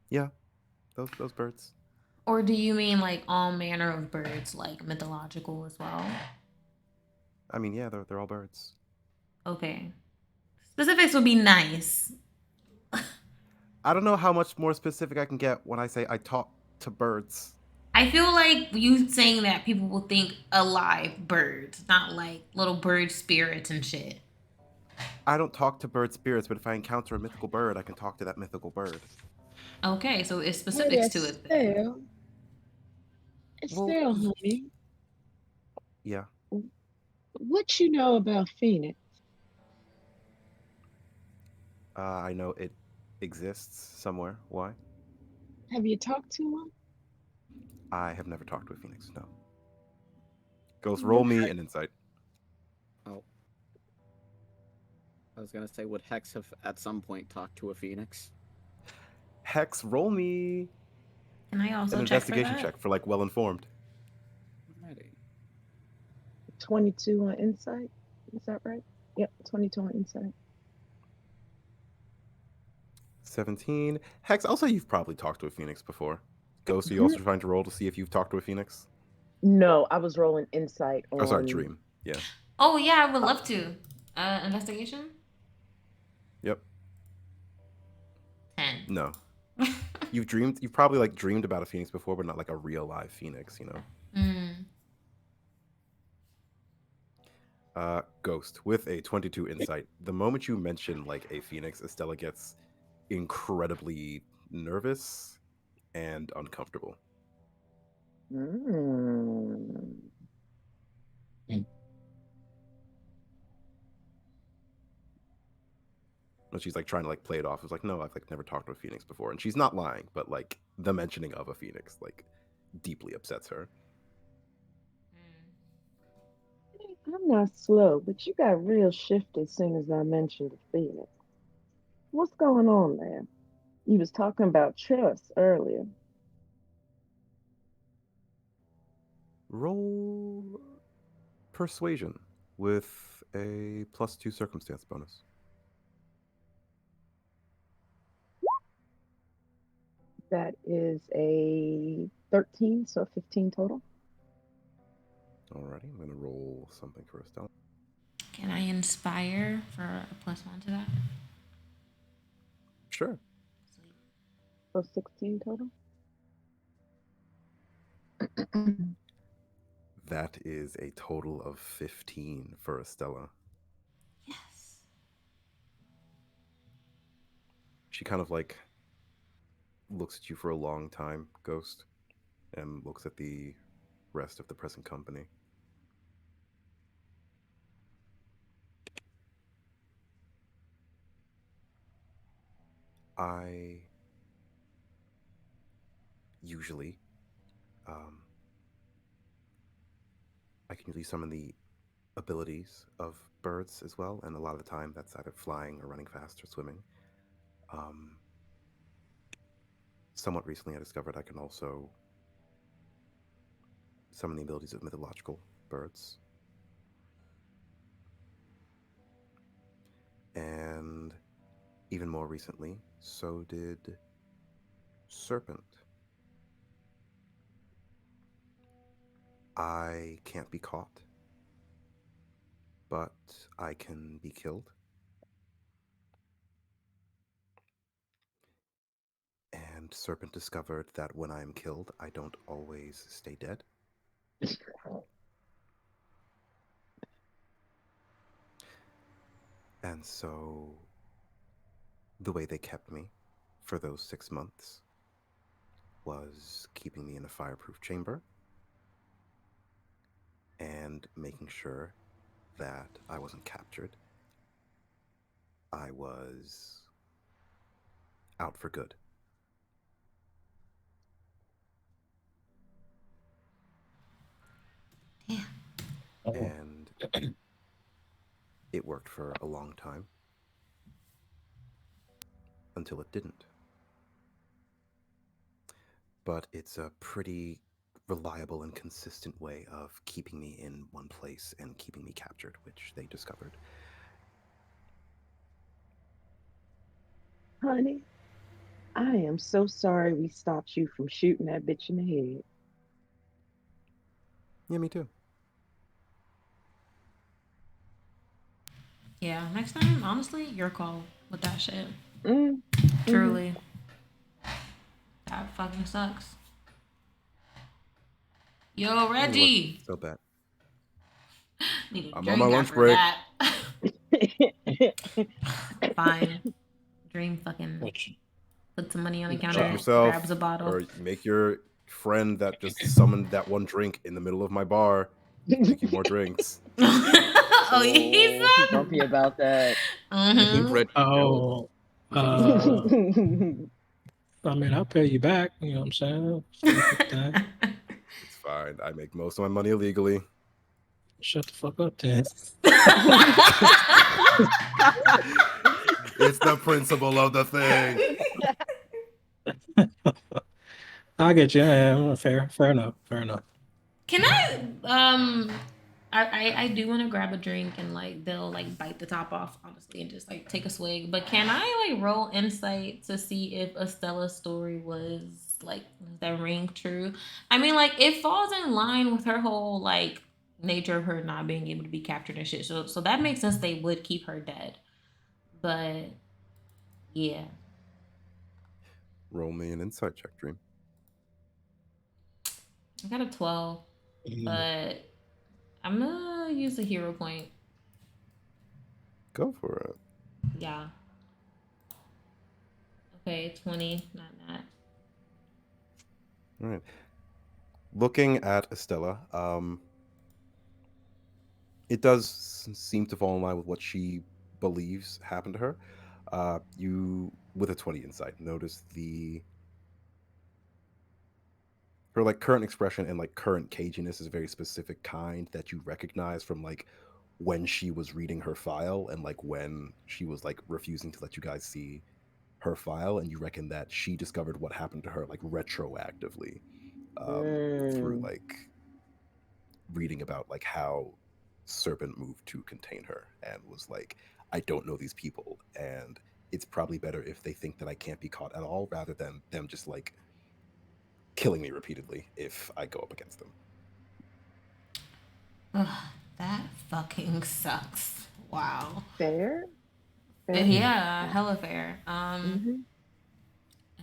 Yeah, those birds. Or do you mean like all manner of birds, like mythological as well? I mean, yeah, they're all birds. Okay. Specifics would be nice. I don't know how much more specific I can get when I say I talk to birds. I feel like you saying that people will think alive birds, not like little bird spirits and shit. I don't talk to bird spirits, but if I encounter a mythical bird, I can talk to that mythical bird. Okay, so it's Hey, specifics to it then. Well, Estelle, honey, yeah. what you know about Phoenix? I know it exists somewhere. Why? Have you talked to him? I have never talked to a phoenix. No. Ghost, roll Would me an insight. oh. I was gonna say, would Hex have at some point talked to a phoenix? Hex, roll me Can I an also check for investigation that? check for like well informed. Alrighty. 22 on insight? Is that right? Yep, 22 on insight. 17. Hex, I'll say you've probably talked to a phoenix before. Ghost, are you Mhm. also trying to roll to see if you've talked to a phoenix? No, I was rolling insight Oh, sorry, on. dream. Yeah. Oh yeah, I would love to. Investigation? Yep. 10. No. You've probably like dreamed about a phoenix before, but not like a real live phoenix, you know? Mm. Ghost with a 22 insight. The moment you mention like a phoenix, Estella gets incredibly nervous and uncomfortable. Mm. And she's like trying to like play it off. It's like, no, I've like never talked to a phoenix before. And she's not lying, but like the mentioning of a phoenix like deeply upsets her. I'm not slow, but you got real shifty as soon as I mentioned the Phoenix. What's going on there? You was talking about trust earlier. Roll persuasion with a +2 circumstance bonus. That is a 13, so 15 total. Alrighty, I'm gonna roll something for Estella. Can I inspire for a +1 to that? Sure. Sweet. So 16 total. That is a total of 15 for Estella. Yes. She kind of like looks at you for a long time, Ghost, and looks at the rest of the present company. I usually, I can usually summon the abilities of birds as well, and a lot of the time that's either flying or running fast or swimming. Somewhat recently, I discovered I can also summon the abilities of mythological birds. And even more recently, so did Serpent. I can't be caught, but I can be killed. And Serpent discovered that when I am killed, I don't always stay dead. And so the way they kept me for those 6 months was keeping me in a fireproof chamber and making sure that I wasn't captured. I was out for good. Yeah. Oh, And it worked for a long time until it didn't. But it's a pretty reliable and consistent way of keeping me in one place and keeping me captured, which they discovered. Honey, I am so sorry we stopped you from shooting that bitch in the head. Yeah, me too. Yeah. Next time, honestly, your call with that shit. Mm, Truly. That fucking sucks. Yo, Hey, look, Reggie. so bad. Need a I'm on drink my lunch after break. that. mhm. Fine. Dream fucking what you, put some money on the what Help counter, you, yourself, grabs a bottle. or make your friend that just summoned that one drink in the middle of my bar make you more drinks. Oh, he Oh, said. grumpy about that. I think Mm-hmm. Reggie jealous. oh, I mean, I'll pay you back. You know what I'm saying? Fuck with that. It's fine. I make most of my money illegally. Shut the fuck up, then. It's the principle of the thing. I get you. Yeah, fair enough. Fair enough. Can I do want to grab a drink and like they'll like bite the top off honestly and just like take a swig. But can I like roll insight to see if Estella's story was like that ring true? I mean like it falls in line with her whole like nature of her not being able to be captured and shit. So that makes sense they would keep her dead. But yeah. Roll me an insight check, Dream. I got a 12, Mm, but I'm gonna use a hero point. Go for it. Yeah. Okay, 20, not that. All right. Looking at Estella, it does seem to fall in line with what she believes happened to her. You, with a 20 insight, notice her like current expression and like current caginess is a very specific kind that you recognize from like when she was reading her file and like when she was like refusing to let you guys see her file, and you reckon that she discovered what happened to her like retroactively through Mm. like reading about like how Serpent moved to contain her and was like, I don't know these people, and it's probably better if they think that I can't be caught at all rather than them just like killing me repeatedly if I go up against them. Ugh, that fucking sucks. Wow. Fair. Yeah, hella fair. Mm-hmm.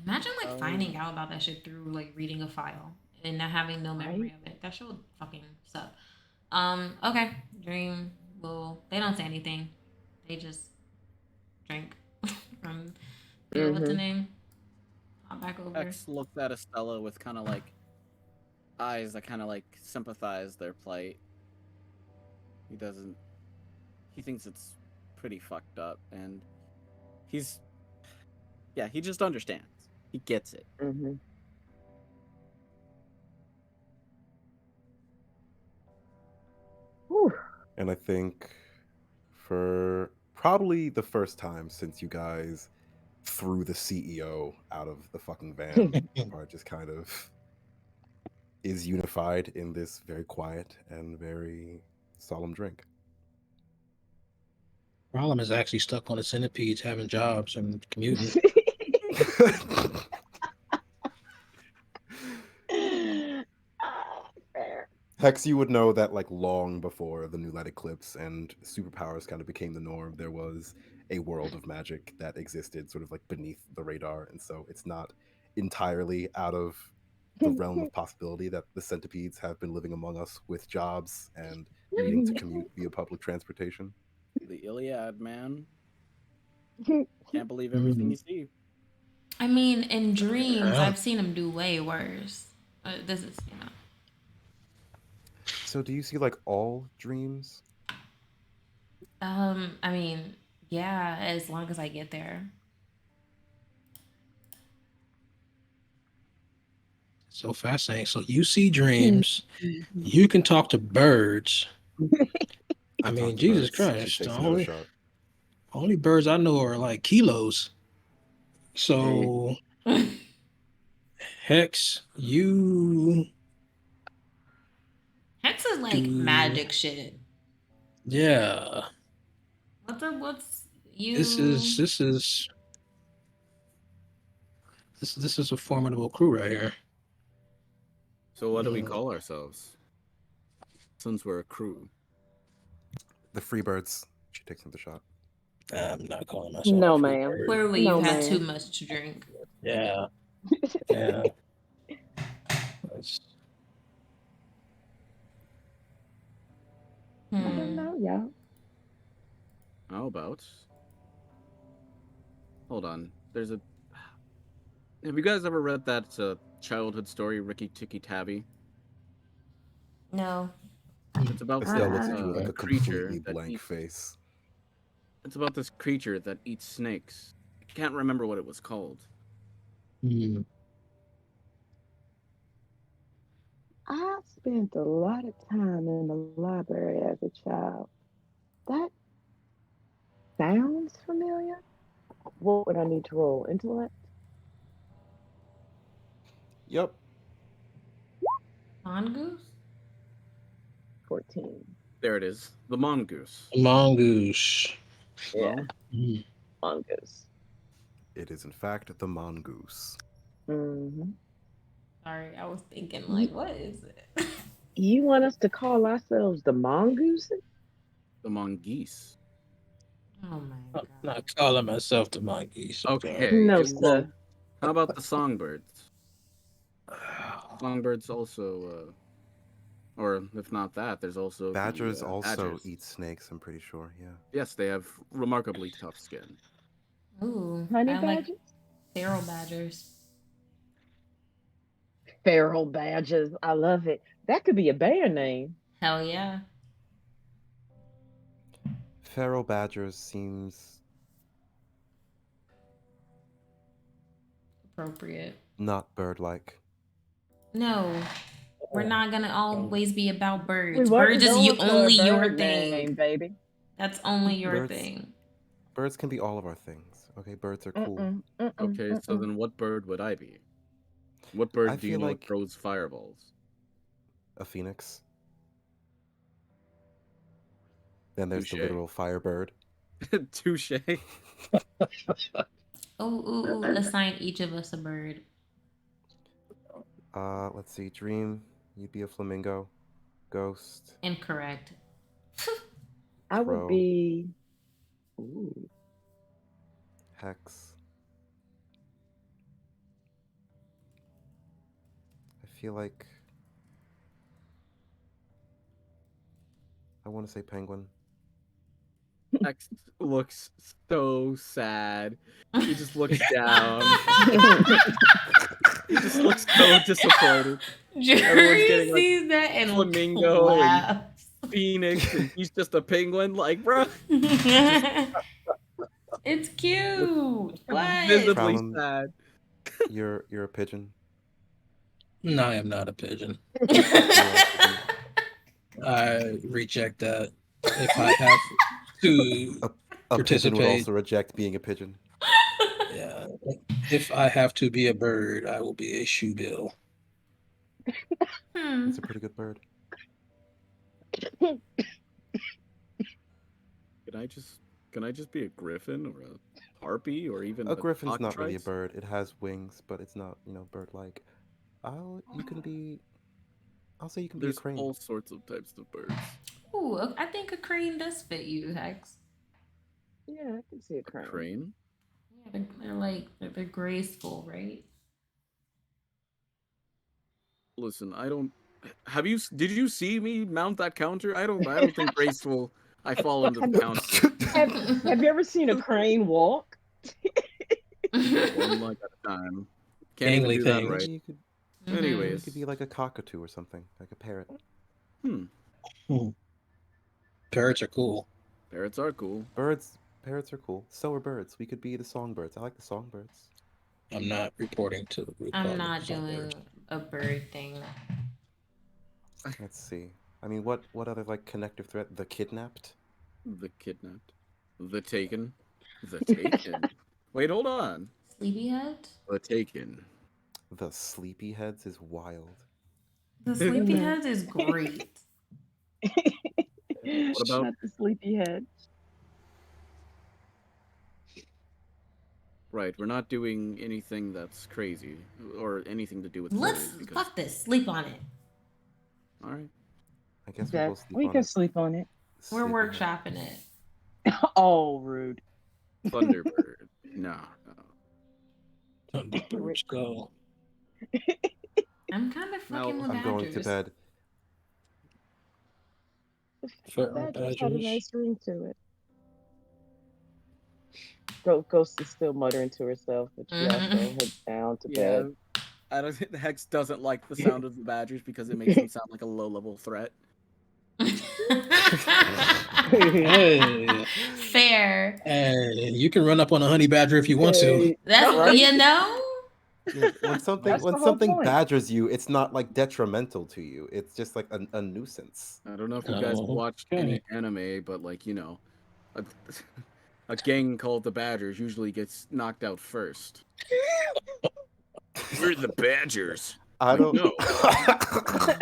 Imagine like Oh. finding out about that shit through like reading a file and not having no memory Right. of it. That shit would fucking suck. Okay. Dream. Well, they don't say anything. They just drink from your what's the Mm-hmm. name? Hop back over. Hex looked at Estella with kind of like eyes that kind of like sympathize their plight. He doesn't. He thinks it's pretty fucked up, and he's. Yeah, he just understands. He gets it. Mm-hmm. Whew. And I think for probably the first time since you guys threw the CEO out of the fucking van, or just kind of is unified in this very quiet and very solemn drink. Problem is actually stuck on the centipedes, having jobs and commuting. Fair. Hex, you would know that like long before the New Light Eclipse and superpowers kind of became the norm, there was a world of magic that existed sort of like beneath the radar. And so it's not entirely out of the realm of possibility that the centipedes have been living among us with jobs and needing to commute via public transportation. The Iliad, man. Can't believe everything you see. I mean, in dreams, Yeah. I've seen him do way worse. This is, So do you see like all dreams? I mean, yeah, as long as I get there. So fascinating. So you see dreams. You can talk to birds. I mean, Talk to Jesus birds. She Christ. takes The another shot. only birds I know are like kilos. So Hex, you Hex is like do magic shit. yeah. What's you? This is a formidable crew right here. So what do we call ourselves? Since we're a crew. The Freebirds. She takes another shot. I'm not calling myself No, a free ma'am. bird. Clearly, No, you've had man. too much to drink. Yeah. Yeah. That's- I don't know, y'all. How about? Hold on. There's a. Have you guys ever read that childhood story, Ricky Tikki Tavi? No. It's about Estelle this looks at you with like a creature completely that blank eats. face. It's about this creature that eats snakes. I can't remember what it was called. Hmm. I spent a lot of time in the library as a child. That sounds familiar. What would I need to roll? Intellect? Yep. Mongoose? 14. There it is. The mongoose. Mongoose. Yeah, Well, Hmm. mongoose. It is in fact the mongoose. Mm-hmm. Sorry, I was thinking like, what is it? You want us to call ourselves the mongooses? the mongoose. Oh my I'm god. not calling myself the monkeys. Okay. No, Well, sir. how about the songbirds? Songbirds also, or if not that, there's also Badgers the, also badgers. eat snakes, I'm pretty sure, yeah. Yes, they have remarkably tough skin. Ooh, Honey I like badgers? feral badgers. Feral badgers. I love it. That could be a band name. Hell yeah. Feral badgers seems Appropriate. not bird-like. No, we're not gonna always be about We birds. weren't Birds is going for a only your bird thing. name, baby. That's only your Birds- thing. Birds can be all of our things. Okay, birds are cool. Okay, so then what bird would I be? What bird I do you feel know like- throws fireballs? A phoenix. Then there's the Touche. literal firebird. Touche. Assign each of us a bird. Let's see. Dream, you'd be a flamingo. Ghost, Incorrect. I would Crow. be. Ooh. Hex. I feel like I want to say penguin. X looks so sad. He just looks down. He just looks so disappointed. Jerry getting, like, sees that and flamingo and- laughs. Phoenix, and he's just a penguin. Like, bro, It's cute. What? visibly Crown. sad. You're a pigeon. No, I am not a pigeon. I reject that. If I have to, A pigeon would Participate. also reject being a pigeon. yeah, if I have to be a bird, I will be a shoebill. Hmm. It's a pretty good bird. Can I just be a griffin or a harpy or even A griffin's not really a cockatrice? bird. It has wings, but it's not, bird-like. I'll say you can be a There's crane. all sorts of types of birds. Ooh, I think a crane does fit you, Hex. Yeah, I can see a A crane. crane? Yeah, they're graceful, right? Listen, I don't. Did you see me mount that counter? I don't think graceful. I fall under the counter. Have you ever seen a crane walk? One like at a time. Can't even Gangly do that things. right. Maybe you could Mhm. Anyways, be like a cockatoo or something, like a parrot. Parrots are cool. parrots are cool. Parrots are cool. So are birds. We could be the songbirds. I like the songbirds. I'm not reporting to the group. I'm not doing a bird thing. Let's see. I mean, what other like connective thread? The kidnapped. The kidnapped. The taken. The taken. Wait, hold on. Sleepyhead? The taken. The sleepyheads is wild. The sleepyhead is great. What about- Not the sleepyhead? Right, we're not doing anything that's crazy or anything to do with Let's birds because. fuck this. Sleep on it. All right. I guess That, we'll sleep we on can it. sleep on it. We're Sleepyhead. workshopping it. Oh, rude. Thunderbird. No. Thunderbirds go. I'm kind of fucking No, with I'm going to badgers. bed. Feral That just had a badgers. nice ring to it. Ghost is still muttering to herself, but she also heads down to Yeah. bed. I don't think the Hex doesn't like the sound of the badgers because it makes them sound like a low-level threat. Hey, Fair. hey, you can run up on a honey badger if you want to. Hey, That's Right? you know. Yeah, when something That's the when whole something point. badgers you, it's not like detrimental to you. It's just like a nuisance. I don't know if you guys Oh, watched any anime, but like, a, a gang called the Badgers usually gets knocked out first. We're the Badgers. I Like, don't no. Oh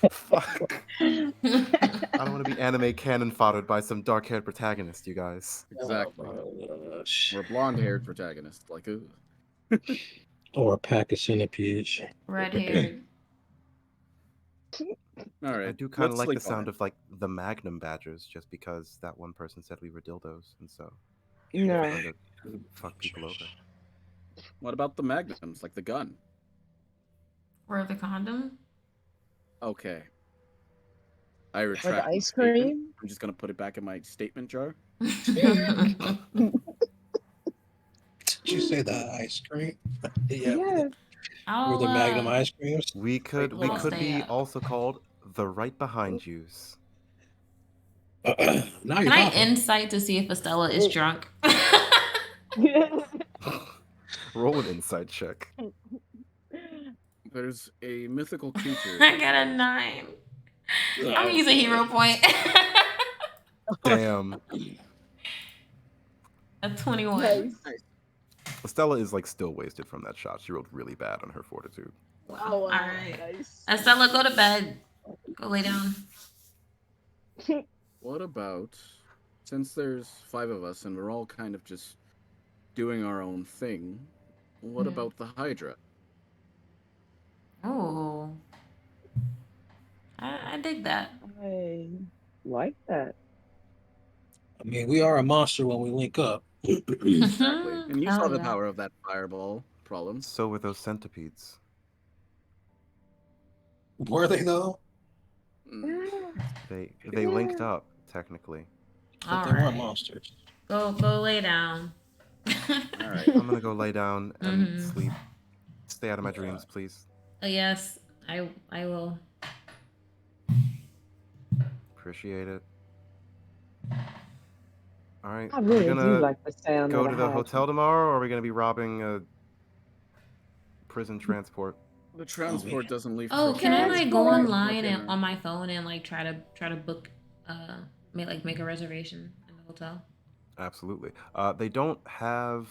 my Fuck. god. I don't want to be anime cannon foddered by some dark-haired protagonist, you guys. Exactly. Oh, gosh. We're blonde-haired protagonists. Like, ooh. Or a pack of centipedes. Red haired. All right. I do kind of let's like the sleep on sound it. of like the Magnum badgers, just because that one person said we were dildos, and so No. trying to fuck people over. What about the magnums, like the gun? Or the condom. Okay. I Or retract. the my ice statement. cream. I'm just gonna put it back in my statement jar. Did you say the ice cream? Yeah. Yes. I'll, Or the Magnum ice creams. We could I'll stay be up. also called the right behind yous. Now Can you're I talking. insight to see if Estella is drunk? Roll an insight check. There's a mythical creature. I got a 9. I'm gonna use a hero point. Damn. A 21. Nice. Estella is like still wasted from that shot. She rolled really bad on her fortitude. Wow. Oh, wow. All right. Nice. Estella, go to bed. Go lay down. What about, since there's 5 of us and we're all kind of just doing our own thing, what Mhm. about the Hydra? Oh, I dig that. I like that. I mean, we are a monster when we link up. Exactly. And you saw Hell the yeah. power of that fireball problem. So were those centipedes. Were they though? Mm. They linked up technically. But All they weren't right. monsters. Go lay down. All right. I'm gonna go lay down and Mhm. sleep. Stay out of my Yeah. dreams, please. Yes, I will. Appreciate it. All right. I Are we really do gonna like the sound go of to the the Hydra. hotel tomorrow, or are we gonna be robbing a prison transport? The transport doesn't leave. Oh, till can I Friday. like go Transport. online and Fucking, on my phone and like try to book make a reservation in the hotel? Absolutely. They don't have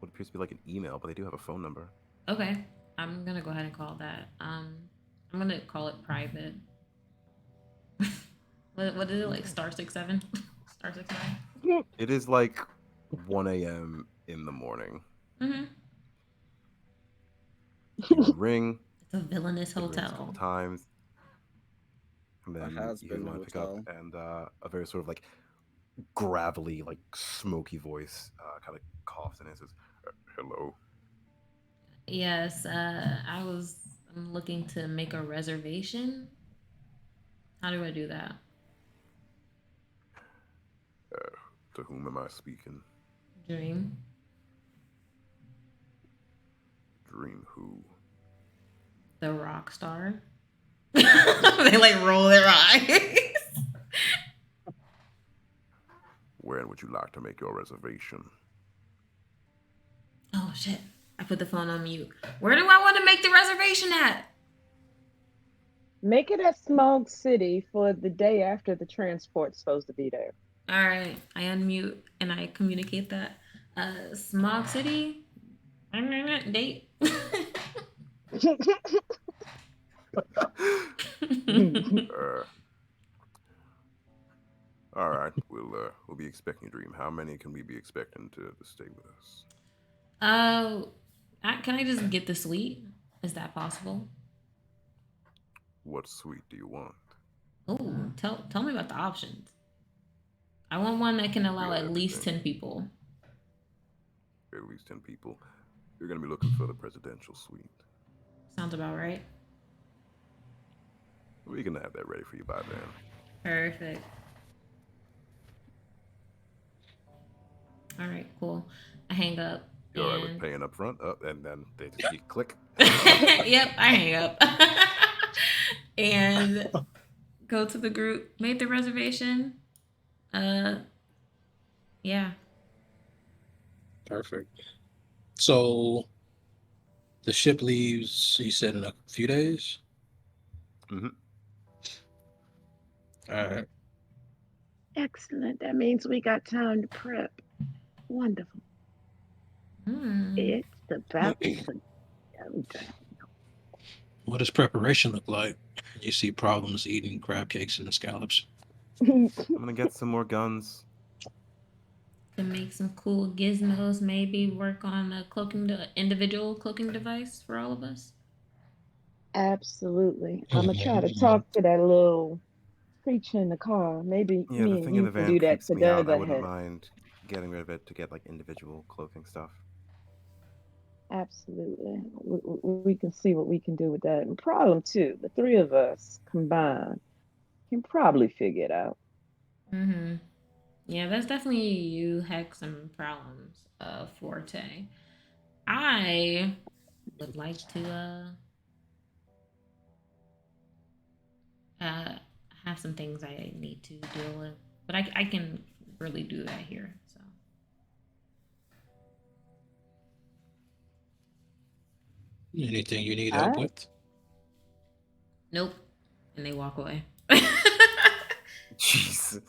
what appears to be like an email, but they do have a phone number. Okay, I'm gonna go ahead and call that. I'm gonna call it private. What is it like? Star 67, star 69. It is like 1 a.m. in the morning. Mm-hmm. You ring. It's a villainous It rings a couple hotel. times, and A then you has-been want to pick up, hotel. and a very sort of like gravelly, like smoky voice kind of coughs and answers, "Hello." Yes, I'm looking to make a reservation. How do I do that? To whom am I speaking? Dream. Dream who? The rock star. They like roll their eyes. When would you like to make your reservation? Oh shit. I put the phone on mute. Where do I want to make the reservation at? Make it at Smog City for the day after the transport's supposed to be there. All right. I unmute and I communicate that. Smog City. Date. All right, we'll be expecting a dream. How many can we be expecting to stay with us? Can I just get the suite? Is that possible? What suite do you want? Oh, tell me about the options. I want one that can allow got at least everything. 10 people. At least 10 people. You're gonna be looking for the presidential suite. Sounds about right. We can have that ready for you by then. Perfect. All right, cool. I hang up. You're all right with and- paying up front, and then they just you click. Yep, I hang up. And go to the group, made the reservation. Yeah. Perfect. So the ship leaves, you said, in a few days? Mhm. All right. Excellent. That means we got time to prep. Wonderful. It's about to go down. What does preparation look like? You see problems eating crab cakes and scallops. I'm gonna get some more guns. Can make some cool gizmos. Maybe work on a individual cloaking device for all of us. Absolutely. I'm gonna try to talk to that little creature in the car. Maybe Yeah, me the and thing in you the can van do that creeps me out. I together. wouldn't mind getting rid of it to get like individual clothing stuff. Absolutely. We can see what we can do with that. And problem two, the three of us combined can probably figure it out. Mm-hmm. Yeah, that's definitely you, Hex, and Problems forte. I would like to have some things I need to deal with, but I can really do that here. So Anything you need All help right. with? nope, and they walk away. Jesus.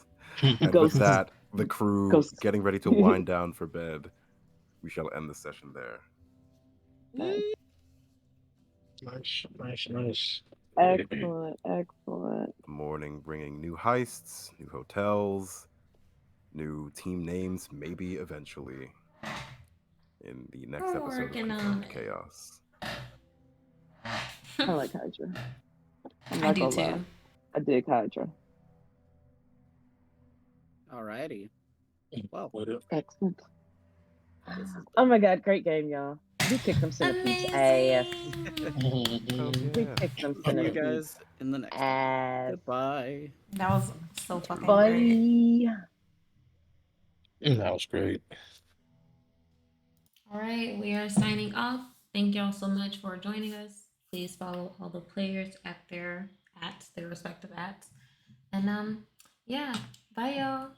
And with Ghost. that, the crew Ghost. getting ready to wind down for bed. We shall end the session there. Nice. Nice, nice, nice. Excellent, excellent. The morning bringing new heists, new hotels, new team names, maybe eventually in the next We're episode of working on Confirmed it. Chaos. I like Hydra. I'm I not do gonna lie. too. I dig Hydra. Alrighty. Well, With it. Excellent. this is Oh my god, great game, y'all. We kicked them centipedes ass. Amazing. Oh Mhm. We yeah. kicked them see you centipedes guys in the next one. ass. Goodbye. That was so fucking Bye. great. That was great. All right, we are signing off. Thank y'all so much for joining us. Please follow all the players at their respective ats. And yeah, bye y'all.